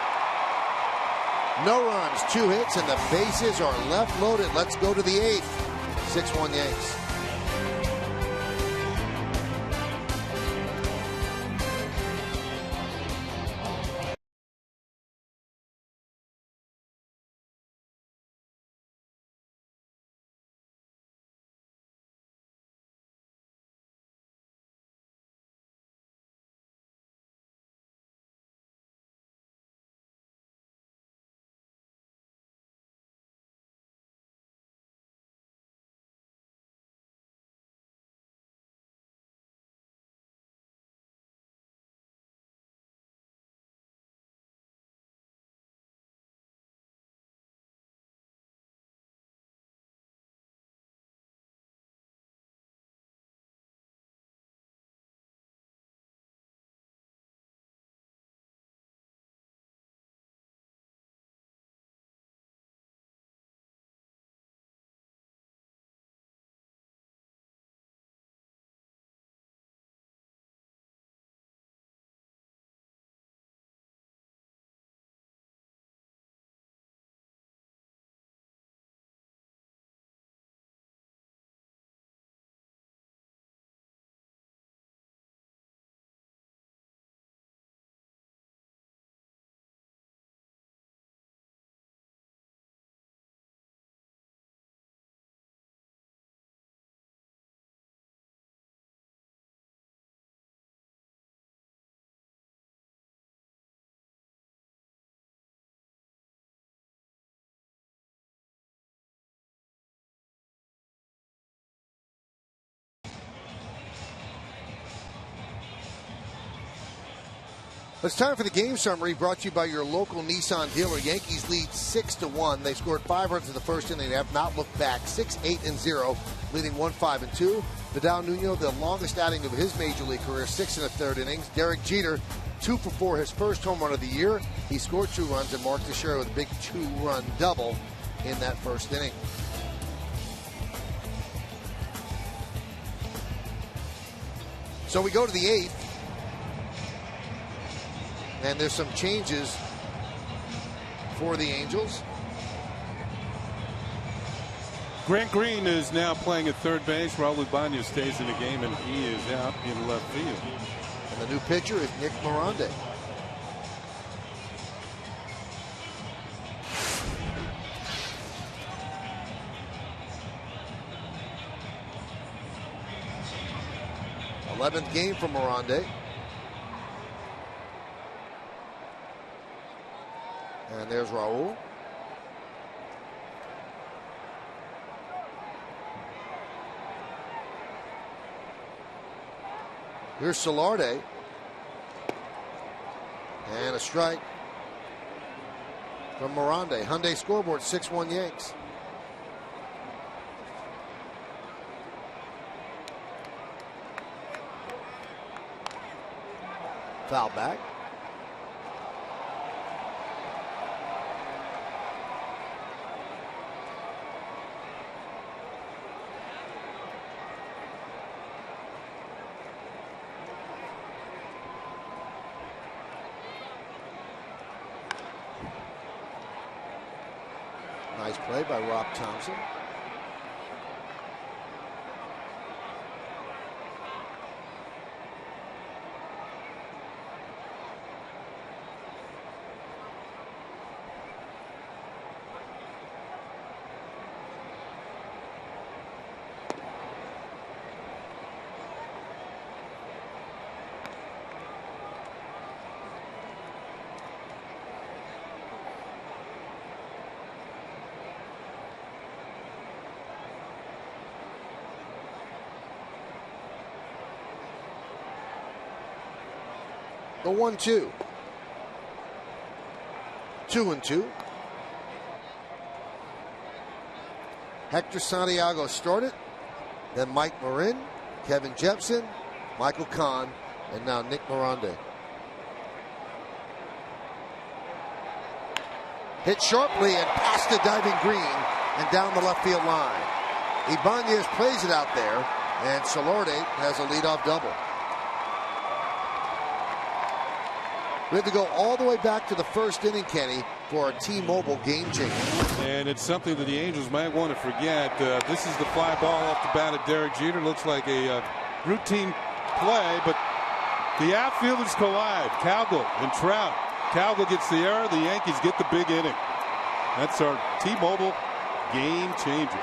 No runs, 2 hits, and the bases are left loaded. Let's go to the 8th. 6-1 Yanks. It's time for the game summary brought to you by your local Nissan dealer. Yankees lead 6-1. They scored 5 runs in the first inning. They have not looked back. 6-8-0, leading 1-5-2. Vidal Nuno, the longest outing of his major league career, 6 1/3 innings. Derek Jeter, 2 for 4, his first home run of the year. He scored 2 runs, and Mark Teixeira with a big 2-run double in that first inning. So we go to the 8th. And there's some changes for the Angels. Grant Green is now playing at third base. Raul Ibanez stays in the game, and he is out in left field. And the new pitcher is Nick Miranda. th game for Miranda. And there's Raul. Here's Solarte. And a strike from Miranda. Hyundai scoreboard, 6-1 Yanks. Foul back. Nice play by Rob Thompson. The 1-2. 2-2. Hector Santiago started. Then Mike Marin, Kevin Jepson, Michael Kahn, and now Nick Miranda. Hit sharply and past the diving Green and down the left field line. Ibanez plays it out there, and Solarte has a leadoff double. We have to go all the way back to the first inning, Kenny, for a T-Mobile game changer. And it's something that the Angels might want to forget. This is the fly ball off the bat of Derek Jeter. Looks like a routine play, but the outfielders collide. Cowgill and Trout. Cowgill gets the error. The Yankees get the big inning. That's our T-Mobile game changer.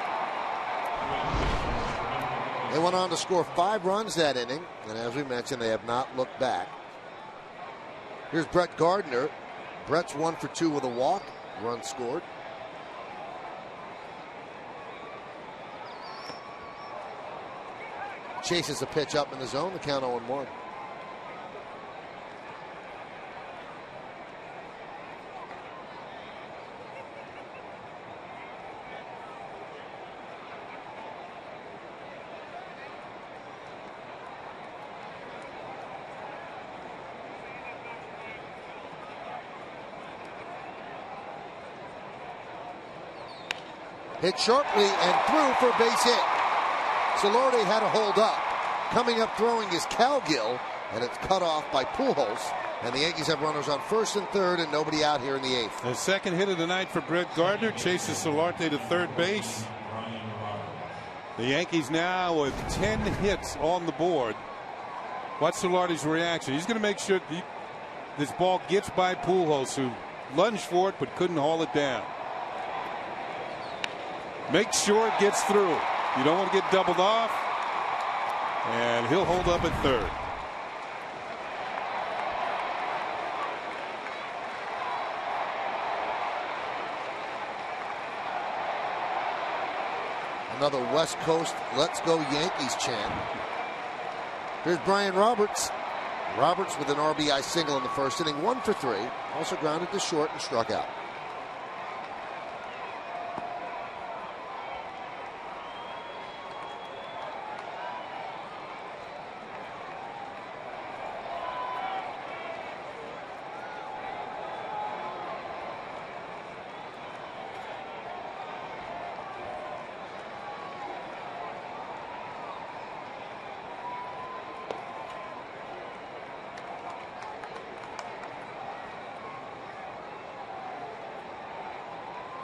They went on to score 5 runs that inning, and as we mentioned, they have not looked back. Here's Brett Gardner. Brett's 1 for 2 with a walk. Run scored. Chases a pitch up in the zone. The count 0-1. Hit sharply and through for a base hit. Solarte had a hold up. Coming up throwing is Cowgill, and it's cut off by Pujols. And the Yankees have runners on first and third and nobody out here in the 8th. The second hit of the night for Brett Gardner. Chases Solarte to third base. The Yankees now with 10 hits on the board. What's Solarte's reaction? He's going to make sure this ball gets by Pujols, who lunged for it but couldn't haul it down. Make sure it gets through. You don't want to get doubled off. And he'll hold up at third. Another West Coast "Let's Go Yankees" chant. Here's Brian Roberts. Roberts with an RBI single in the first inning, 1 for 3. Also grounded to short and struck out.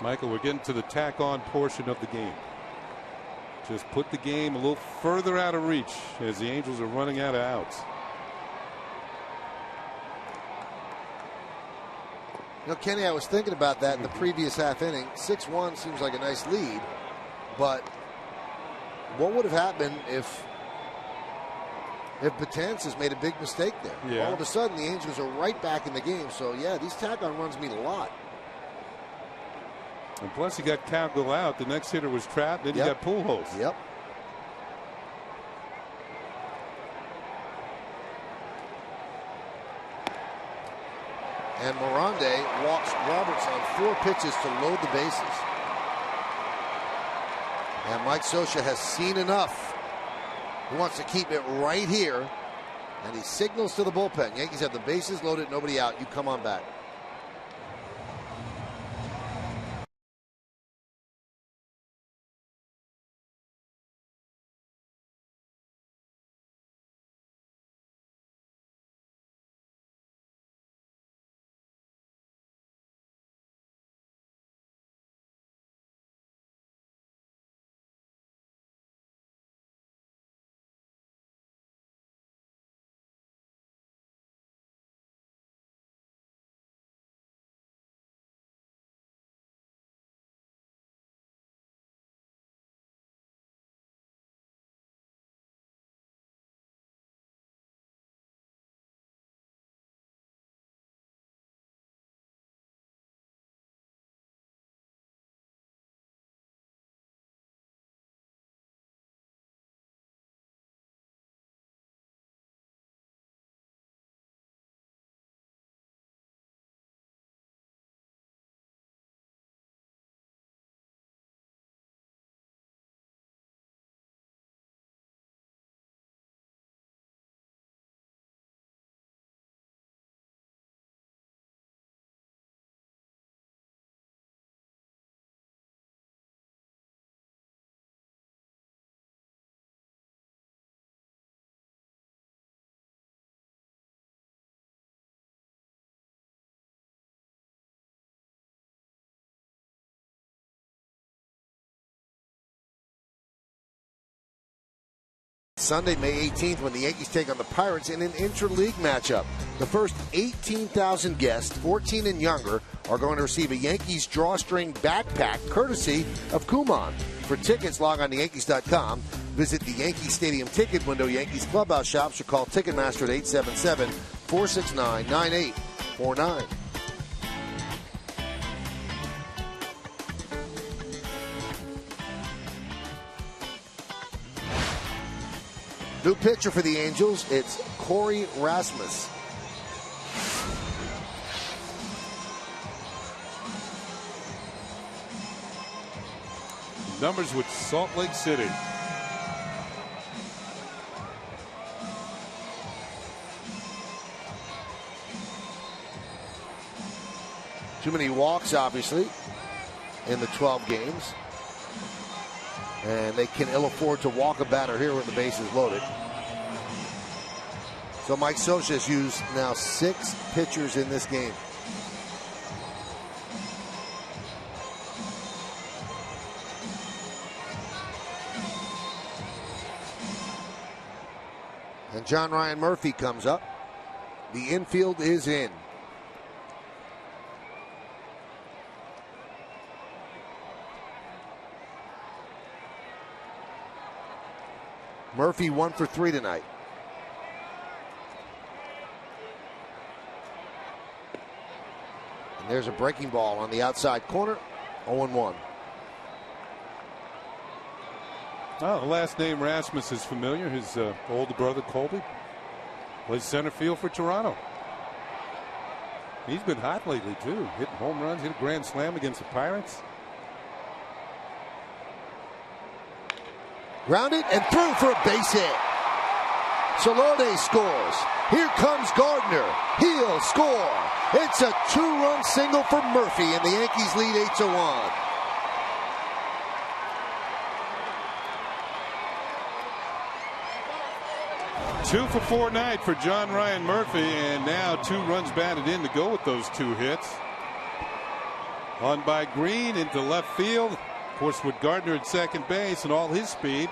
Michael, we're getting to the tack-on portion of the game. Just put the game a little further out of reach as the Angels are running out of outs. You know, Kenny, I was thinking about that in the previous half inning. 6-1 seems like a nice lead, but what would have happened if Betances made a big mistake there? Yeah. All of a sudden, the Angels are right back in the game. So, yeah, these tack-on runs mean a lot. And plus, you got Cowgill out. The next hitter was trapped. Then you got Pujols. Yep. And Morande walks Roberts on 4 pitches to load the bases. And Mike Scioscia has seen enough. He wants to keep it right here. And he signals to the bullpen. Yankees have the bases loaded, nobody out. You come on back. Sunday, May 18th, when the Yankees take on the Pirates in an intra-league matchup. The first 18,000 guests, 14 and younger, are going to receive a Yankees drawstring backpack courtesy of Kumon. For tickets, log on to Yankees.com. Visit the Yankee Stadium ticket window, Yankees clubhouse shops, or call Ticketmaster at 877-469-9849. New pitcher for the Angels, it's Corey Rasmus. Numbers with Salt Lake City. Too many walks, obviously, in the 12 games. And they can ill afford to walk a batter here with the bases loaded. So Mike Scioscia has used now 6 pitchers in this game. And John Ryan Murphy comes up. The infield is in. Murphy 1 for 3 tonight. And there's a breaking ball on the outside corner. 0-1. Oh, the last name Rasmus is familiar. His older brother, Colby. Plays center field for Toronto. He's been hot lately, too. Hitting home runs, hit a grand slam against the Pirates. Grounded and through for a base hit. Solode scores. Here comes Gardner. He'll score. It's a 2-run single for Murphy, and the Yankees lead 8-1. Two for 4 night for John Ryan Murphy, and now 2 runs batted in to go with those 2 hits. On by Green into left field. Of course, with Gardner at second base and all his speed,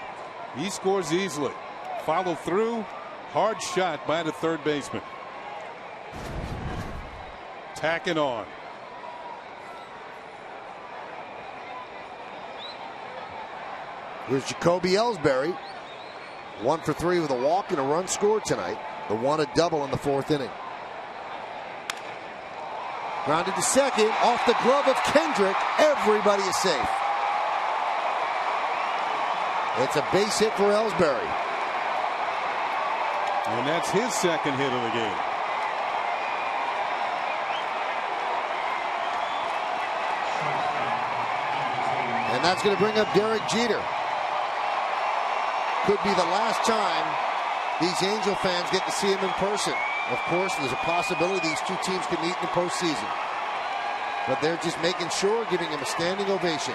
he scores easily. Follow through, hard shot by the third baseman. Tacking on. Here's Jacoby Ellsbury. 1 for 3 with a walk and a run scored tonight. The 1 a double in the 4th inning. Grounded to second, off the glove of Kendrick. Everybody is safe. It's a base hit for Ellsbury. And that's his second hit of the game. And that's going to bring up Derek Jeter. Could be the last time these Angel fans get to see him in person. Of course, there's a possibility these 2 teams could meet in the postseason. But they're just making sure, giving him a standing ovation.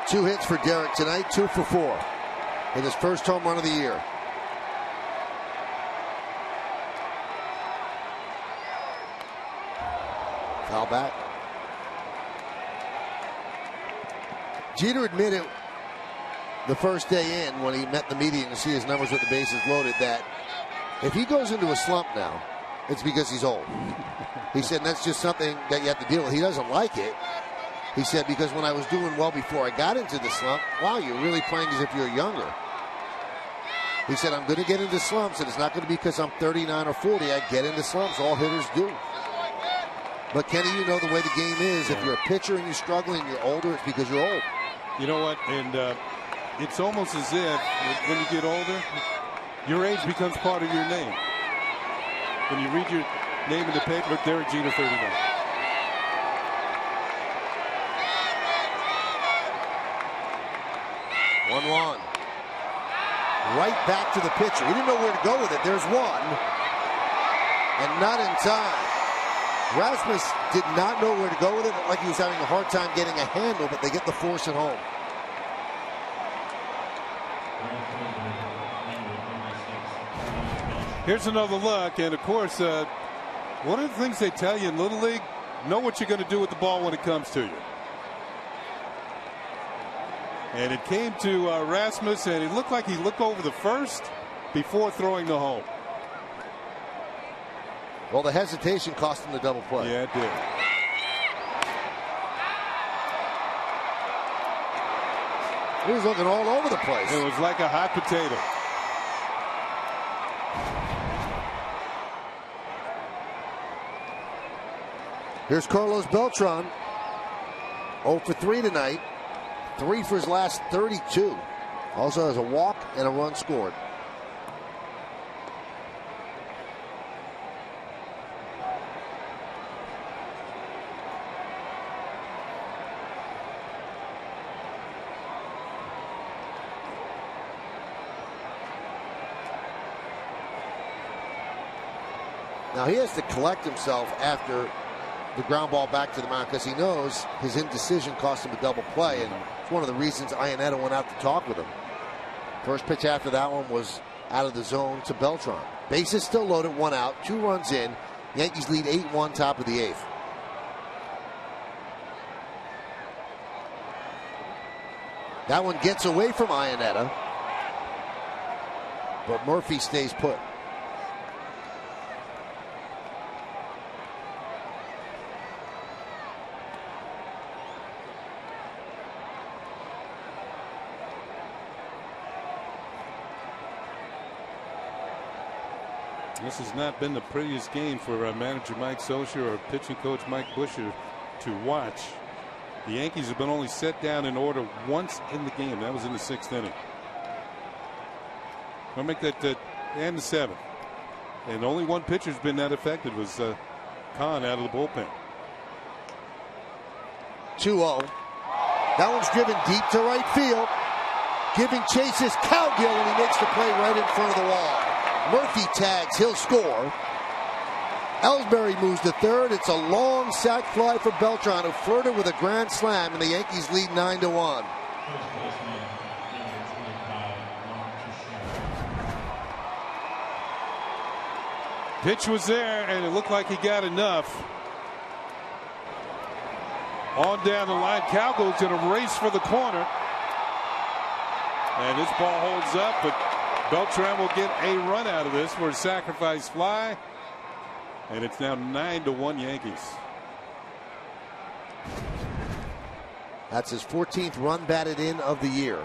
Two hits for Derek tonight, 2 for 4. In his first home run of the year. Foul back. Jeter admitted the first day in when he met the media to see his numbers with the bases loaded that if he goes into a slump now, it's because he's old. He said that's just something that you have to deal with. He doesn't like it. He said, because when I was doing well before I got into the slump, wow, you're really playing as if you're younger. He said, I'm going to get into slumps, and it's not going to be because I'm 39 or 40. I get into slumps. All hitters do. But, Kenny, you know the way the game is. If you're a pitcher and you're struggling and you're older, it's because you're old. You know what? And it's almost as if when you get older, your age becomes part of your name. When you read your name in the paper, look, Derek Jeter, 39. One. Right back to the pitcher. He didn't know where to go with it. There's one. And not in time. Rasmus did not know where to go with it. Looked like he was having a hard time getting a handle, but they get the force at home. Here's another look. And, of course, one of the things they tell you in Little League, know what you're going to do with the ball when it comes to you. And it came to Rasmus, and it looked like he looked over the first before throwing the home. Well, the hesitation cost him the double play. Yeah, it did. He was looking all over the place. It was like a hot potato. Here's Carlos Beltran. 0 for 3 tonight. 3 for his last 32. Also has a walk and a run scored. Now he has to collect himself after the ground ball back to the mound because he knows his indecision cost him a double play, and it's one of the reasons Iannetta went out to talk with him. First pitch after that one was out of the zone to Beltran. Bases still loaded, 1 out, 2 runs in. Yankees lead 8-1, top of the 8th. That one gets away from Iannetta, but Murphy stays put. This has not been the prettiest game for manager Mike Scioscia or pitching coach Mike Busher to watch. The Yankees have been only set down in order once in the game. That was in the 6th inning. I'll make that and the 7th. And only one pitcher's been that affected was Khan out of the bullpen. 2-0. That one's driven deep to right field. Giving chase is Cowgill, and he makes the play right in front of the wall. Murphy tags, he'll score. Ellsbury moves to third. It's a long sac fly for Beltran, who flirted with a grand slam, and the Yankees lead 9-1. Pitch was there, and it looked like he got enough. On down the line, Cowgill's going to race for the corner. And this ball holds up, but Beltran will get a run out of this for a sacrifice fly. And it's now 9-1 Yankees. That's his 14th run batted in of the year.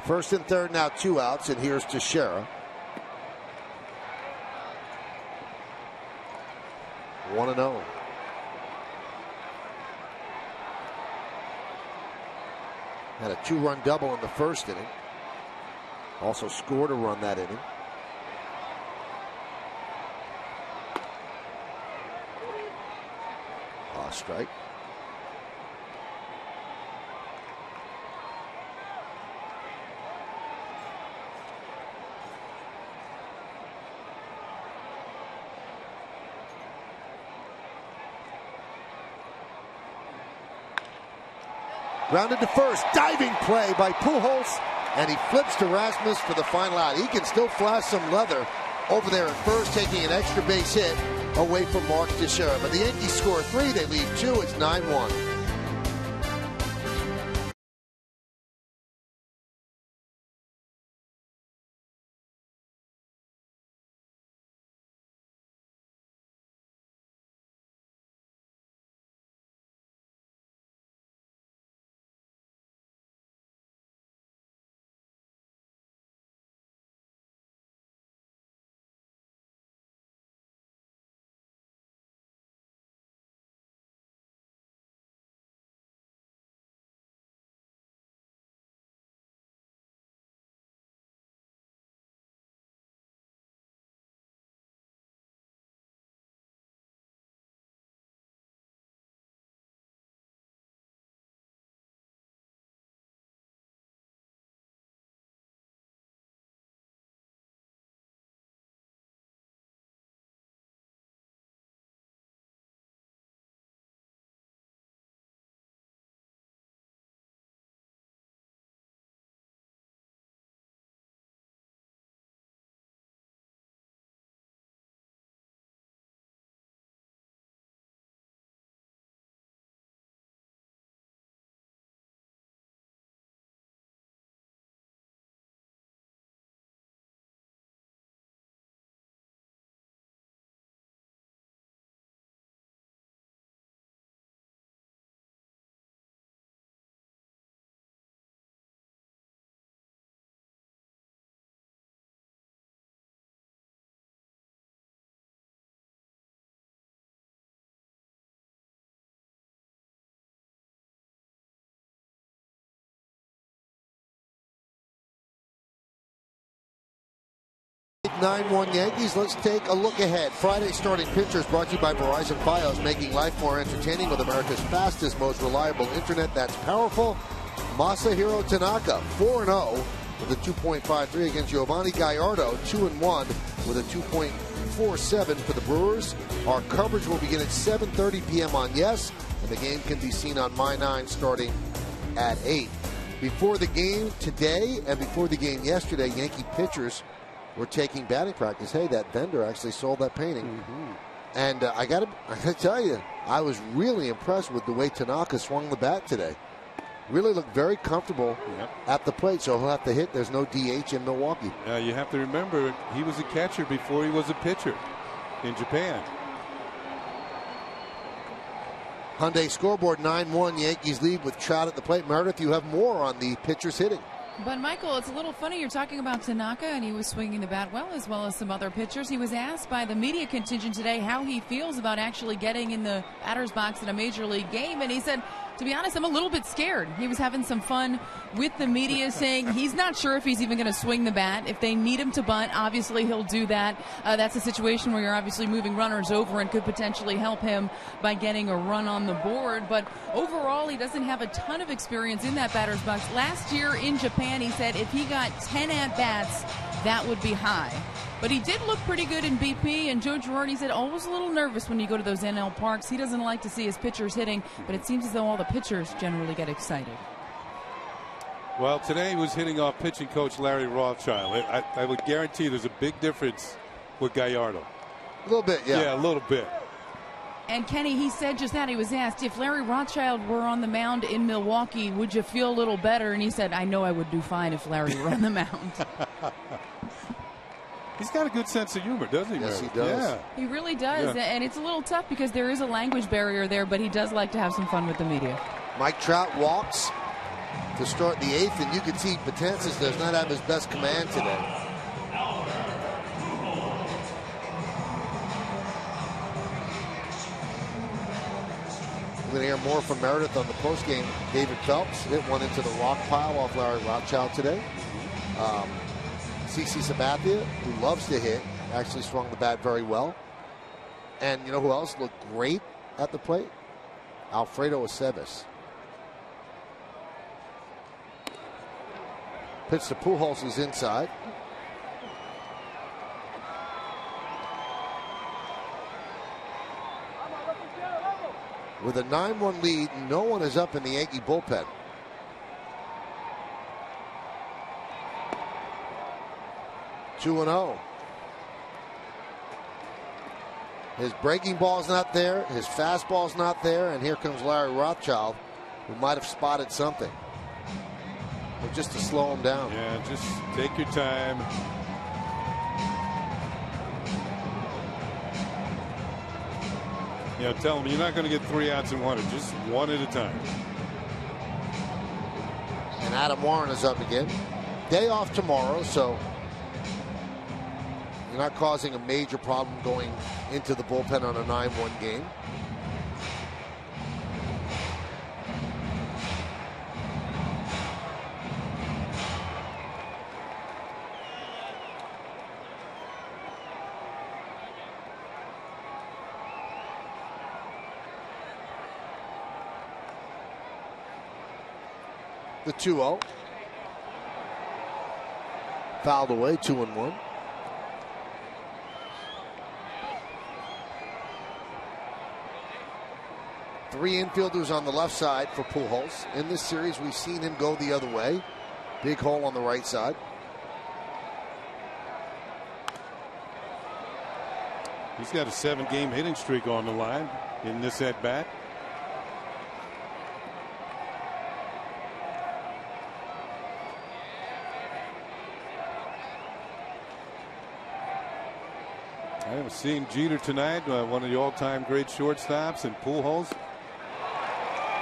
First and third, now 2 outs, and here's Teixeira. 1-0. Had a 2-run double in the first inning. Also scored a run that inning. Strike. Grounded to first. Diving play by Pujols. And he flips to Rasmus for the final out. He can still flash some leather over there at first, taking an extra base hit away from Mark Teixeira. But the Yankees score 3. They lead 2. It's 9-1. Nine-1 Yankees. Let's take a look ahead. Friday starting pitchers brought to you by Verizon Fios, making life more entertaining with America's fastest, most reliable internet that's powerful. Masahiro Tanaka, 4-0 with a 2.53 against Giovanni Gallardo, 2-1 with a 2.47 for the Brewers. Our coverage will begin at 7:30 p.m. on Yes, and the game can be seen on My 9 starting at 8. Before the game today and before the game yesterday, Yankee pitchers were taking batting practice. Hey, that vendor actually sold that painting. Mm-hmm. And I gotta tell you, I was really impressed with the way Tanaka swung the bat today. Really looked very comfortable at the plate, so he'll have to hit. There's no DH in Milwaukee. You have to remember, he was a catcher before he was a pitcher in Japan. Hyundai scoreboard 9-1. Yankees lead with Trout at the plate. Meredith, you have more on the pitchers hitting. But, Michael, it's a little funny. You're talking about Tanaka, and he was swinging the bat well, as well as some other pitchers. He was asked by the media contingent today how he feels about actually getting in the batter's box in a major league game, and he said, to be honest, I'm a little bit scared. He was having some fun with the media, saying he's not sure if he's even going to swing the bat. If they need him to bunt, obviously he'll do that. That's a situation where you're obviously moving runners over and could potentially help him by getting a run on the board. But overall, he doesn't have a ton of experience in that batter's box. Last year in Japan, he said if he got 10 at-bats, that would be high. But he did look pretty good in BP, and Joe Girardi said always a little nervous when you go to those NL parks. He doesn't like to see his pitchers hitting, but it seems as though all the pitchers generally get excited. Well, today he was hitting off pitching coach Larry Rothschild. I would guarantee there's a big difference with Gallardo. A little bit, yeah. Yeah, a little bit. And Kenny, he said just that. He was asked, if Larry Rothschild were on the mound in Milwaukee, would you feel a little better? And he said, I know I would do fine if Larry were on the mound. He's got a good sense of humor, doesn't he? Yes, Mary? he does. Yeah. He really does. Yeah. And it's a little tough because there is a language barrier there, but he does like to have some fun with the media. Mike Trout walks to start the 8th, and you can see Betances does not have his best command today. We're going to hear more from Meredith on the postgame. David Phelps hit one into the rock pile off Larry Rothschild today. CC Sabathia, who loves to hit, actually swung the bat very well. And you know who else looked great at the plate? Alfredo Aceves. Pitch to Pujols is inside. With a 9-1 lead, no one is up in the Yankee bullpen. Two and 0. His breaking ball's not there. His fastball's not there. And here comes Larry Rothschild, who might have spotted something. Or just to slow him down. Yeah, just take your time. Yeah, tell him you're not going to get 3 outs in 1, just one at a time. And Adam Warren is up again. Day off tomorrow, so you're not causing a major problem going into the bullpen on a 9-1 game. The 2-0. Fouled away, 2-1. Three infielders on the left side for Pujols. In this series, we've seen him go the other way. Big hole on the right side. He's got a 7-game hitting streak on the line in this at-bat. I haven't seen Jeter tonight, one of the all-time great shortstops, and Pujols.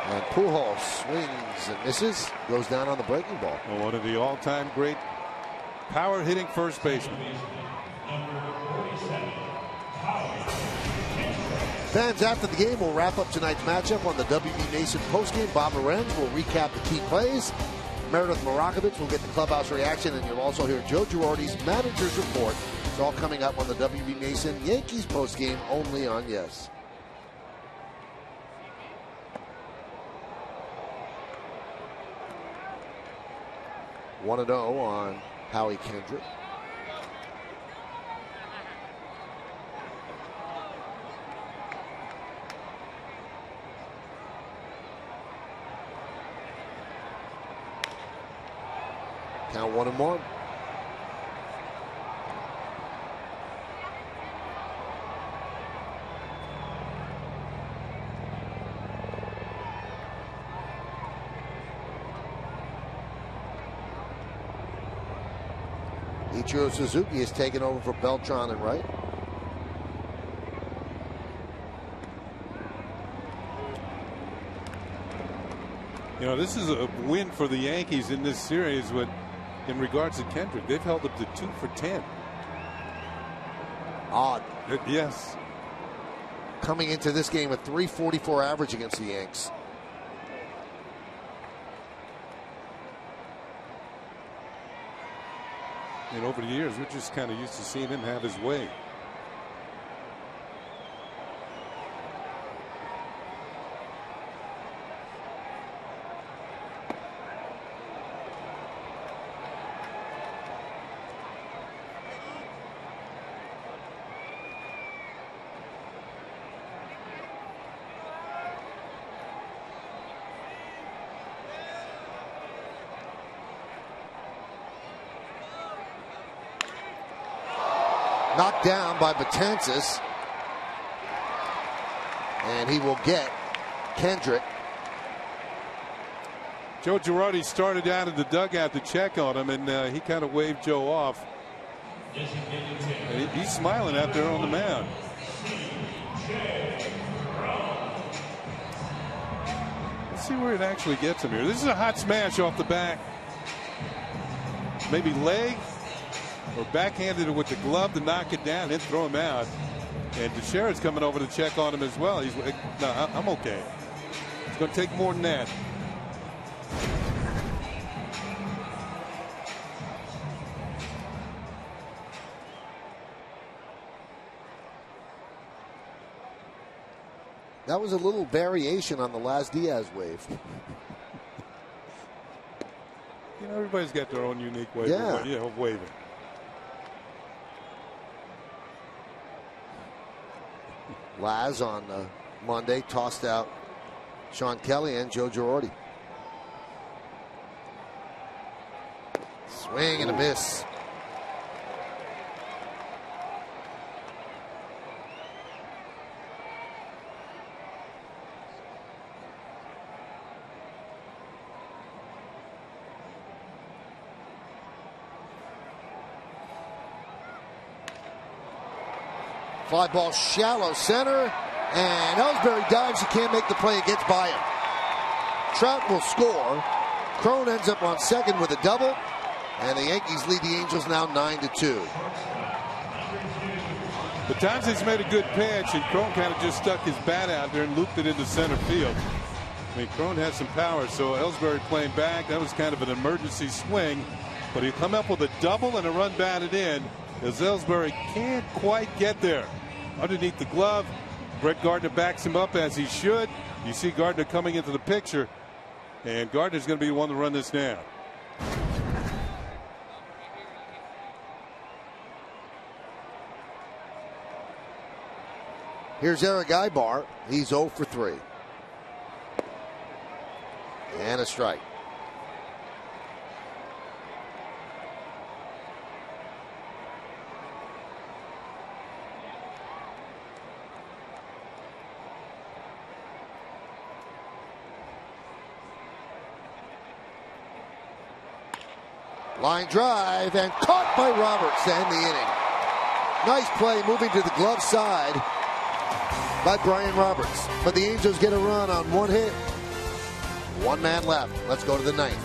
And Pujols swings and misses, goes down on the breaking ball. Well, one of the all-time great power-hitting first basemen. Fans, after the game, we'll wrap up tonight's matchup on the WB Mason postgame. Bob Lorenz will recap the key plays. Meredith Marakovich will get the clubhouse reaction, and you'll also hear Joe Girardi's manager's report. It's all coming up on the WB Mason Yankees postgame only on Yes. One and 0 on Howie Kendrick. Count 1-1. Ichiro Suzuki has taken over for Beltran and Wright. You know, this is a win for the Yankees in this series with in regards to Kendrick. They've held up to 2 for 10. Odd. Yes. Coming into this game, a .344 average against the Yanks. And over the years, we're just kind of used to seeing him have his way. Knocked down by Betances. And he will get Kendrick. Joe Girardi started out in the dugout to check on him, and he kind of waved Joe off. And he's smiling out there on the mound. Let's see where it actually gets him here. This is a hot smash off the back. Maybe leg, or backhanded it with the glove to knock it down, then throw him out. And Teixeira's coming over to check on him as well. He's no, I'm okay. It's going to take more than that. That was a little variation on the last Diaz wave. You know, everybody's got their own unique way of waving. Laz on Monday tossed out Sean Kelly and Joe Girardi. Swing and a miss. Fly ball shallow center, and Ellsbury dives. He can't make the play. It gets by him. Trout will score. Cron ends up on second with a double, and the Yankees lead the Angels now 9-2. Betances made a good pitch, and Cron kind of just stuck his bat out there and looped it into center field. I mean, Cron has some power, so Ellsbury playing back. That was kind of an emergency swing, but he come up with a double and a run batted in, as Ellsbury can't quite get there. Underneath the glove, Brett Gardner backs him up as he should. You see Gardner coming into the picture, and Gardner's going to be the one to run this down. Here's Eric Ibar. He's 0 for 3. And a strike. Line drive and caught by Roberts to end the inning. Nice play moving to the glove side by Brian Roberts. But the Angels get a run on one hit. One man left. Let's go to the ninth.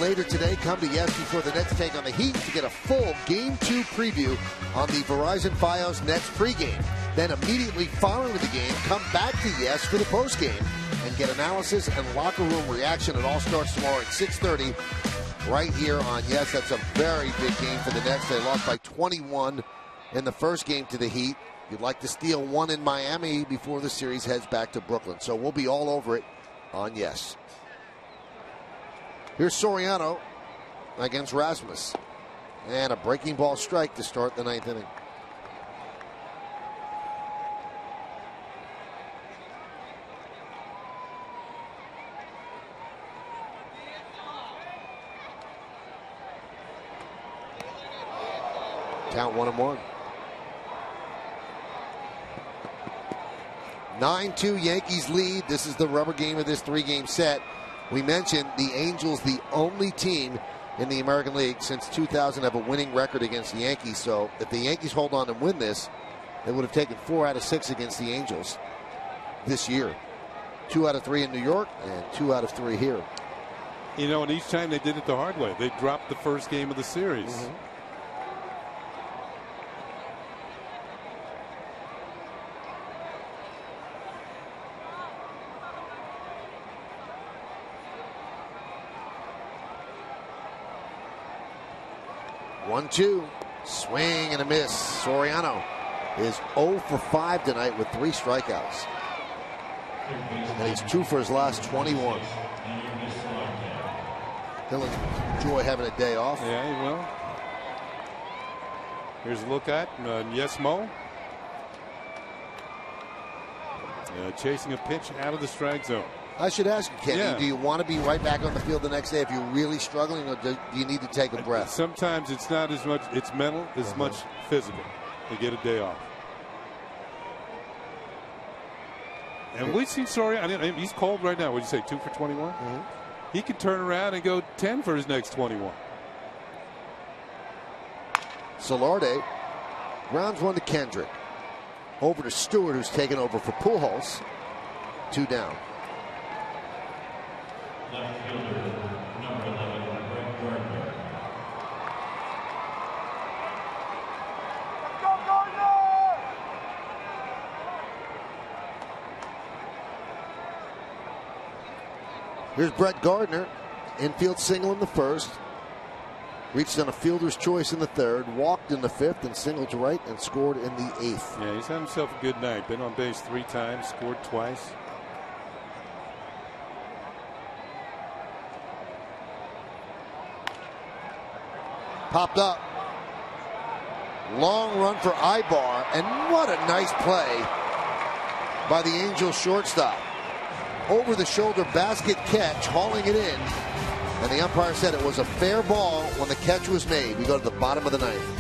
Later today, come to Yes before the Nets take on the Heat to get a full Game 2 preview on the Verizon Fios Nets pregame. Then immediately following the game, come back to Yes for the postgame and get analysis and locker room reaction. It all starts tomorrow at 6:30 right here on Yes. That's a very big game for the Nets. They lost by 21 in the first game to the Heat. You'd like to steal one in Miami before the series heads back to Brooklyn. So we'll be all over it on Yes. Here's Soriano against Rasmus. And a breaking ball strike to start the ninth inning. Count 1-1. 9-2 Yankees lead. This is the rubber game of this three-game set. We mentioned the Angels, the only team in the American League since 2000 have a winning record against the Yankees. So if the Yankees hold on and win this, they would have taken 4 out of 6 against the Angels this year. 2 out of 3 in New York and 2 out of 3 here. You know, and each time they did it the hard way. They dropped the first game of the series. Mm-hmm. One-two, swing and a miss. Soriano is 0 for 5 tonight with 3 strikeouts. And he's 2 for his last 21. He'll enjoy having a day off. Yeah, he will. Here's a look at Yes Mo. Chasing a pitch out of the strike zone. I should ask you, Kenny, Yeah. do you want to be right back on the field the next day if you're really struggling, or do you need to take a breath? Sometimes it's not as much, it's mental, as much physical to get a day off. And we've seen Soriano, he's cold right now. What did you say, 2 for 21? Mm-hmm. He could turn around and go 10 for his next 21. Solarde grounds one to Kendrick. Over to Stewart, who's taken over for Pujols. 2 down. Left fielder, number 11, Brett Gardner. Here's Brett Gardner. Infield single in the first. Reached on a fielder's choice in the third. Walked in the fifth and singled to right and scored in the eighth. Yeah, he's had himself a good night. Been on base 3 times, scored twice. Popped up. Long run for Ibar, and what a nice play by the Angels shortstop. Over the shoulder basket catch, hauling it in, and the umpire said it was a fair ball when the catch was made. We go to the bottom of the ninth.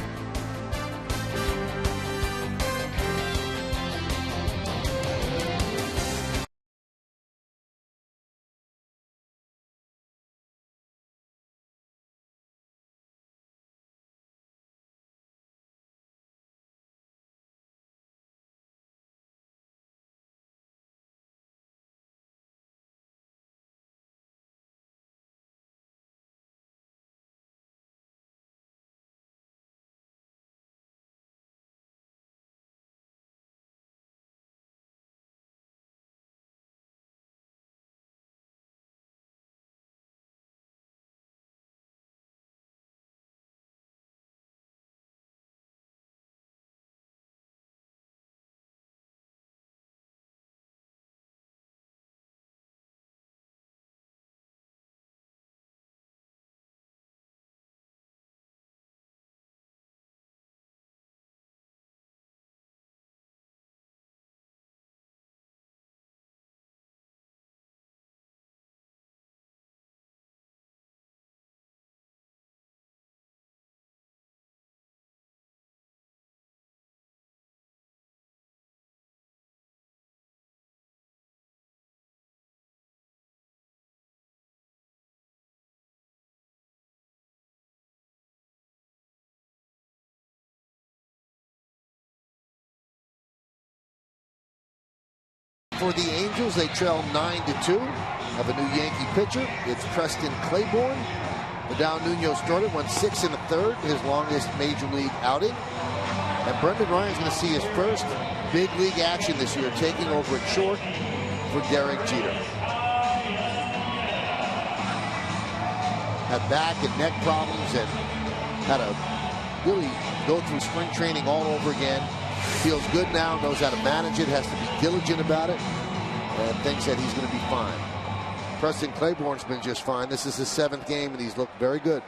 For the Angels, they trail 9-2. Have a new Yankee pitcher. It's Preston Claiborne. Vidal Nuno started, went 6 1/3, his longest major league outing. And Brendan Ryan's going to see his first big league action this year, taking over at short for Derek Jeter. Had back and neck problems and had to really go through spring training all over again. Feels good now, knows how to manage it, has to be diligent about it, and thinks that he's going to be fine. Preston Claiborne's been just fine. This is his 7th game, and he's looked very good.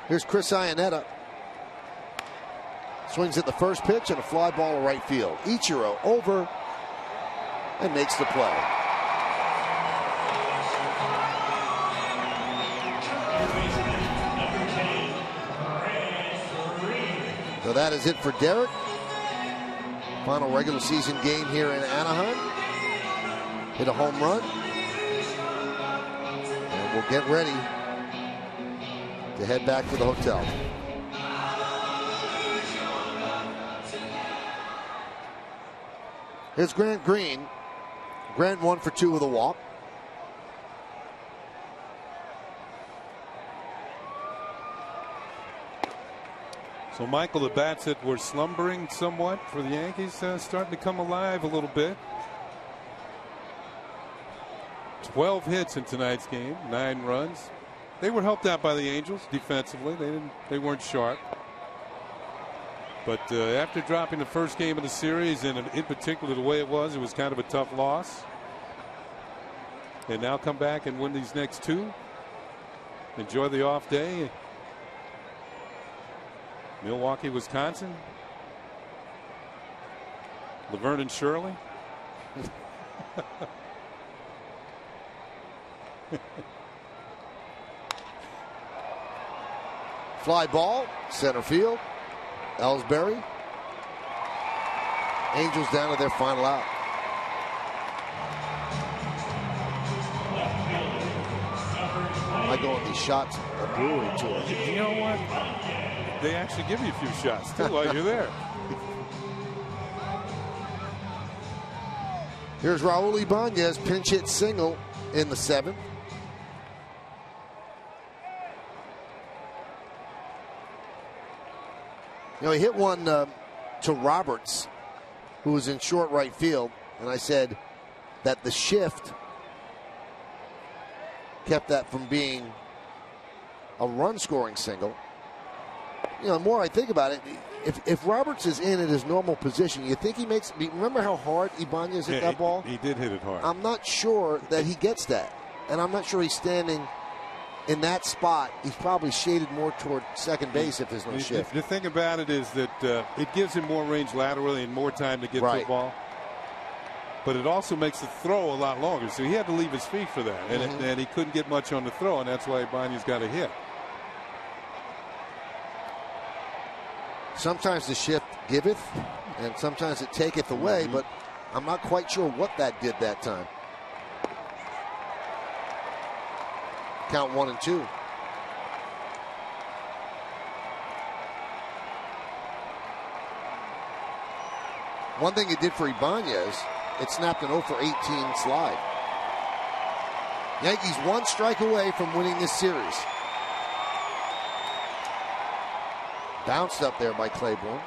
Here's Chris Iannetta. Swings at the first pitch and a fly ball to right field. Ichiro over and makes the play. So that is it for Derek. Final regular season game here in Anaheim. Hit a home run. And we'll get ready to head back to the hotel. Here's Grant Green. Grant 1 for 2 with a walk. So, Michael, the bats that were slumbering somewhat for the Yankees starting to come alive a little bit. 12 hits in tonight's game, 9 runs. They were helped out by the Angels defensively. They weren't sharp. But after dropping the first game of the series, and in particular the way it was kind of a tough loss. And now come back and win these next 2. Enjoy the off day. Milwaukee, Wisconsin. Laverne and Shirley. Fly ball, center field. Ellsbury. Angels down to their final out. I go on these shots a brewery tour. You know what? They actually give you a few shots too while you're there. Here's Raul Ibanez, pinch hit single in the 7th. You know, he hit one to Roberts, who was in short right field, and I said that the shift kept that from being a run-scoring single. You know, the more I think about it, if Roberts is in at his normal position, you think he makes. Remember how hard Ibanez hit that ball? He did hit it hard. I'm not sure that he gets that, and I'm not sure he's standing in that spot. He's probably shaded more toward second base if there's no shift. The thing about it is that it gives him more range laterally and more time to get to the ball. But it also makes the throw a lot longer. So he had to leave his feet for that. And he couldn't get much on the throw, and that's why Ibanez got a hit. Sometimes the shift giveth, and sometimes it taketh away, but I'm not quite sure what that did that time. Count 1 and 2. One thing it did for Ibanez, it snapped an 0 for 18 slide. Yankees 1 strike away from winning this series. Bounced up there by Claiborne.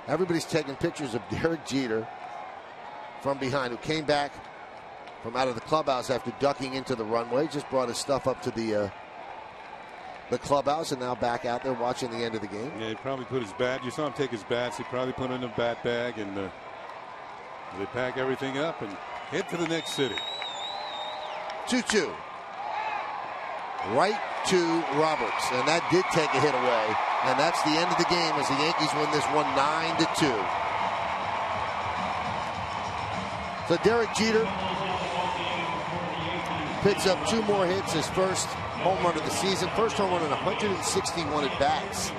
Everybody's taking pictures of Derek Jeter from behind, who came back from out of the clubhouse after ducking into the runway. Just brought his stuff up to the clubhouse and now back out there watching the end of the game. Yeah, he probably put his bat. You saw him take his bats. He probably put in a bat bag, and they pack everything up and head to the next city. 2-2. Right to Roberts, and that did take a hit away, and that's the end of the game as the Yankees win this one 9-2. So Derek Jeter picks up 2 more hits, his first home run of the season, first home run in 161 at bats.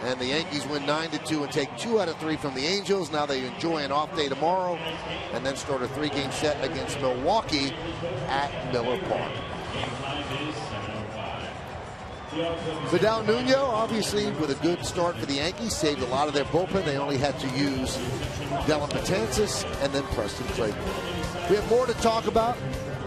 And the Yankees win 9-2 and take 2 out of 3 from the Angels. Now they enjoy an off day tomorrow and then start a 3-game set against Milwaukee at Miller Park. Vidal Nuno, obviously, with a good start for the Yankees, saved a lot of their bullpen. They only had to use Dellin Betances and then Preston Clayton. We have more to talk about.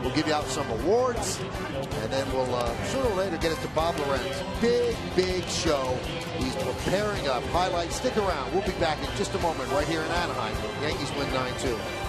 We'll give you out some awards, and then we'll sooner or later get it to Bob Lorenz. Big show. He's preparing up highlights. Stick around. We'll be back in just a moment right here in Anaheim. Yankees win 9-2.